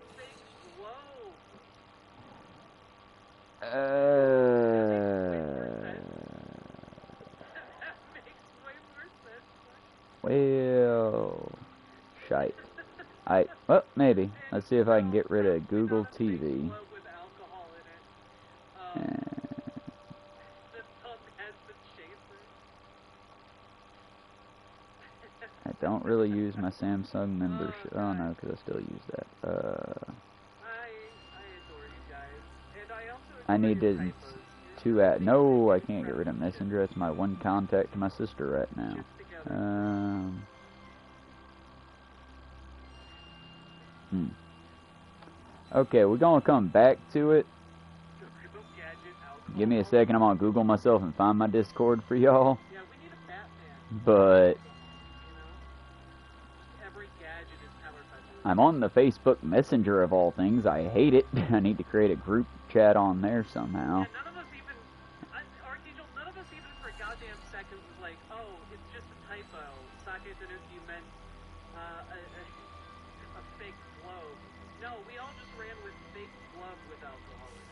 [SPEAKER 1] Well, shite. Well, maybe. Let's see if I can get rid of Google TV. I don't really use my Samsung membership. Oh no, because I still use that. I need to no, I can't get rid of Messenger. That's my one contact to my sister right now. Okay, we're gonna come back to it. Give me a second. I'm gonna Google myself and find my Discord for y'all. But I'm on the Facebook Messenger of all things. I hate it. I need to create a group chat on there somehow.
[SPEAKER 3] Yeah, none of us even, Archangel, none of us even for a goddamn second was like, oh, it's just a typo. Sake Tanuki meant a fake globe. No, we all just ran with fake glove with alcohol in it.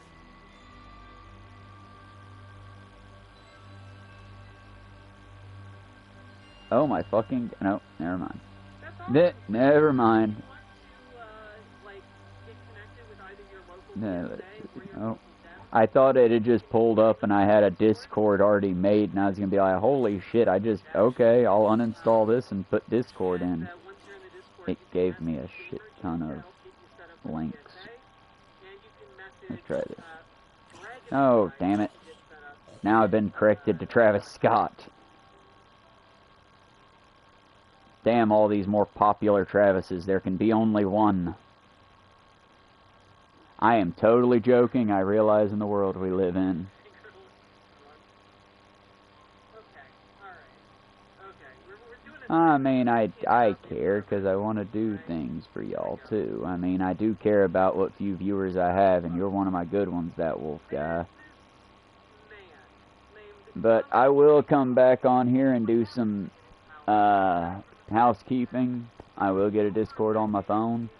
[SPEAKER 1] Oh my fucking, no, never mind. Never mind. No, I thought it had just pulled up and I had a Discord already made and I was going to be like, holy shit, okay, I'll uninstall this and put Discord in. It gave me a shit ton of links. Let's try this. Oh, damn it. Now I've been corrected to Travis Scott. Damn all these more popular Travises. There can be only one. I am totally joking. I realize in the world we live in. I mean, I care because I want to do things for y'all too. I mean, I do care about what few viewers I have, and you're one of my good ones, that wolf guy. But I will come back on here and do some housekeeping. I will get a Discord on my phone.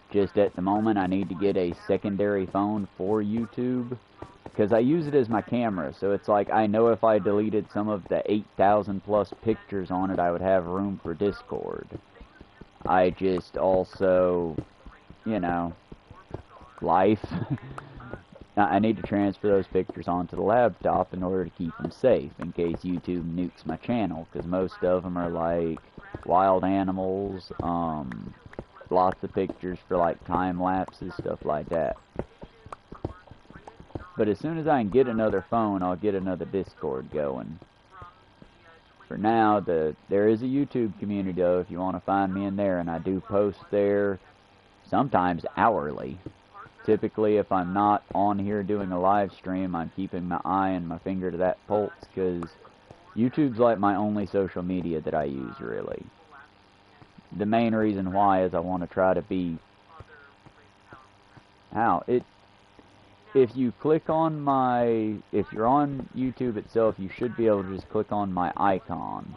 [SPEAKER 1] Just at the moment, I need to get a secondary phone for YouTube, because I use it as my camera, so it's like I know if I deleted some of the 8,000 plus pictures on it, I would have room for Discord. I just also, you know, life. I need to transfer those pictures onto the laptop in order to keep them safe, in case YouTube nukes my channel, because most of them are like wild animals, lots of pictures for like time lapses, stuff like that. But as soon as I can get another phone, I'll get another Discord going. For now, there is a YouTube community though, if you want to find me in there, and I do post there sometimes hourly. Typically, if I'm not on here doing a live stream, I'm keeping my eye and my finger to that pulse, because YouTube's like my only social media that I use, really. The main reason why is I want to try to be... If you click on my... If you're on YouTube itself, you should be able to just click on my icon.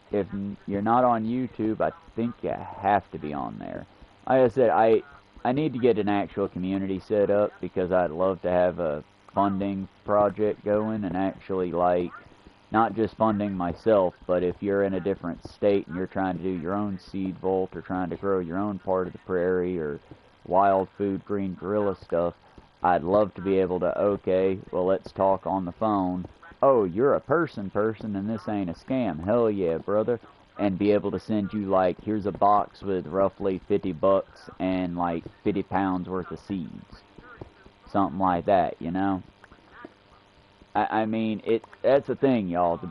[SPEAKER 1] If you're not on YouTube, I think you have to be on there. Like I said, I need to get an actual community set up, because I'd love to have a funding project going and actually, like, not just funding myself, but if you're in a different state and you're trying to do your own seed vault or trying to grow your own part of the prairie or wild food, green guerrilla stuff, I'd love to be able to, okay, well, let's talk on the phone. Oh, you're a person and this ain't a scam. Hell yeah, brother. And be able to send you, like, here's a box with roughly $50 and, like, 50 pounds worth of seeds. Something like that, you know? I mean, that's the thing, y'all. The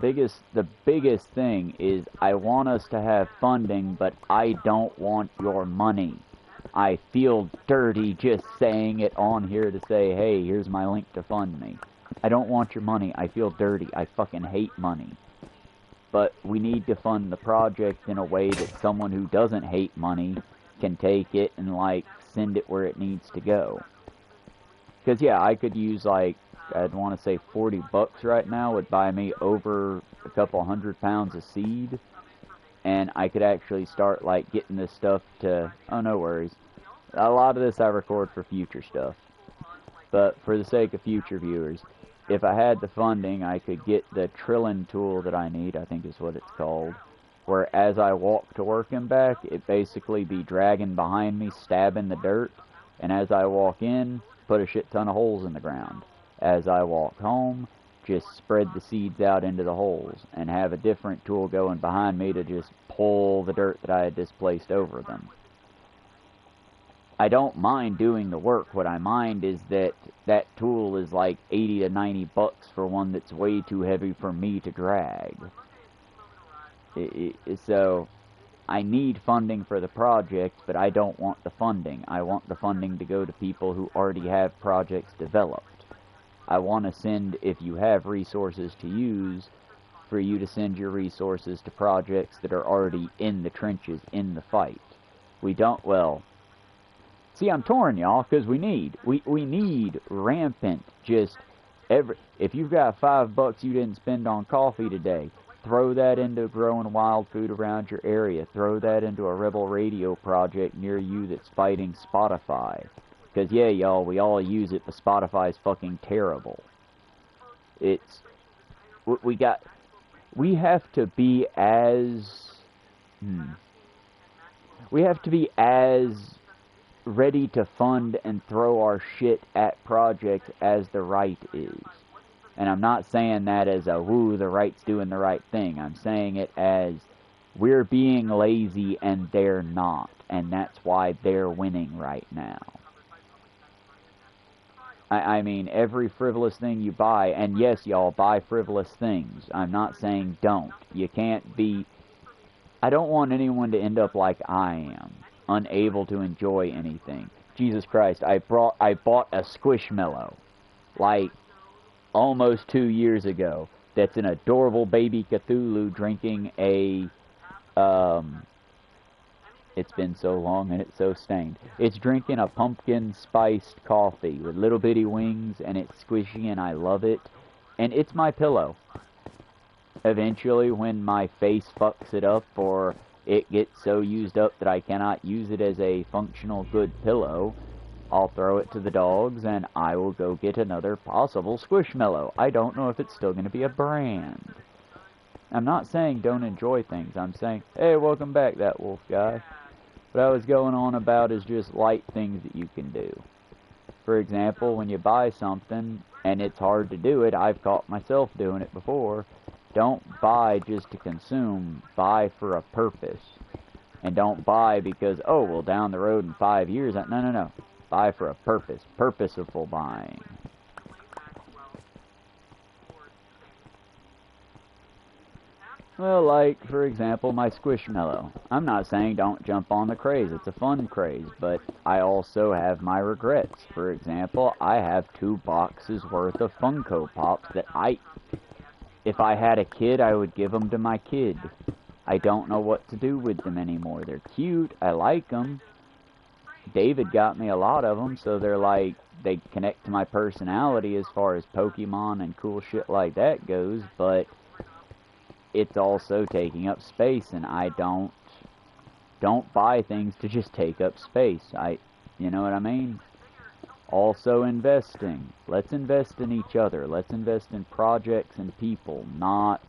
[SPEAKER 1] biggest thing is I want us to have funding, but I don't want your money. I feel dirty just saying it on here to say, hey, here's my link to fund me. I don't want your money. I feel dirty. I fucking hate money. But we need to fund the project in a way that someone who doesn't hate money can take it and, like, send it where it needs to go. Because, yeah, I could use, like, I'd want to say $40 right now would buy me over a couple 100 pounds of seed. And I could actually start, like, getting this stuff to, oh, no worries. A lot of this I record for future stuff. But for the sake of future viewers, if I had the funding, I could get the trilling tool that I need, I think is what it's called. Where as I walk to work and back, it basically be dragging behind me, stabbing the dirt. And as I walk in, put a shit ton of holes in the ground. As I walk home, just spread the seeds out into the holes. And have a different tool going behind me to just pull the dirt that I had displaced over them. I don't mind doing the work. What I mind is that that tool is like $80 to $90 for one that's way too heavy for me to drag. So I need funding for the project, but I don't want the funding. I want the funding to go to people who already have projects developed. I want to send, if you have resources to use, for you to send your resources to projects that are already in the trenches, in the fight. We don't, well... See, I'm torn, y'all, because we need rampant, just, if you've got $5 you didn't spend on coffee today, throw that into growing wild food around your area. Throw that into a Rebel Radio project near you that's fighting Spotify. Because, yeah, y'all, we all use it, but Spotify's fucking terrible. We have to be as, ready to fund and throw our shit at projects as the right is. And I'm not saying that as a, woo, the right's doing the right thing. I'm saying it as, we're being lazy and they're not. And that's why they're winning right now. I mean, every frivolous thing you buy, and yes, y'all, buy frivolous things. I'm not saying don't. You can't be... I don't want anyone to end up like I am. Unable to enjoy anything. Jesus Christ, I bought a Squishmallow, like, almost 2 years ago, that's an adorable baby Cthulhu drinking a, it's been so long and it's so stained. It's drinking a pumpkin spiced coffee with little bitty wings, and it's squishy and I love it, and it's my pillow. Eventually, when my face fucks it up, or it gets so used up that I cannot use it as a functional good pillow, I'll throw it to the dogs and I will go get another possible Squishmallow. I don't know if it's still going to be a brand. I'm not saying don't enjoy things. I'm saying, hey, welcome back, that wolf guy. What I was going on about is just light things that you can do. For example, when you buy something and it's hard to do it, I've caught myself doing it before. Don't buy just to consume, buy for a purpose. And don't buy because, oh, well, down the road in 5 years, no. Buy for a purpose, purposeful buying. Well, like, for example, my Squishmallow. I'm not saying don't jump on the craze, it's a fun craze, but I also have my regrets. For example, I have 2 boxes worth of Funko Pops that if I had a kid, I would give them to my kid. I don't know what to do with them anymore. They're cute. I like them. David got me a lot of them, so they're like, they connect to my personality as far as Pokemon and cool shit like that goes, but it's also taking up space, and I don't buy things to just take up space. You know what I mean? Also investing. Let's invest in each other. Let's invest in projects and people, not...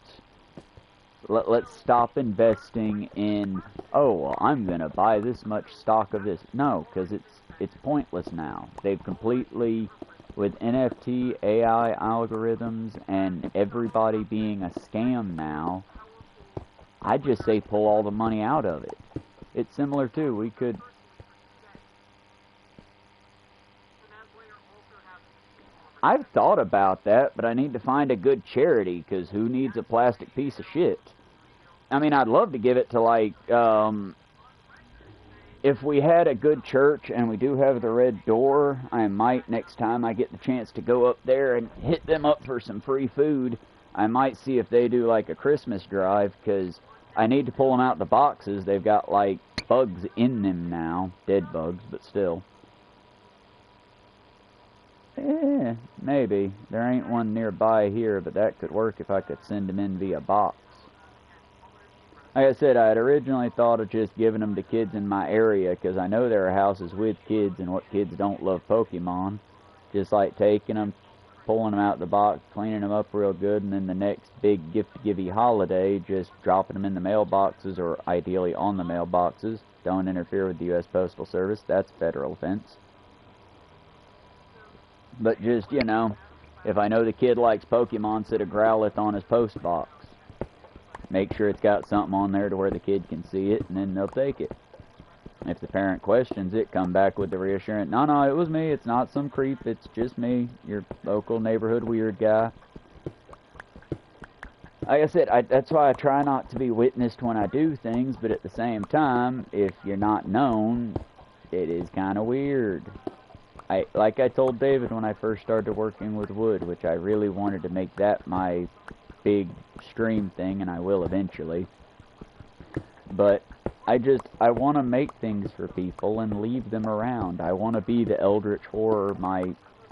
[SPEAKER 1] Let's stop investing in, oh, well, I'm going to buy this much stock of this. No, because it's pointless now. They've completely, with NFT, AI algorithms, and everybody being a scam now, I just say pull all the money out of it. It's similar to, we could... I've thought about that, but I need to find a good charity, because who needs a plastic piece of shit? I mean, I'd love to give it to, like, if we had a good church and we do have the red door, I might, next time I get the chance to go up there and hit them up for some free food, I might see if they do, like, a Christmas drive, because I need to pull them out the boxes. They've got, like, bugs in them now. Dead bugs, but still. Maybe. There ain't one nearby here, but that could work if I could send them in via box. Like I said, I had originally thought of just giving them to kids in my area, because I know there are houses with kids, and what kids don't love Pokemon. Just like taking them, pulling them out the box, cleaning them up real good, and then the next big gift-to-givey holiday, just dropping them in the mailboxes, or ideally on the mailboxes. Don't interfere with the U.S. Postal Service. That's federal offense. But just, you know, if I know the kid likes Pokemon, sit a Growlithe on his post box. Make sure it's got something on there to where the kid can see it, and then they'll take it. If the parent questions it, come back with the reassurance, no, it was me, it's not some creep, it's just me, your local neighborhood weird guy. Like I said, that's why I try not to be witnessed when I do things, but at the same time, if you're not known, it is kind of weird. Like I told David when I first started working with wood, which I really wanted to make that my big stream thing, and I will eventually. But I want to make things for people and leave them around. I want to be the eldritch horror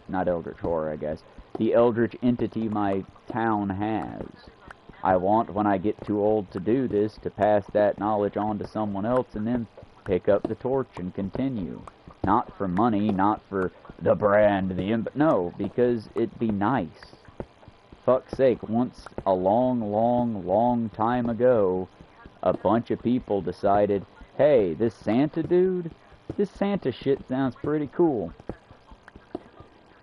[SPEAKER 1] not eldritch horror, I guess, the eldritch entity my town has. I want, when I get too old to do this, to pass that knowledge on to someone else and then pick up the torch and continue. Not for money, not for the brand, no, because it'd be nice. Fuck's sake, once a long time ago, a bunch of people decided, hey, this Santa shit sounds pretty cool.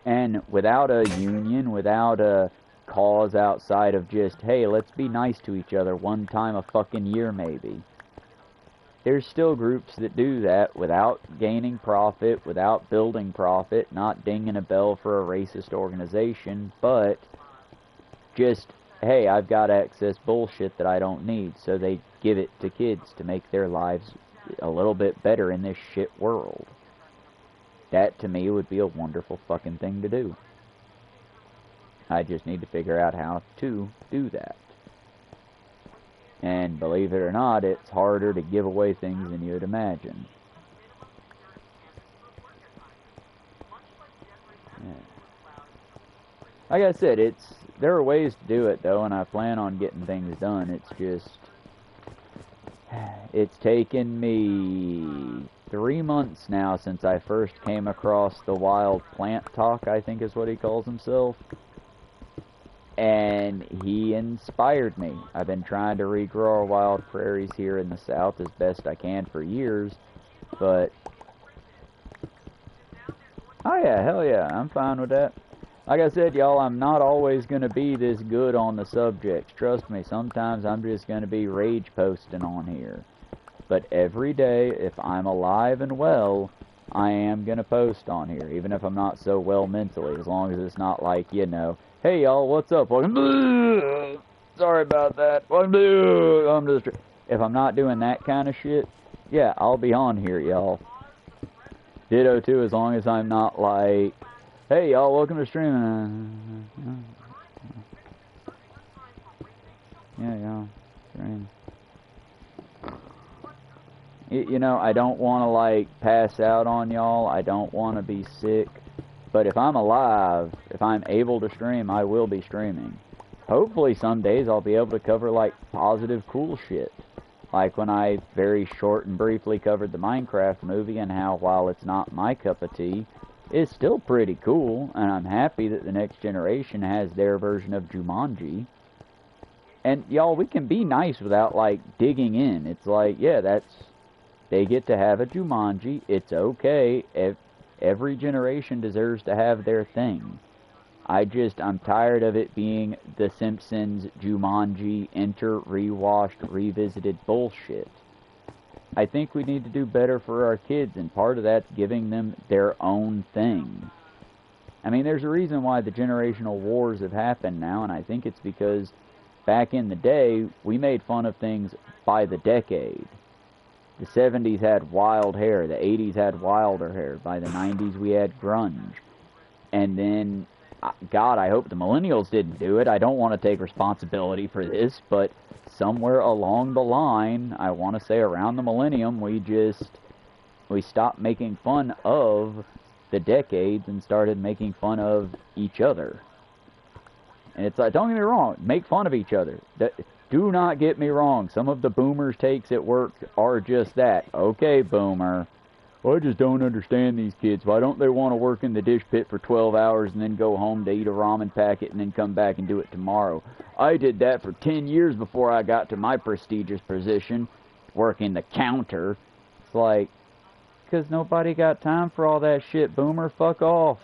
[SPEAKER 1] And without a union, without a cause outside of just, hey, let's be nice to each other one time a fucking year maybe. There's still groups that do that without gaining profit, without building profit, not dinging a bell for a racist organization, but just, hey, I've got excess bullshit that I don't need, so they give it to kids to make their lives a little bit better in this shit world. That, to me, would be a wonderful fucking thing to do. I just need to figure out how to do that. And believe it or not, it's harder to give away things than you'd imagine. Yeah. Like I said, there are ways to do it, though, and I plan on getting things done. It's just... It's taken me 3 months now since I first came across the Wild Plant Talk, I think is what he calls himself. And he inspired me. I've been trying to regrow our wild prairies here in the South as best I can for years, but... Oh yeah, hell yeah, I'm fine with that. Like I said, y'all, I'm not always going to be this good on the subjects. Trust me, sometimes I'm just going to be rage posting on here. But every day, if I'm alive and well, I am going to post on here, even if I'm not so well mentally, as long as it's not like, you know, hey y'all, what's up? Welcome. Sorry about that. Welcome to the... If I'm not doing that kind of shit, yeah, I'll be on here, y'all. Ditto too, as long as I'm not like, hey y'all, welcome to streaming. Yeah, y'all, stream. You know, I don't want to like pass out on y'all. I don't want to be sick. But if I'm alive, if I'm able to stream, I will be streaming. Hopefully some days I'll be able to cover, like, positive, cool shit. Like when I very short and briefly covered the Minecraft movie and how, while it's not my cup of tea, is still pretty cool, and I'm happy that the next generation has their version of Jumanji. And y'all, we can be nice without like digging in. It's like, yeah, they get to have a Jumanji. It's okay. Every generation deserves to have their thing. I'm tired of it being The Simpsons, Jumanji, rewashed, revisited bullshit. I think we need to do better for our kids, and part of that's giving them their own thing. I mean, there's a reason why the generational wars have happened now, and I think it's because back in the day, we made fun of things by the decade. The 70s had wild hair, the 80s had wilder hair, by the 90s we had grunge. And then, God, I hope the millennials didn't do it. I don't want to take responsibility for this, but somewhere along the line, I want to say around the millennium, we stopped making fun of the decades and started making fun of each other. And it's like, don't get me wrong, make fun of each other. Do not get me wrong, some of the boomers' takes at work are just that. Okay, boomer, I just don't understand these kids. Why don't they want to work in the dish pit for 12 hours and then go home to eat a ramen packet and then come back and do it tomorrow? I did that for 10 years before I got to my prestigious position, working the counter. It's like, because nobody got time for all that shit, boomer, fuck off.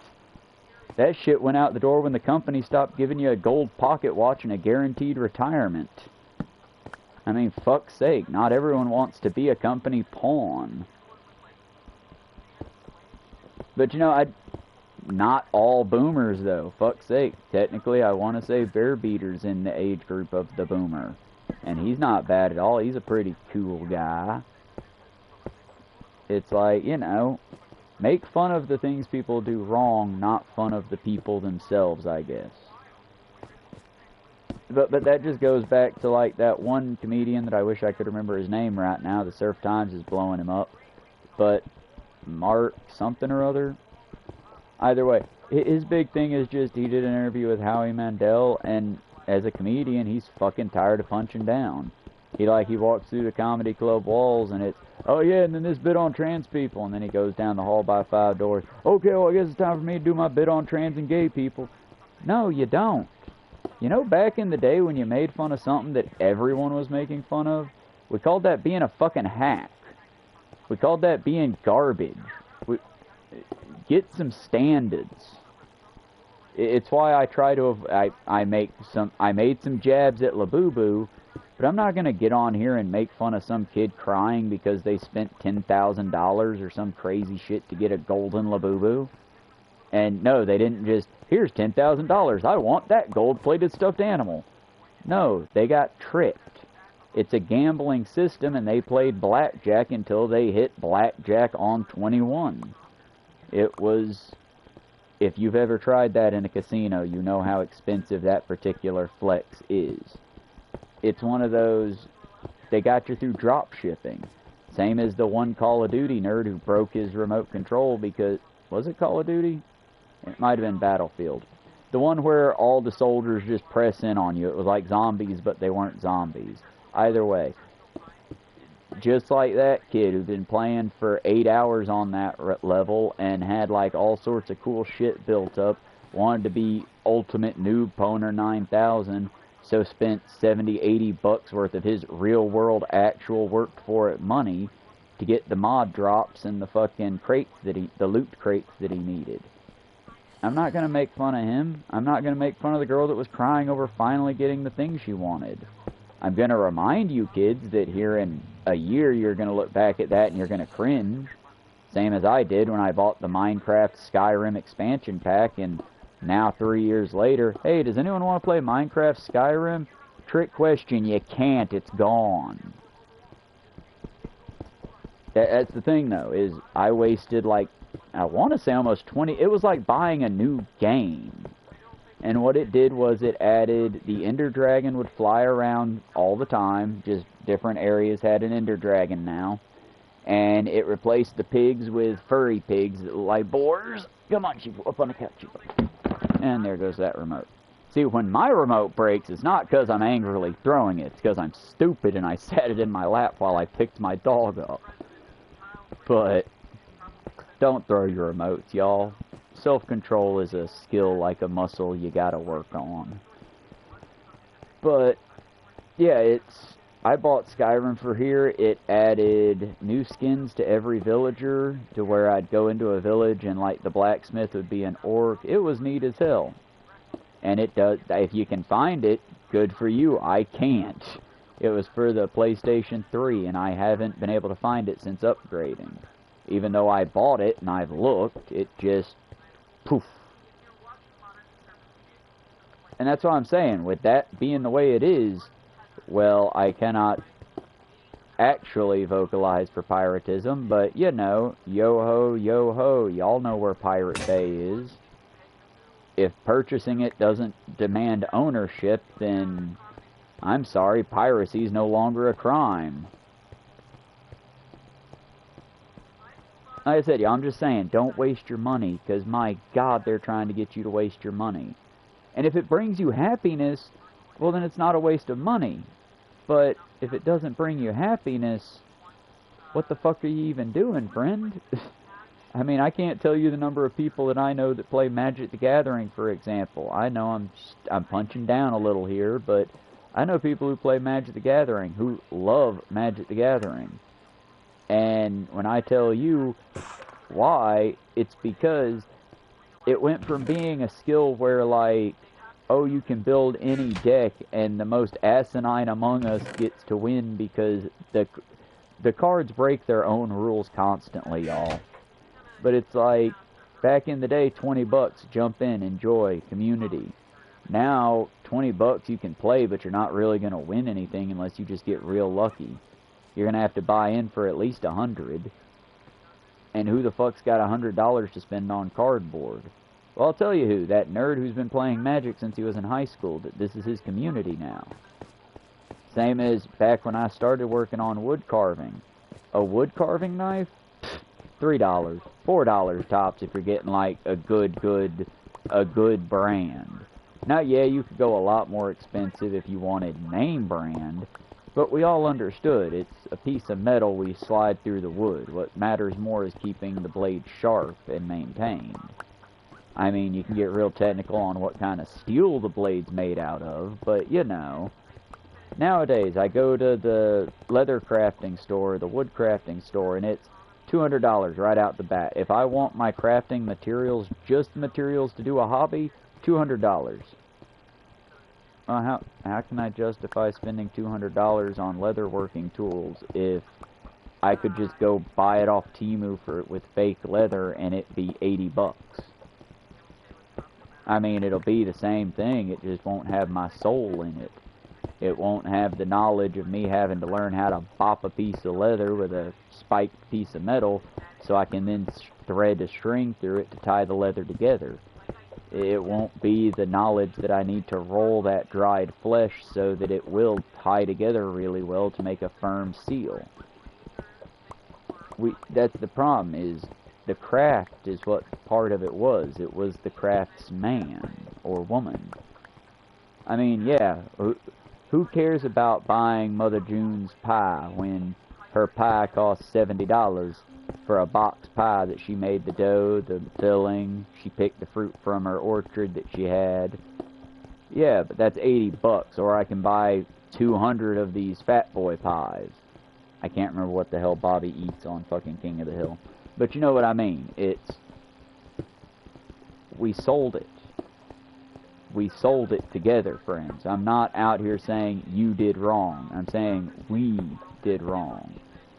[SPEAKER 1] That shit went out the door when the company stopped giving you a gold pocket watch and a guaranteed retirement. I mean, fuck's sake, not everyone wants to be a company pawn. But you know, not all boomers though, fuck's sake. Technically, I want to say Bear Beater's in the age group of the boomer. And he's not bad at all, he's a pretty cool guy. It's like, you know, make fun of the things people do wrong, not fun of the people themselves, I guess. But that just goes back to like that one comedian that I wish I could remember his name right now. The Surf Times is blowing him up. But Mark something or other. Either way, his big thing is just he did an interview with Howie Mandel, and as a comedian, he's fucking tired of punching down. He walks through the comedy club walls, and it's, oh yeah, and then this bit on trans people, and then he goes down the hall by 5 doors. Okay, well, I guess it's time for me to do my bit on trans and gay people. No, you don't. You know, back in the day when you made fun of something that everyone was making fun of, we called that being a fucking hack. We called that being garbage. Get some standards. It's why I try to, I made some jabs at Labubu, but I'm not going to get on here and make fun of some kid crying because they spent $10,000 or some crazy shit to get a golden Labubu. And no, they didn't just, here's $10,000, I want that gold-plated stuffed animal. No, they got tricked. It's a gambling system, and they played blackjack until they hit blackjack on 21. It was, if you've ever tried that in a casino, you know how expensive that particular flex is. It's one of those, they got you through drop shipping. Same as the one Call of Duty nerd who broke his remote control because, was it Call of Duty? It might have been Battlefield. The one where all the soldiers just press in on you. It was like zombies, but they weren't zombies. Either way, just like that kid who'd been playing for 8 hours on that level and had like all sorts of cool shit built up, wanted to be Ultimate Noob Poner 9000, so spent 70, 80 bucks worth of his real world actual worked for it money to get the mod drops and the fucking crates the loot crates that he needed. I'm not going to make fun of him. I'm not going to make fun of the girl that was crying over finally getting the thing she wanted. I'm going to remind you kids that here in a year you're going to look back at that and you're going to cringe. Same as I did when I bought the Minecraft Skyrim expansion pack, and now 3 years later, hey, does anyone want to play Minecraft Skyrim? Trick question, you can't, it's gone. That's the thing though, is I wasted like, I want to say almost 20, it was like buying a new game. And what it did was it added, the Ender Dragon would fly around all the time, just different areas had an Ender Dragon now. And it replaced the pigs with furry pigs that look like boars. Come on, Chief, up on the couch, Chief. And there goes that remote. See, when my remote breaks, it's not because I'm angrily throwing it, it's because I'm stupid and I sat it in my lap while I picked my dog up. But don't throw your remotes, y'all. self-control is a skill like a muscle you gotta work on. But, yeah, I bought Skyrim for here. It added new skins to every villager, to where I'd go into a village and, like, the blacksmith would be an orc. It was neat as hell. And it does, if you can find it, good for you. I can't. It was for the PlayStation 3, and I haven't been able to find it since upgrading. Even though I bought it and I've looked, it just, poof. And that's what I'm saying. With that being the way it is, well, I cannot actually vocalize for piratism, but, you know, yo-ho, yo-ho, y'all know where Pirate Bay is. If purchasing it doesn't demand ownership, then, I'm sorry, piracy is no longer a crime. Like I said, y'all, I'm just saying, don't waste your money, because, my God, they're trying to get you to waste your money. And if it brings you happiness, well, then it's not a waste of money. But if it doesn't bring you happiness, what the fuck are you even doing, friend? I mean, I can't tell you the number of people that I know that play Magic the Gathering, for example. I know I'm punching down a little here, but I know people who play Magic the Gathering, who love Magic the Gathering. And when I tell you why, it's because it went from being a skill where, like, oh, you can build any deck, and the most asinine among us gets to win because the cards break their own rules constantly, y'all. But it's like, back in the day, 20 bucks, jump in, enjoy, community. Now, 20 bucks you can play, but you're not really going to win anything unless you just get real lucky. You're going to have to buy in for at least 100. And who the fuck's got $100 to spend on cardboard? Well, I'll tell you who. That nerd who's been playing Magic since he was in high school. This is his community now. Same as back when I started working on wood carving. A wood carving knife? $3. $4 tops if you're getting, like, a good brand. Now, yeah, you could go a lot more expensive if you wanted name brand, but we all understood it's a piece of metal we slide through the wood. What matters more is keeping the blade sharp and maintained. I mean, you can get real technical on what kind of steel the blade's made out of, but, you know. Nowadays, I go to the leather crafting store, the wood crafting store, and it's $200 right out the bat. If I want my crafting materials, just materials to do a hobby, $200. How can I justify spending $200 on leatherworking tools if I could just go buy it off Temu with fake leather and it be 80 bucks? I mean, it'll be the same thing, it just won't have my soul in it. It won't have the knowledge of me having to learn how to bop a piece of leather with a spiked piece of metal so I can then thread a string through it to tie the leather together. It won't be the knowledge that I need to roll that dried flesh so that it will tie together really well to make a firm seal. That's the problem, is the craft is what part of it was. It was the craftsman or woman. I mean, yeah, who cares about buying Mother June's pie when her pie costs $70 for a box pie that she made the dough, the filling, she picked the fruit from her orchard that she had? Yeah, but that's 80 bucks, or I can buy 200 of these Fat Boy pies. I can't remember what the hell Bobby eats on fucking King of the Hill. But you know what I mean. We sold it. We sold it together, friends. I'm not out here saying you did wrong. I'm saying we did wrong.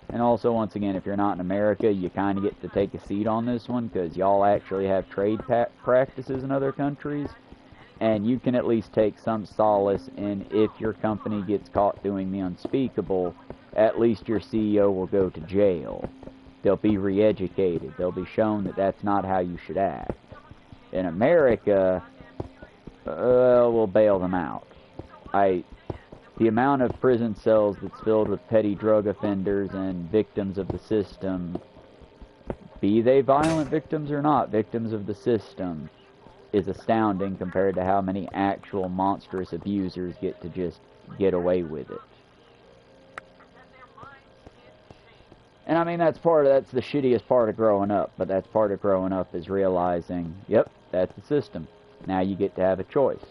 [SPEAKER 1] And also, once again, if you're not in America, you kind of get to take a seat on this one, because y'all actually have trade practices in other countries, and you can at least take some solace in, if your company gets caught doing the unspeakable, at least your CEO will go to jail. They'll be re-educated. They'll be shown that that's not how you should act. In America, we'll bail them out. The amount of prison cells that's filled with petty drug offenders and victims of the system, be they violent victims or not, victims of the system, is astounding compared to how many actual monstrous abusers get to just get away with it. And And I mean, that's the shittiest part of growing up, but that's part of growing up is realizing, yep, that's the system. Now you get to have a choice.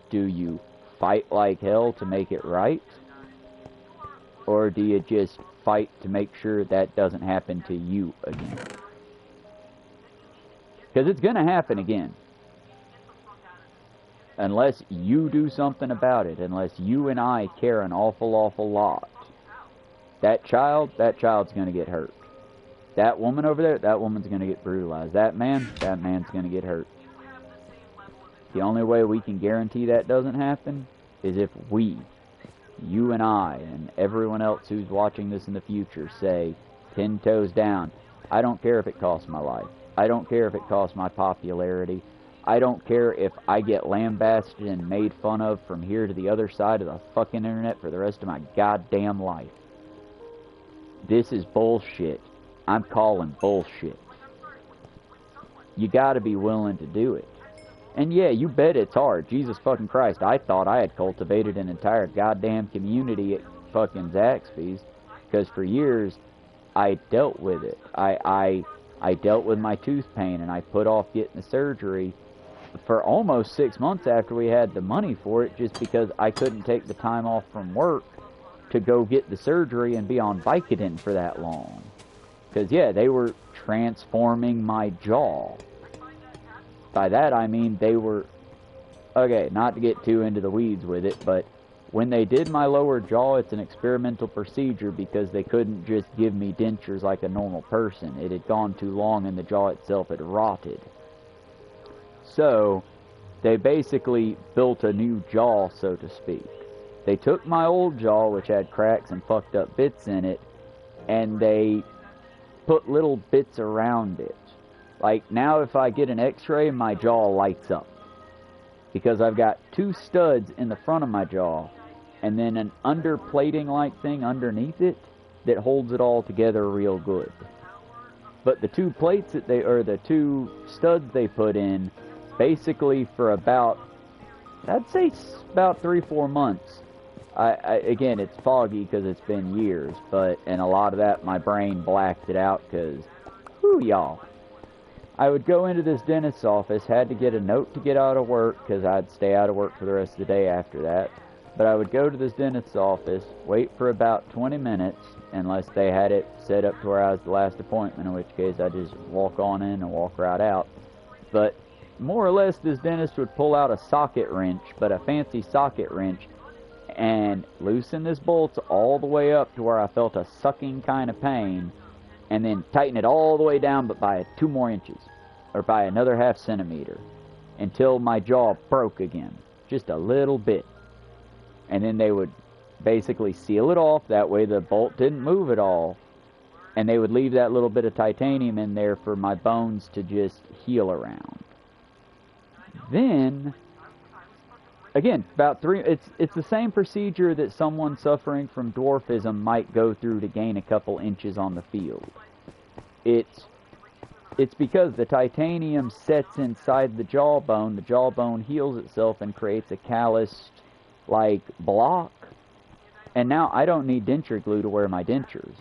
[SPEAKER 1] Do you fight like hell to make it right? Or do you just fight to make sure that doesn't happen to you again? Because it's going to happen again. Unless you do something about it, unless you and I care an awful, awful lot. That child's going to get hurt. That woman over there, that woman's going to get brutalized. That man's going to get hurt. The only way we can guarantee that doesn't happen is if we, you and I, and everyone else who's watching this in the future say, 10 toes down, I don't care if it costs my life. I don't care if it costs my popularity. I don't care if I get lambasted and made fun of from here to the other side of the fucking internet for the rest of my goddamn life. This is bullshit. I'm calling bullshit. You gotta be willing to do it. And yeah, you bet it's hard. Jesus fucking Christ, I thought I had cultivated an entire goddamn community at fucking Zaxby's, because for years I dealt with it. I dealt with my tooth pain, and I put off getting the surgery for almost 6 months after we had the money for it, just because I couldn't take the time off from work to go get the surgery and be on Vicodin for that long. Because, yeah, they were transforming my jaw. By that, I mean they were... Okay, not to get too into the weeds with it, but when they did my lower jaw, it's an experimental procedure because they couldn't just give me dentures like a normal person. It had gone too long and the jaw itself had rotted. So, they basically built a new jaw, so to speak. They took my old jaw, which had cracks and fucked up bits in it, and they put little bits around it. Like, now if I get an x-ray, my jaw lights up. Because I've got 2 studs in the front of my jaw, and then an underplating-like thing underneath it that holds it all together real good. But the 2 plates that the 2 studs they put in, basically for about, I'd say about 3-4 months. Again, it's foggy because it's been years, and a lot of that, my brain blacked it out because, whoo, y'all. I would go into this dentist's office, had to get a note to get out of work because I'd stay out of work for the rest of the day after that. But I would go to this dentist's office, wait for about 20 minutes, unless they had it set up to where I was the last appointment, in which case I just walk on in and walk right out. But more or less, this dentist would pull out a socket wrench, but a fancy socket wrench, and loosen this bolt all the way up to where I felt a sucking kind of pain, and then tighten it all the way down, but by 2 more inches, or by another ½ centimeter, until my jaw broke again, just a little bit. And then they would basically seal it off, that way the bolt didn't move at all, and they would leave that little bit of titanium in there for my bones to just heal around. Then, again, about 3, it's the same procedure that someone suffering from dwarfism might go through to gain a couple inches on the field. It's because the titanium sets inside the jawbone heals itself and creates a calloused, like, block. And now I don't need denture glue to wear my dentures.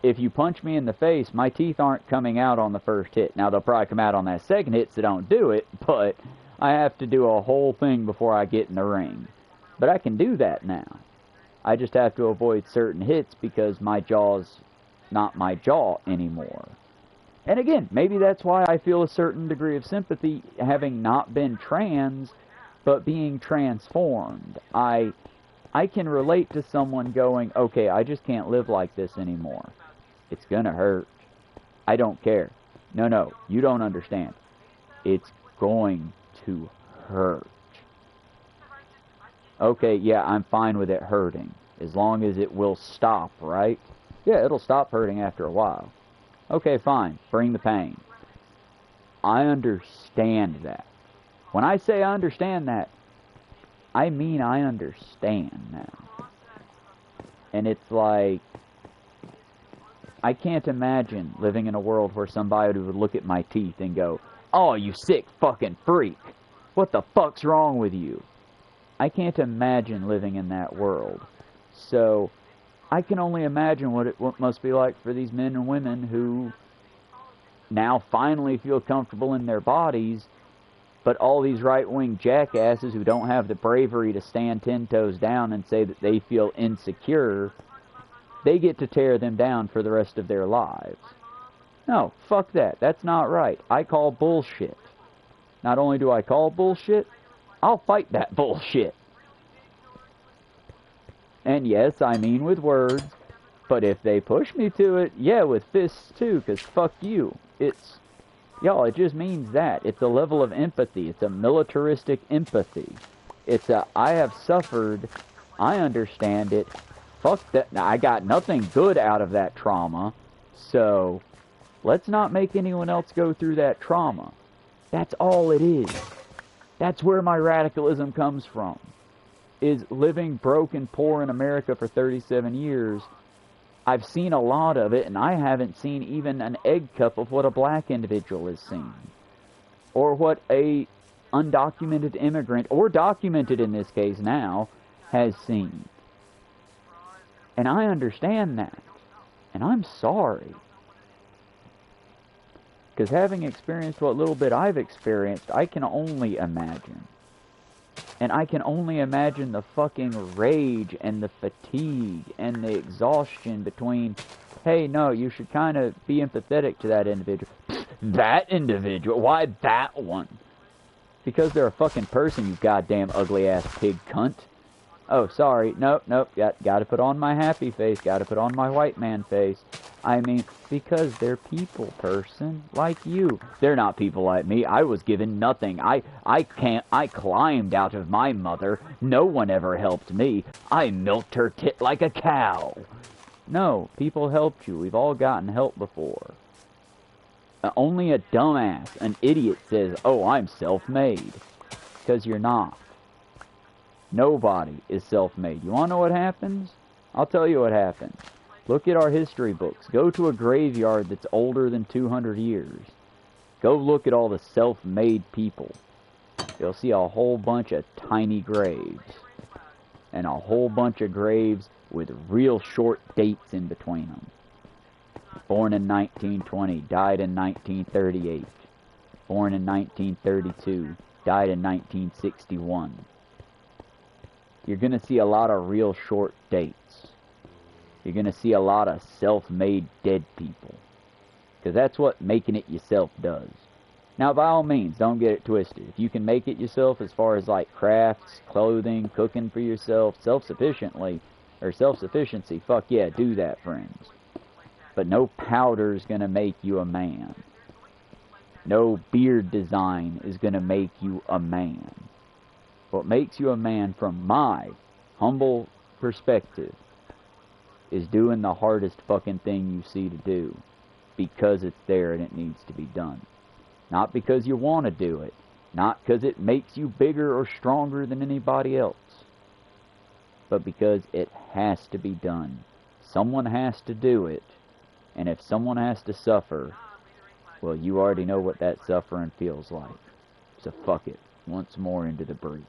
[SPEAKER 1] If you punch me in the face, my teeth aren't coming out on the first hit. Now, they'll probably come out on that second hit, so don't do it, but I have to do a whole thing before I get in the ring. But I can do that now. I just have to avoid certain hits because my jaw's not my jaw anymore. And again, maybe that's why I feel a certain degree of sympathy having not been trans, but being transformed. I can relate to someone going, okay, I just can't live like this anymore. It's gonna hurt. I don't care. No, you don't understand. It's going to hurt. Okay, yeah, I'm fine with it hurting, as long as it will stop, right? Yeah, it'll stop hurting after a while. Okay, fine, bring the pain. I understand that. When I say I understand that, I mean I understand now. And it's like, I can't imagine living in a world where somebody would look at my teeth and go, oh, you sick fucking freak. What the fuck's wrong with you? I can't imagine living in that world. So, I can only imagine what it must be like for these men and women who now finally feel comfortable in their bodies, but all these right-wing jackasses who don't have the bravery to stand 10 toes down and say that they feel insecure, they get to tear them down for the rest of their lives. No, fuck that. That's not right. I call bullshit. Not only do I call bullshit, I'll fight that bullshit. And yes, I mean with words, but if they push me to it, yeah, with fists too, because fuck you. It's, y'all, it just means that. It's a level of empathy. It's a militaristic empathy. It's a, I have suffered, I understand it, fuck that, I got nothing good out of that trauma, so let's not make anyone else go through that trauma. That's all it is. That's where my radicalism comes from. Is living broke and poor in America for 37 years, I've seen a lot of it, and I haven't seen even an egg cup of what a black individual has seen. Or what a undocumented immigrant, or documented in this case now, has seen. And I understand that. And I'm sorry. Because having experienced what little bit I've experienced, I can only imagine. And I can only imagine the fucking rage and the fatigue and the exhaustion between, hey, no, you should kind of be empathetic to that individual. That individual? Why that one? Because they're a fucking person, you goddamn ugly-ass pig cunt. Oh, sorry. Nope. Gotta put on my happy face. Gotta put on my white man face. I mean, because they're people, person. Like you. They're not people like me. I was given nothing. I climbed out of my mother. No one ever helped me. I milked her tit like a cow. No, people helped you. We've all gotten help before. Only a dumbass, an idiot says, oh, I'm self-made. Because you're not. Nobody is self-made. You want to know what happens? I'll tell you what happens. Look at our history books. Go to a graveyard that's older than 200 years. Go look at all the self-made people. You'll see a whole bunch of tiny graves. And a whole bunch of graves with real short dates in between them. Born in 1920, died in 1938. Born in 1932, died in 1961. You're going to see a lot of real short dates. You're going to see a lot of self-made dead people. Because that's what making it yourself does. Now, by all means, don't get it twisted. If you can make it yourself as far as like crafts, clothing, cooking for yourself, self-sufficiency, fuck yeah, do that, friends. But no powder's going to make you a man. No beard design is going to make you a man. What makes you a man, from my humble perspective, is doing the hardest fucking thing you see to do. Because it's there and it needs to be done. Not because you want to do it. Not because it makes you bigger or stronger than anybody else. But because it has to be done. Someone has to do it. And if someone has to suffer, well, you already know what that suffering feels like. So fuck it. Once more into the breach.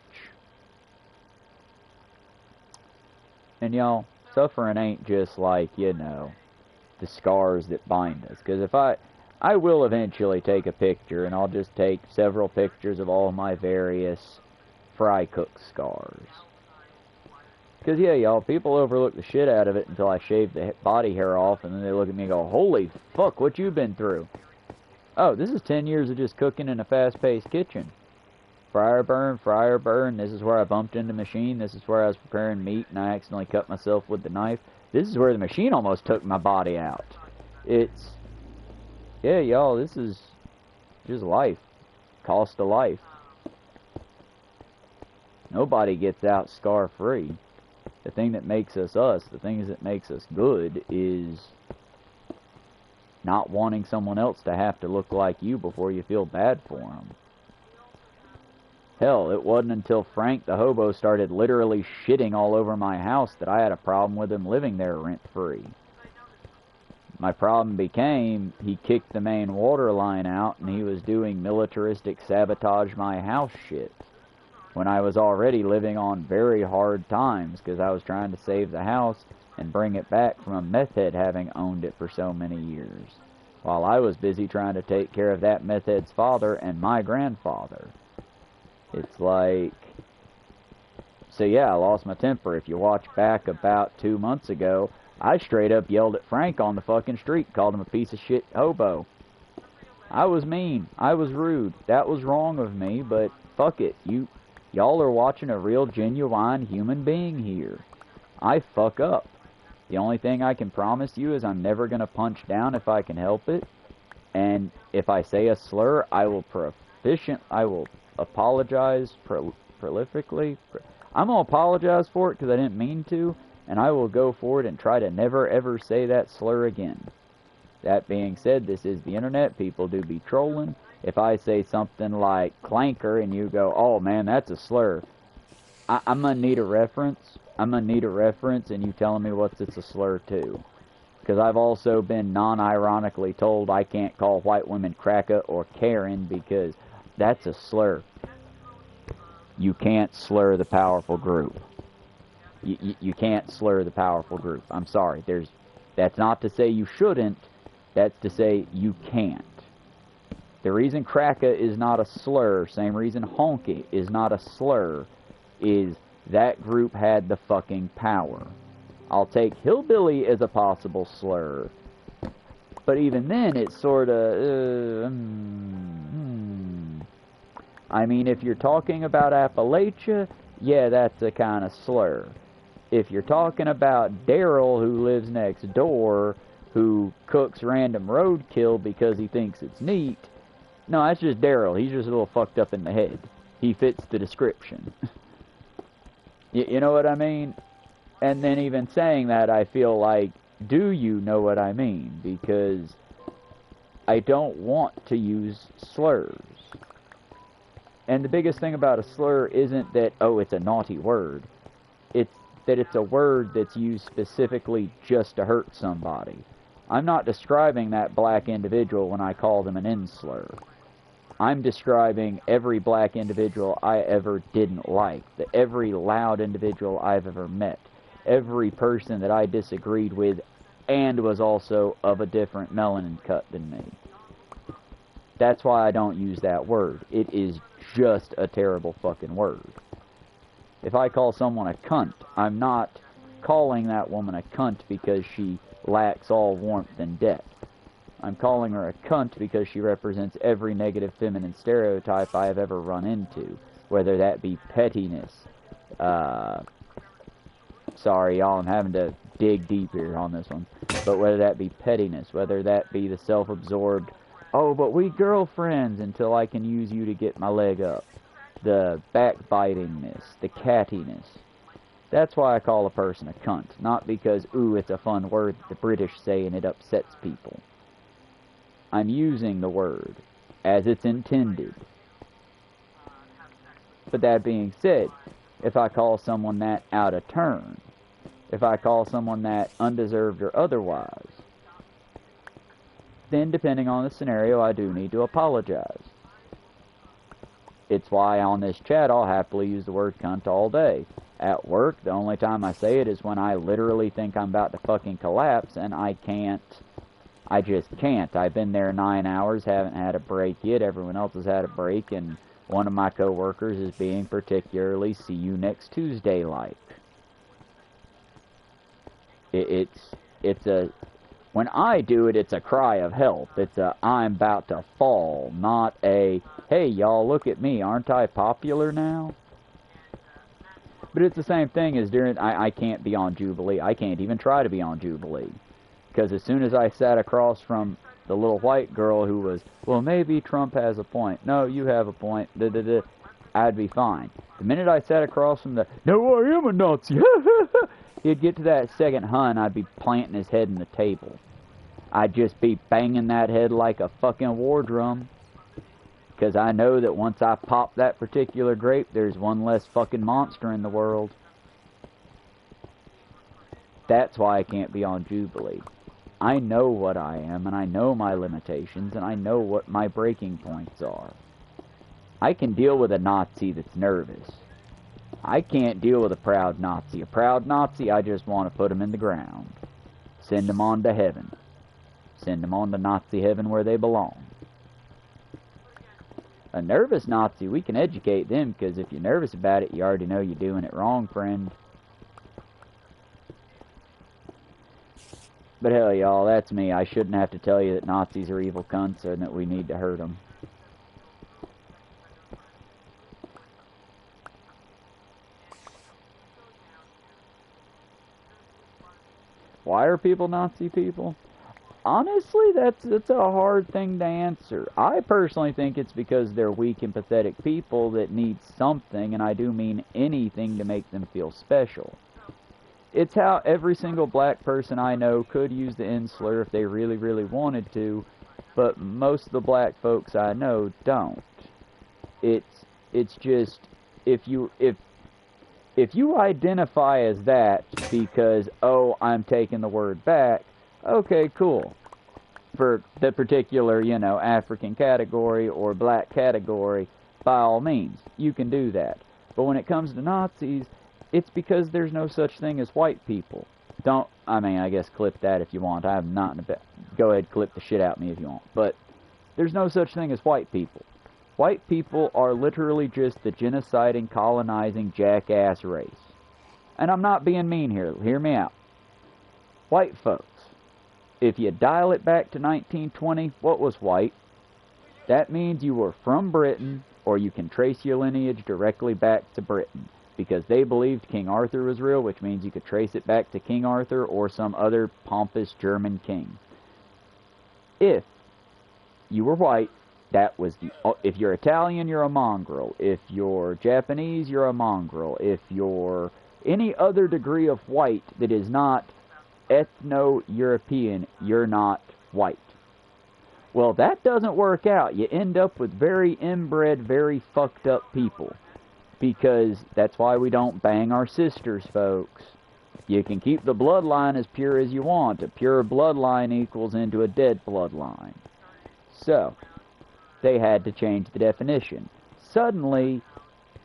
[SPEAKER 1] And y'all, suffering ain't just like, you know, the scars that bind us. Because if I will eventually take a picture, and I'll just take several pictures of all my various fry cook scars. Because, yeah, y'all, people overlook the shit out of it until I shave the body hair off, and then they look at me and go, holy fuck, what you been through? Oh, this is 10 years of just cooking in a fast-paced kitchen. Fryer burn, this is where I bumped into the machine, this is where I was preparing meat, and I accidentally cut myself with the knife. This is where the machine almost took my body out. It's, yeah, y'all, this is just life. Cost of life. Nobody gets out scar-free. The thing that makes us us, the thing that makes us good, is not wanting someone else to have to look like you before you feel bad for them. Hell, it wasn't until Frank the hobo started literally shitting all over my house that I had a problem with him living there rent-free. My problem became, he kicked the main water line out and he was doing militaristic sabotage my house shit. When I was already living on very hard times because I was trying to save the house and bring it back from a meth head having owned it for so many years, while I was busy trying to take care of that meth head's father and my grandfather. It's like... So yeah, I lost my temper. If you watch back about 2 months ago, I straight up yelled at Frank on the fucking street, called him a piece of shit hobo. I was mean. I was rude. That was wrong of me, but fuck it. Y'all are watching a real, genuine human being here. I fuck up. The only thing I can promise you is I'm never going to punch down if I can help it. And if I say a slur, I will apologize prolifically. I'm going to apologize for it because I didn't mean to, and I will go forward and try to never ever say that slur again. That being said, this is the internet. People do be trolling. If I say something like clanker and you go, oh man, that's a slur, I'm going to need a reference. I'm going to need a reference and you telling me what it's a slur to. Because I've also been non-ironically told I can't call white women cracker or Karen because that's a slur. You can't slur the powerful group. You can't slur the powerful group. I'm sorry. That's not to say you shouldn't. That's to say you can't. The reason cracker is not a slur, same reason honky is not a slur, is that group had the fucking power. I'll take hillbilly as a possible slur, but even then it's sort of... I mean, if you're talking about Appalachia, yeah, that's a kind of slur. If you're talking about Daryl, who lives next door, who cooks random roadkill because he thinks it's neat, no, that's just Daryl. He's just a little fucked up in the head. He fits the description. You know what I mean? And then even saying that, I feel like, do you know what I mean? Because I don't want to use slurs. And the biggest thing about a slur isn't that, oh, it's a naughty word. It's that it's a word that's used specifically just to hurt somebody. I'm not describing that black individual when I call them an N-slur. I'm describing every black individual I ever didn't like, every loud individual I've ever met, every person that I disagreed with and was also of a different melanin cut than me. That's why I don't use that word. It is just a terrible fucking word. If I call someone a cunt, I'm not calling that woman a cunt because she lacks all warmth and depth. I'm calling her a cunt because she represents every negative feminine stereotype I have ever run into, whether that be pettiness. Sorry, y'all, I'm having to dig deep here on this one. But whether that be pettiness, whether that be the self-absorbed, oh, but we girlfriends until I can use you to get my leg up. The backbitingness, the cattiness. That's why I call a person a cunt. Not because, ooh, it's a fun word that the British say and it upsets people. I'm using the word as it's intended. But that being said, if I call someone that out of turn, if I call someone that undeserved or otherwise, then depending on the scenario, I do need to apologize. It's why on this chat I'll happily use the word cunt all day. At work, the only time I say it is when I literally think I'm about to fucking collapse and I just can't. I've been there 9 hours, haven't had a break yet. Everyone else has had a break, and one of my coworkers is being particularly see you next Tuesday like. It's a... When I do it, it's a cry of help. It's a, I'm about to fall, not a, hey, y'all, look at me, aren't I popular now? But it's the same thing as during, I can't be on Jubilee. I can't even try to be on Jubilee. Because as soon as I sat across from the little white girl who was, well, maybe Trump has a point. No, you have a point. I'd be fine. The minute I sat across from the, no, I am a Nazi. He'd get to that second hun, I'd be planting his head in the table. I'd just be banging that head like a fucking war drum. Because I know that once I pop that particular grape, there's one less fucking monster in the world. That's why I can't be on Jubilee. I know what I am, and I know my limitations, and I know what my breaking points are. I can deal with a Nazi that's nervous. I can't deal with a proud Nazi. A proud Nazi, I just want to put them in the ground. Send them on to heaven. Send them on to Nazi heaven where they belong. A nervous Nazi, we can educate them, because if you're nervous about it, you already know you're doing it wrong, friend. But hell, y'all, that's me. I shouldn't have to tell you that Nazis are evil cunts and that we need to hurt them. Why are people Nazi people? Honestly, that's a hard thing to answer. I personally think it's because they're weak and pathetic people that need something, and I do mean anything to make them feel special. It's how every single black person I know could use the N slur if they really, really wanted to, but most of the black folks I know don't. It's just, if you identify as that because, oh, I'm taking the word back, okay, cool. For the particular, African category or black category, by all means, you can do that. But when it comes to Nazis, it's because there's no such thing as white people. I guess clip that if you want. I'm not in a bit. Go ahead, clip the shit out of me if you want. But there's no such thing as white people. White people are literally just the genociding, colonizing, jackass race. And I'm not being mean here. Hear me out. White folks. If you dial it back to 1920, what was white? That means you were from Britain, or you can trace your lineage directly back to Britain. Because they believed King Arthur was real, which means you could trace it back to King Arthur or some other pompous German king. If you were white, that was if you're Italian, you're a mongrel. If you're Japanese, you're a mongrel. If you're any other degree of white that is not ethno-European, you're not white. Well, that doesn't work out. You end up with very inbred, very fucked up people. Because that's why we don't bang our sisters, folks. You can keep the bloodline as pure as you want. A pure bloodline equals into a dead bloodline. So, they had to change the definition. Suddenly,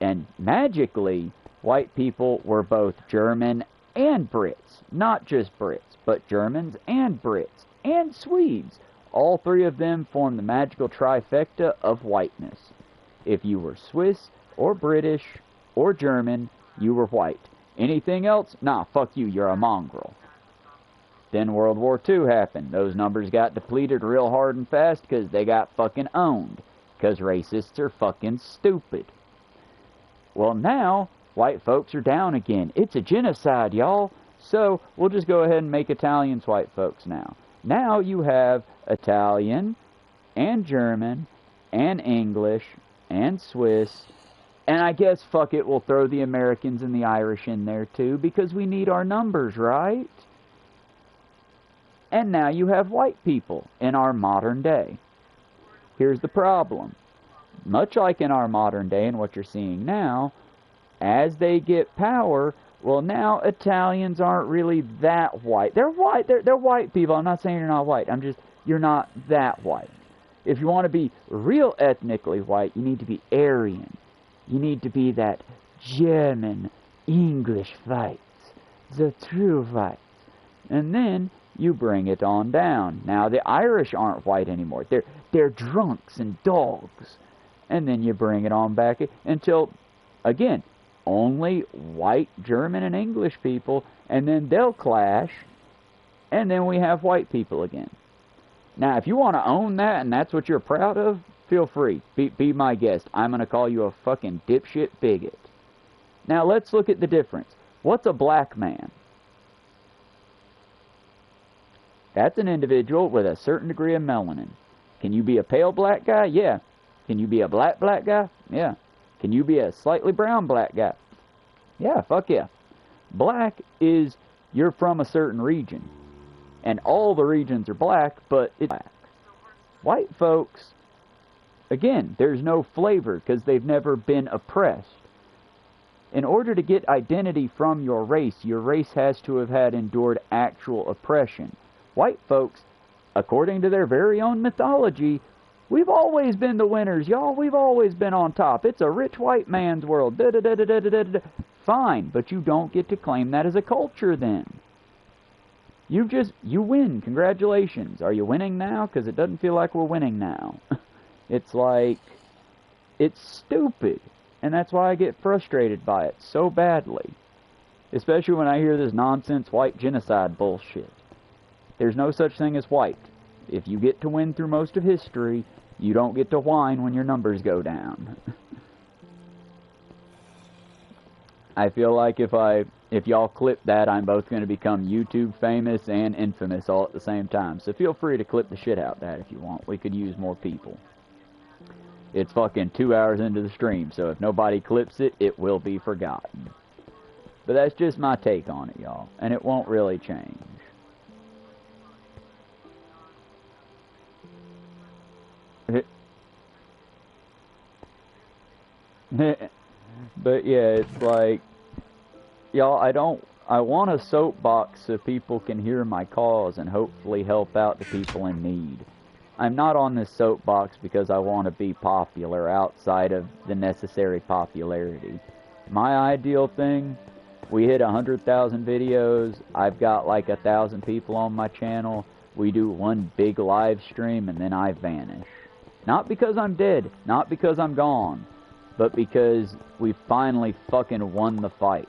[SPEAKER 1] and magically, white people were both German and Brits. Not just Brits, but Germans and Brits and Swedes. All three of them form the magical trifecta of whiteness. If you were Swiss, or British, or German, you were white. Anything else? Nah, fuck you, you're a mongrel. Then World War II happened. Those numbers got depleted real hard and fast because they got fucking owned. Because racists are fucking stupid. Well, now, white folks are down again. It's a genocide, y'all. So, we'll just go ahead and make Italians white folks now. Now you have Italian, and German, and English, and Swiss, and I guess, fuck it, we'll throw the Americans and the Irish in there too, because we need our numbers, right? And now you have white people in our modern day. Here's the problem. Much like in our modern day and what you're seeing now, as they get power, well, now Italians aren't really that white. They're white. They're white people. I'm not saying you're not white. You're not that white. If you want to be real ethnically white, you need to be Aryan. You need to be that German, English whites, the true whites. And then you bring it on down. Now the Irish aren't white anymore. They're drunks and dogs. And then you bring it on back until, again, only white German and English people, and then they'll clash, and then we have white people again. Now, if you want to own that and that's what you're proud of, feel free. Be my guest. I'm going to call you a fucking dipshit bigot. Now, let's look at the difference. What's a black man? That's an individual with a certain degree of melanin. Can you be a pale black guy? Yeah. Can you be a black guy? Yeah. Can you be a slightly brown black guy? Yeah, fuck yeah. Black is you're from a certain region. And all the regions are black, but it's black. White folks, again, there's no flavor because they've never been oppressed. In order to get identity from your race has to have had endured actual oppression. White folks, according to their very own mythology, We've always been the winners, y'all. We've always been on top. It's a rich white man's world. Da da da da da da da. Fine, but you don't get to claim that as a culture then. You win. Congratulations. Are you winning now? Because it doesn't feel like we're winning now. It's like, it's stupid. And that's why I get frustrated by it so badly. Especially when I hear this nonsense white genocide bullshit. There's no such thing as white. If you get to win through most of history, you don't get to whine when your numbers go down. I feel like if y'all clip that, I'm both going to become YouTube famous and infamous all at the same time. So feel free to clip the shit out of that if you want. We could use more people. It's fucking 2 hours into the stream, so if nobody clips it, it will be forgotten. But that's just my take on it, y'all. And it won't really change. But yeah, it's like, y'all, I want a soapbox so people can hear my cause and hopefully help out the people in need. I'm not on this soapbox because I want to be popular outside of the necessary popularity. My ideal thing, we hit 100,000 videos, I've got like 1,000 people on my channel, we do one big live stream and then I vanish. Not because I'm dead, not because I'm gone, but because we finally fucking won the fight.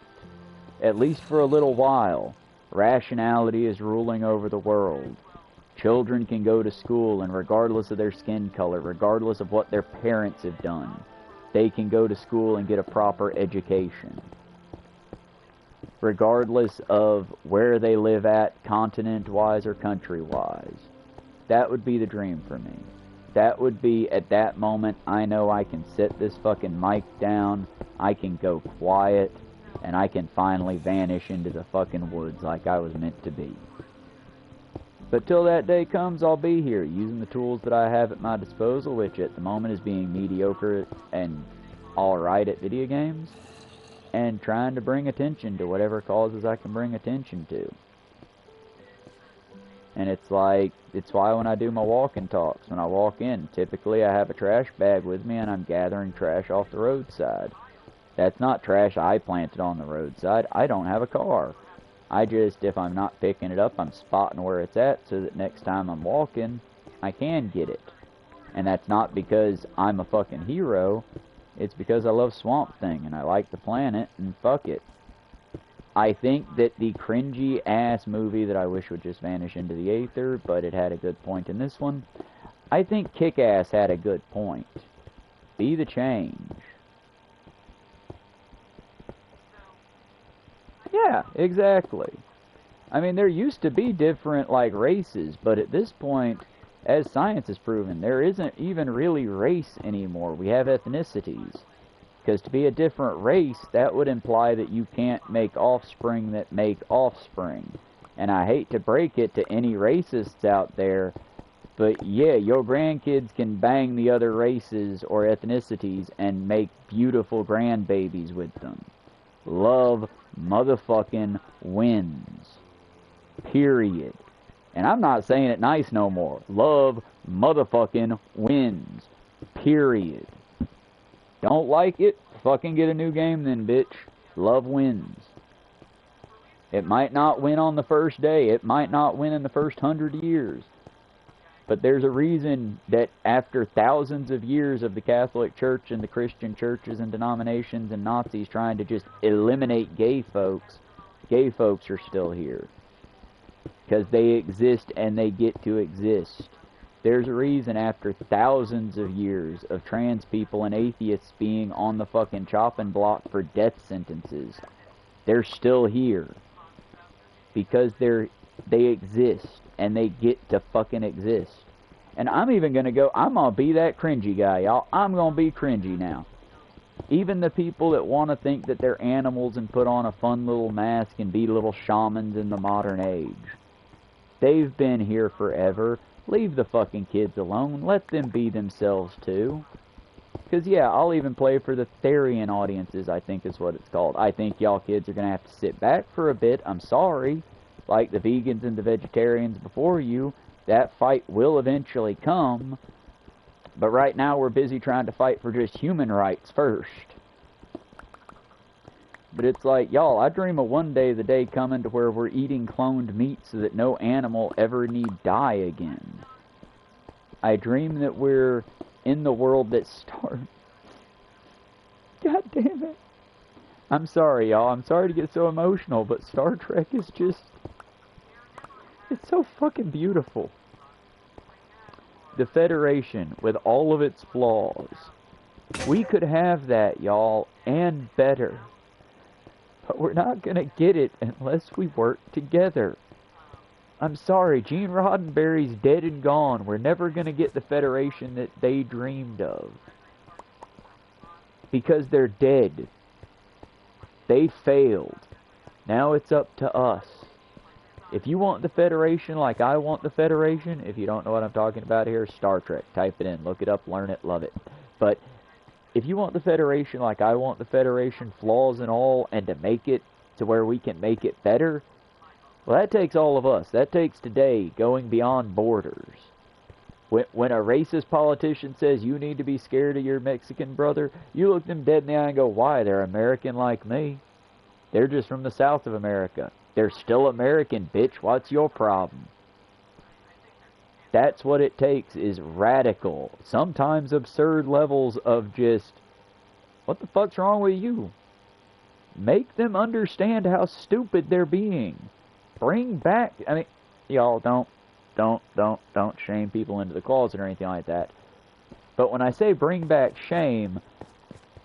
[SPEAKER 1] At least for a little while, rationality is ruling over the world. Children can go to school, and regardless of their skin color, regardless of what their parents have done, they can go to school and get a proper education. Regardless of where they live at, continent-wise or country-wise. That would be the dream for me. That would be, at that moment, I know I can set this fucking mic down, I can go quiet, and I can finally vanish into the fucking woods like I was meant to be. But till that day comes, I'll be here, using the tools that I have at my disposal, which at the moment is being mediocre and alright at video games, and trying to bring attention to whatever causes I can bring attention to. And it's like, it's why when I do my walk-in talks, when I walk in, typically I have a trash bag with me and I'm gathering trash off the roadside. That's not trash I planted on the roadside. I don't have a car. I just, if I'm not picking it up, I'm spotting where it's at so that next time I'm walking, I can get it. And that's not because I'm a fucking hero. It's because I love Swamp Thing and I like the planet and fuck it. I think that the cringy-ass movie that I wish would just vanish into the aether, but it had a good point in this one, I think Kick-Ass had a good point. Be the change. Yeah, exactly. I mean, there used to be different, like, races, but at this point, as science has proven, there isn't even really race anymore. We have ethnicities. Because to be a different race, that would imply that you can't make offspring that make offspring. And I hate to break it to any racists out there, but yeah, your grandkids can bang the other races or ethnicities and make beautiful grandbabies with them. Love motherfucking wins. Period. And I'm not saying it nice no more. Love motherfucking wins. Period. Don't like it? Fucking get a new game then, bitch. Love wins. It might not win on the first day. It might not win in the first 100 years. But there's a reason that after thousands of years of the Catholic Church and the Christian churches and denominations and Nazis trying to just eliminate gay folks are still here. Because they exist and they get to exist. There's a reason after thousands of years of trans people and atheists being on the fucking chopping block for death sentences, they're still here. Because they exist, and they get to fucking exist. And I'm even gonna go, I'm gonna be that cringy guy, y'all. I'm gonna be cringy now. Even the people that want to think that they're animals and put on a fun little mask and be little shamans in the modern age. They've been here forever. Leave the fucking kids alone. Let them be themselves, too. Because, yeah, I'll even play for the Therian audiences, I think is what it's called. I think y'all kids are going to have to sit back for a bit. I'm sorry. Like the vegans and the vegetarians before you, that fight will eventually come. But right now we're busy trying to fight for just human rights first. But it's like, y'all, I dream of one day the day coming to where we're eating cloned meat so that no animal ever need die again. I dream that we're in the world that started. God damn it. I'm sorry, y'all. I'm sorry to get so emotional, but Star Trek is just... it's so fucking beautiful. The Federation, with all of its flaws. We could have that, y'all, and better. But we're not gonna get it unless we work together. I'm sorry, Gene Roddenberry's dead and gone. We're never gonna get the Federation that they dreamed of. Because they're dead. They failed. Now it's up to us. If you want the Federation like I want the Federation, if you don't know what I'm talking about here, Star Trek. Type it in, look it up, learn it, love it. But if you want the Federation like I want the Federation, flaws and all, and to make it to where we can make it better, well, that takes all of us. That takes today going beyond borders. When a racist politician says you need to be scared of your Mexican brother, you look them dead in the eye and go, why? They're American like me. They're just from the south of America. They're still American, bitch. What's your problem? That's what it takes, is radical, sometimes absurd levels of just, what the fuck's wrong with you? Make them understand how stupid they're being. Bring back, I mean, y'all don't shame people into the closet or anything like that. But when I say bring back shame,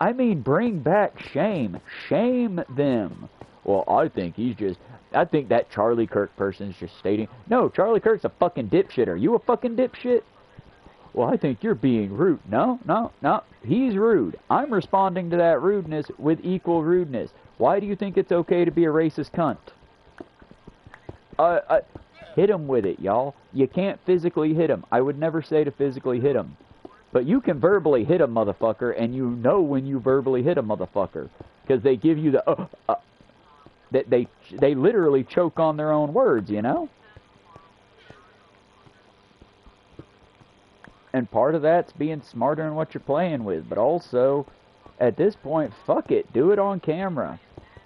[SPEAKER 1] I mean bring back shame. Shame them. Well, I think that Charlie Kirk person's just stating, no, Charlie Kirk's a fucking dipshit. Are you a fucking dipshit? Well, I think you're being rude. No. He's rude. I'm responding to that rudeness with equal rudeness. Why do you think it's okay to be a racist cunt? Hit him with it, y'all. You can't physically hit him. I would never say to physically hit him. But you can verbally hit a motherfucker, and you know when you verbally hit a motherfucker. Because they give you the, that they literally choke on their own words, you know? And part of that's being smarter in what you're playing with. But also, at this point, fuck it. Do it on camera.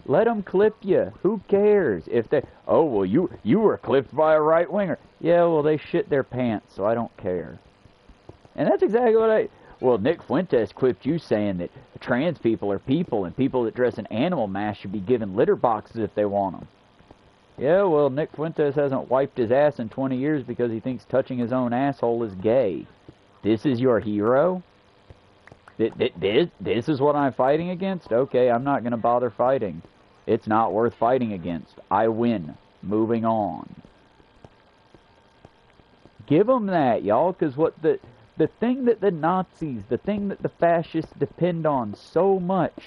[SPEAKER 1] Let them clip you. Who cares? If they, oh, well, you were clipped by a right-winger. Yeah, well, they shit their pants, so I don't care. And that's exactly what well, Nick Fuentes clipped you saying that trans people are people, and people that dress in animal masks should be given litter boxes if they want them. Yeah, well, Nick Fuentes hasn't wiped his ass in 20 years because he thinks touching his own asshole is gay. This is your hero? This is what I'm fighting against? Okay, I'm not going to bother fighting. It's not worth fighting against. I win. Moving on. Give them that, y'all, because what the thing that the Nazis, the thing that the fascists depend on so much,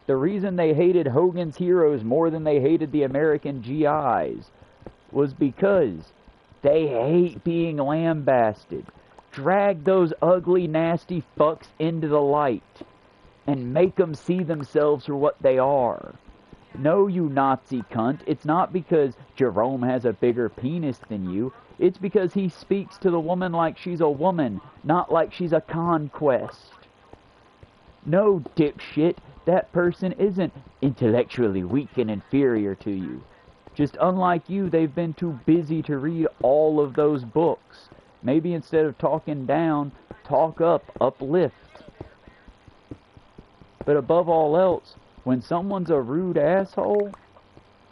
[SPEAKER 1] the reason they hated Hogan's Heroes more than they hated the American GIs, was because they hate being lambasted. Drag those ugly, nasty fucks into the light and make them see themselves for what they are. No, you Nazi cunt. It's not because Jerome has a bigger penis than you. It's because he speaks to the woman like she's a woman, not like she's a conquest. No, dipshit. That person isn't intellectually weak and inferior to you. Just unlike you, they've been too busy to read all of those books. Maybe instead of talking down, talk up, uplift. But above all else, when someone's a rude asshole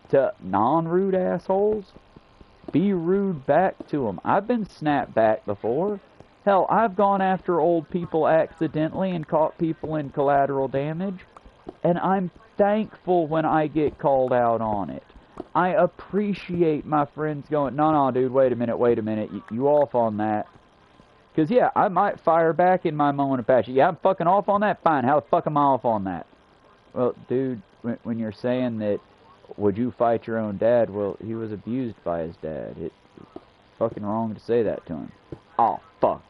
[SPEAKER 1] to non-rude assholes, be rude back to them. I've been snapped back before. Hell, I've gone after old people accidentally and caught people in collateral damage. And I'm thankful when I get called out on it. I appreciate my friends going, no, dude, wait a minute, you off on that. Because, yeah, I might fire back in my moment of passion. Yeah, I'm fucking off on that? Fine, how the fuck am I off on that? Well, dude, when you're saying that, would you fight your own dad? Well, he was abused by his dad. It's fucking wrong to say that to him. Oh, fuck.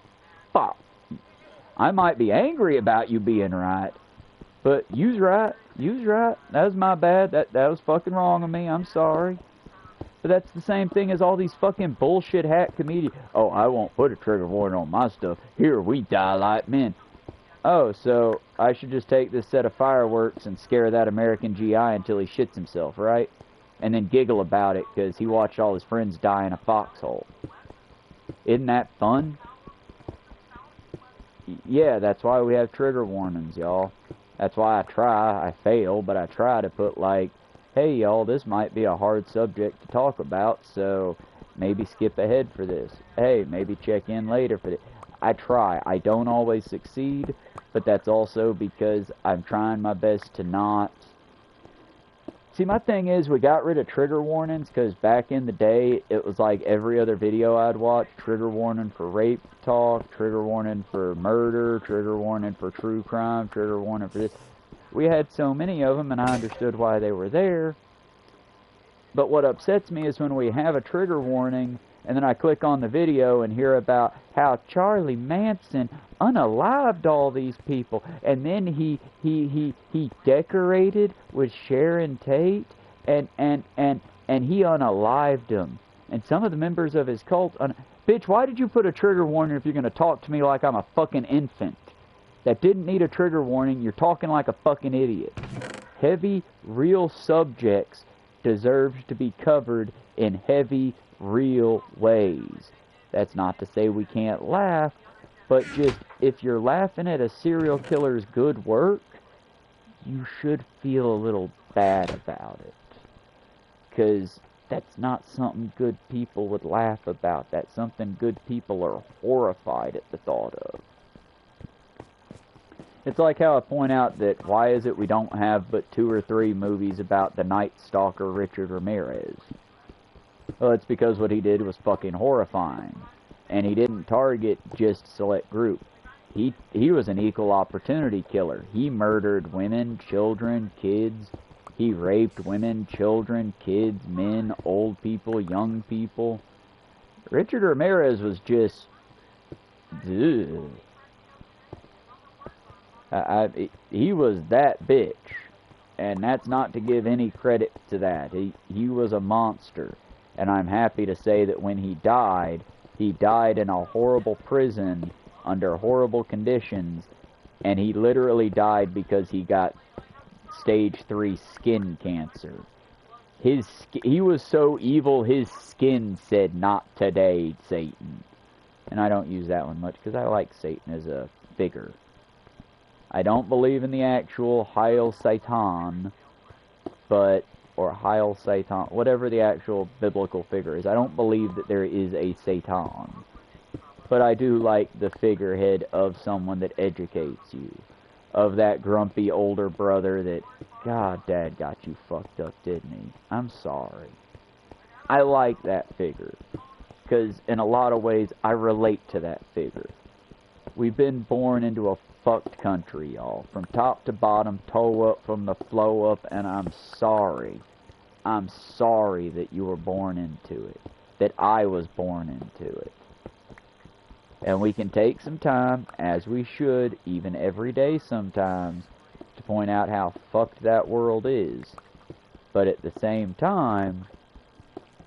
[SPEAKER 1] I might be angry about you being right, but you's right. That was my bad. That was fucking wrong of me. I'm sorry. But that's the same thing as all these fucking bullshit hack comedians. Oh, I won't put a trigger warning on my stuff. Here, we die like men. Oh, so I should just take this set of fireworks and scare that American GI until he shits himself, right? And then giggle about it because he watched all his friends die in a foxhole. Isn't that fun? Yeah, that's why we have trigger warnings, y'all. That's why I fail, but I try to put like, hey, y'all, this might be a hard subject to talk about, so maybe skip ahead for this. Hey, maybe check in later for this. I try. I don't always succeed, but that's also because I'm trying my best to not... See, my thing is, we got rid of trigger warnings, because back in the day, it was like every other video I'd watch, trigger warning for rape talk, trigger warning for murder, trigger warning for true crime, trigger warning for this. We had so many of them, and I understood why they were there. But what upsets me is when we have a trigger warning, and then I click on the video and hear about how Charlie Manson unalived all these people, and then he decorated with Sharon Tate, and he unalived them. And some of the members of his cult... Bitch, why did you put a trigger warning if you're going to talk to me like I'm a fucking infant? That didn't need a trigger warning. You're talking like a fucking idiot. Heavy, real subjects deserves to be covered in heavy, real ways. That's not to say we can't laugh, but just if you're laughing at a serial killer's good work, you should feel a little bad about it. Because that's not something good people would laugh about. That's something good people are horrified at the thought of. It's like how I point out that why is it we don't have but 2 or 3 movies about the Night Stalker Richard Ramirez? Well, it's because what he did was fucking horrifying. And he didn't target just a select group. He was an equal opportunity killer. He murdered women, children, kids. He raped women, children, kids, men, old people, young people. Richard Ramirez was just... Ugh. He was that bitch, and that's not to give any credit to that. He was a monster, and I'm happy to say that when he died in a horrible prison under horrible conditions, and he literally died because he got stage 3 skin cancer. He was so evil his skin said, "Not today, Satan." And I don't use that one much because I like Satan as a figure. I don't believe in the actual Heil Satan, or Heil Satan, whatever the actual biblical figure is. I don't believe that there is a Satan. But I do like the figurehead of someone that educates you. Of that grumpy older brother that, God, Dad got you fucked up, didn't he? I'm sorry. I like that figure. Because in a lot of ways, I relate to that figure. We've been born into a fucked country, y'all. From top to bottom, toe up from the flow up, and I'm sorry. I'm sorry that you were born into it. That I was born into it. And we can take some time, as we should, even every day sometimes, to point out how fucked that world is. But at the same time,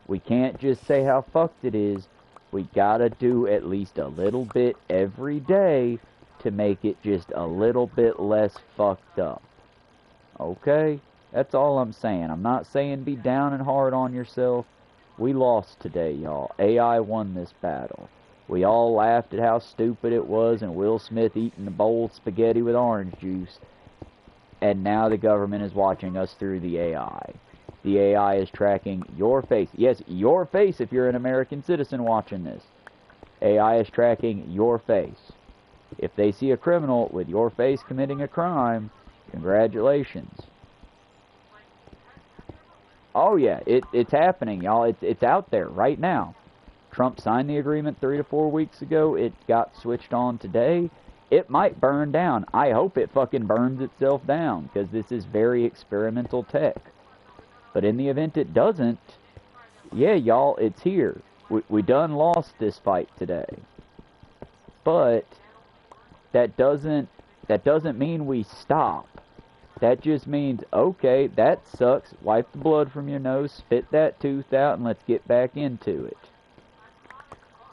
[SPEAKER 1] we can't just say how fucked it is. We gotta do at least a little bit every day to make it just a little bit less fucked up. Okay? That's all I'm saying. I'm not saying be down and hard on yourself. We lost today, y'all. AI won this battle. We all laughed at how stupid it was and Will Smith eating a bowl of spaghetti with orange juice. And now the government is watching us through the AI. The AI is tracking your face. Yes, your face if you're an American citizen watching this. AI is tracking your face. If they see a criminal with your face committing a crime, congratulations. Oh yeah, it's happening, y'all. It's out there right now. Trump signed the agreement 3 to 4 weeks ago. It got switched on today. It might burn down. I hope it fucking burns itself down, because this is very experimental tech. But in the event it doesn't, yeah, y'all, it's here. We done lost this fight today. But that doesn't mean we stop. That just means, okay, that sucks. Wipe the blood from your nose, spit that tooth out, and let's get back into it.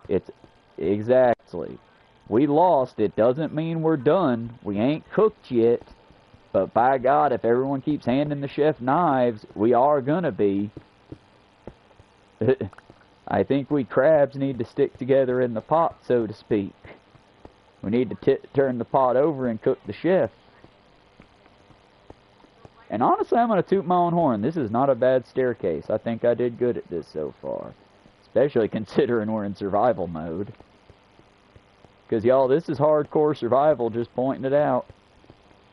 [SPEAKER 1] It's exactly. We lost. It doesn't mean we're done. We ain't cooked yet. But by God, if everyone keeps handing the chef knives, we are gonna be. I think we crabs need to stick together in the pot, so to speak. We need to turn the pot over and cook the chef. And honestly, I'm going to toot my own horn. This is not a bad staircase. I think I did good at this so far. Especially considering we're in survival mode. Because, y'all, this is hardcore survival, just pointing it out.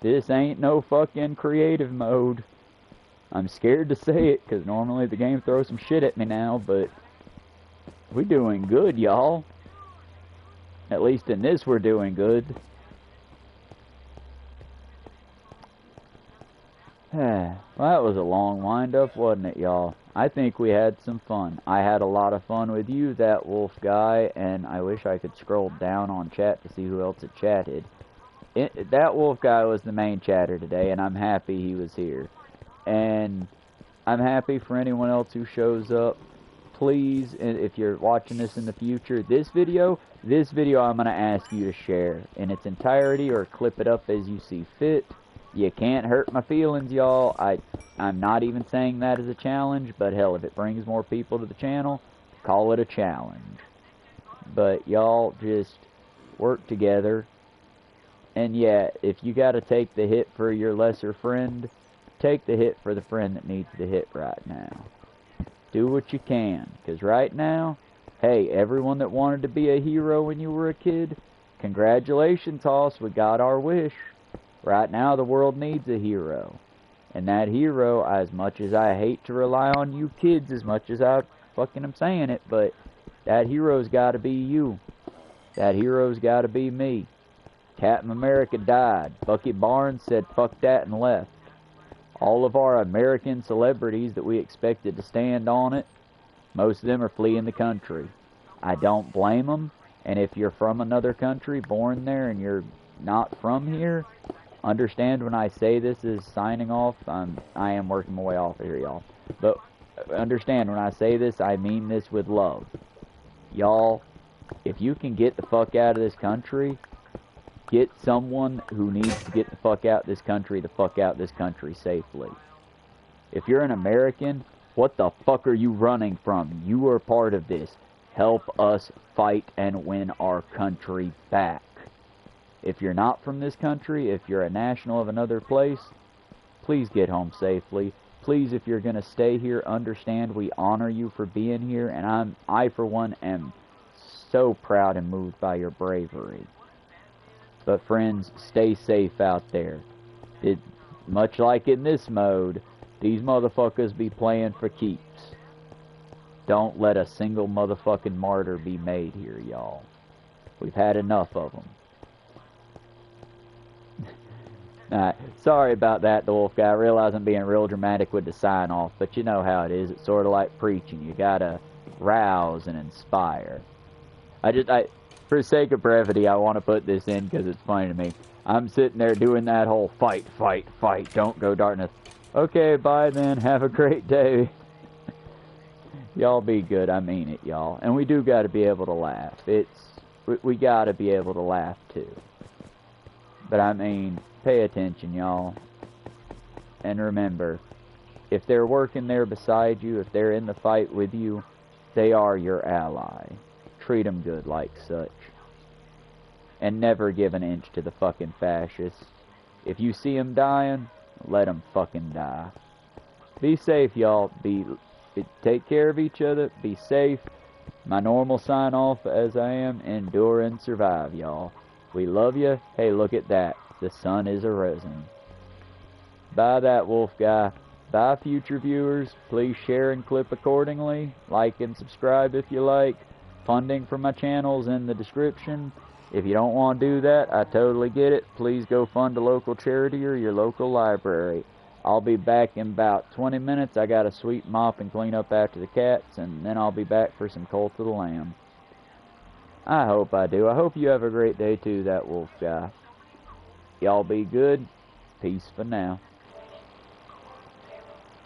[SPEAKER 1] This ain't no fucking creative mode. I'm scared to say it, because normally the game throws some shit at me now, but we're doing good, y'all. At least in this, we're doing good. Well, that was a long wind-up, wasn't it, y'all? I think we had some fun. I had a lot of fun with you, that wolf guy, and I wish I could scroll down on chat to see who else had chatted. That wolf guy was the main chatter today, and I'm happy he was here. And I'm happy for anyone else who shows up. Please, if you're watching this in the future, this video I'm going to ask you to share in its entirety or clip it up as you see fit. You can't hurt my feelings, y'all. I'm not even saying that as a challenge, but hell, if it brings more people to the channel, call it a challenge. But y'all just work together. And yeah, if you gotta take the hit for your lesser friend, take the hit for the friend that needs the hit right now. Do what you can, because right now, hey, everyone that wanted to be a hero when you were a kid, congratulations, Hoss, we got our wish. Right now, the world needs a hero. And that hero, as much as I hate to rely on you kids, as much as I fucking am saying it, but that hero's gotta be you. That hero's gotta be me. Captain America died. Bucky Barnes said fuck that and left. All of our American celebrities that we expected to stand on it, most of them are fleeing the country. I don't blame them. And if you're from another country, born there, and you're not from here, understand when I say this is signing off, I am working my way off of here, y'all. But understand when I say this, I mean this with love. Y'all, if you can get the fuck out of this country, get someone who needs to get the fuck out this country safely. If you're an American, what the fuck are you running from? You are part of this. Help us fight and win our country back. If you're not from this country, if you're a national of another place, please get home safely. Please, if you're going to stay here, understand we honor you for being here, and I for one am so proud and moved by your bravery. But friends, stay safe out there. Much like in this mode, these motherfuckers be playing for keeps. Don't let a single motherfucking martyr be made here, y'all. We've had enough of them. Sorry about that, the wolf guy. I realize I'm being real dramatic with the sign off, but you know how it is. It's sort of like preaching. You gotta rouse and inspire. For the sake of brevity, I want to put this in because it's funny to me. I'm sitting there doing that whole fight, fight, fight, don't go darkness. Okay, bye then. Have a great day. Y'all be good. I mean it, y'all. And we do got to be able to laugh. We got to be able to laugh too. But I mean, pay attention, y'all. And remember, if they're working there beside you, if they're in the fight with you, they are your ally. Treat them good like such. And never give an inch to the fucking fascists. If you see them dying, let them fucking die. Be safe, y'all. Take care of each other. Be safe. My normal sign off as I am, endure and survive, y'all. We love you. Hey, look at that. The sun is arisen. Bye that wolf guy. Bye future viewers. Please share and clip accordingly. Like and subscribe if you like. Funding for my channel's in the description. If you don't want to do that, I totally get it. Please go fund a local charity or your local library. I'll be back in about 20 minutes. I got to sweep, mop, and clean up after the cats, and then I'll be back for some Cult of the Lamb. I hope I do. I hope you have a great day too, that wolf guy. Y'all be good. Peace for now.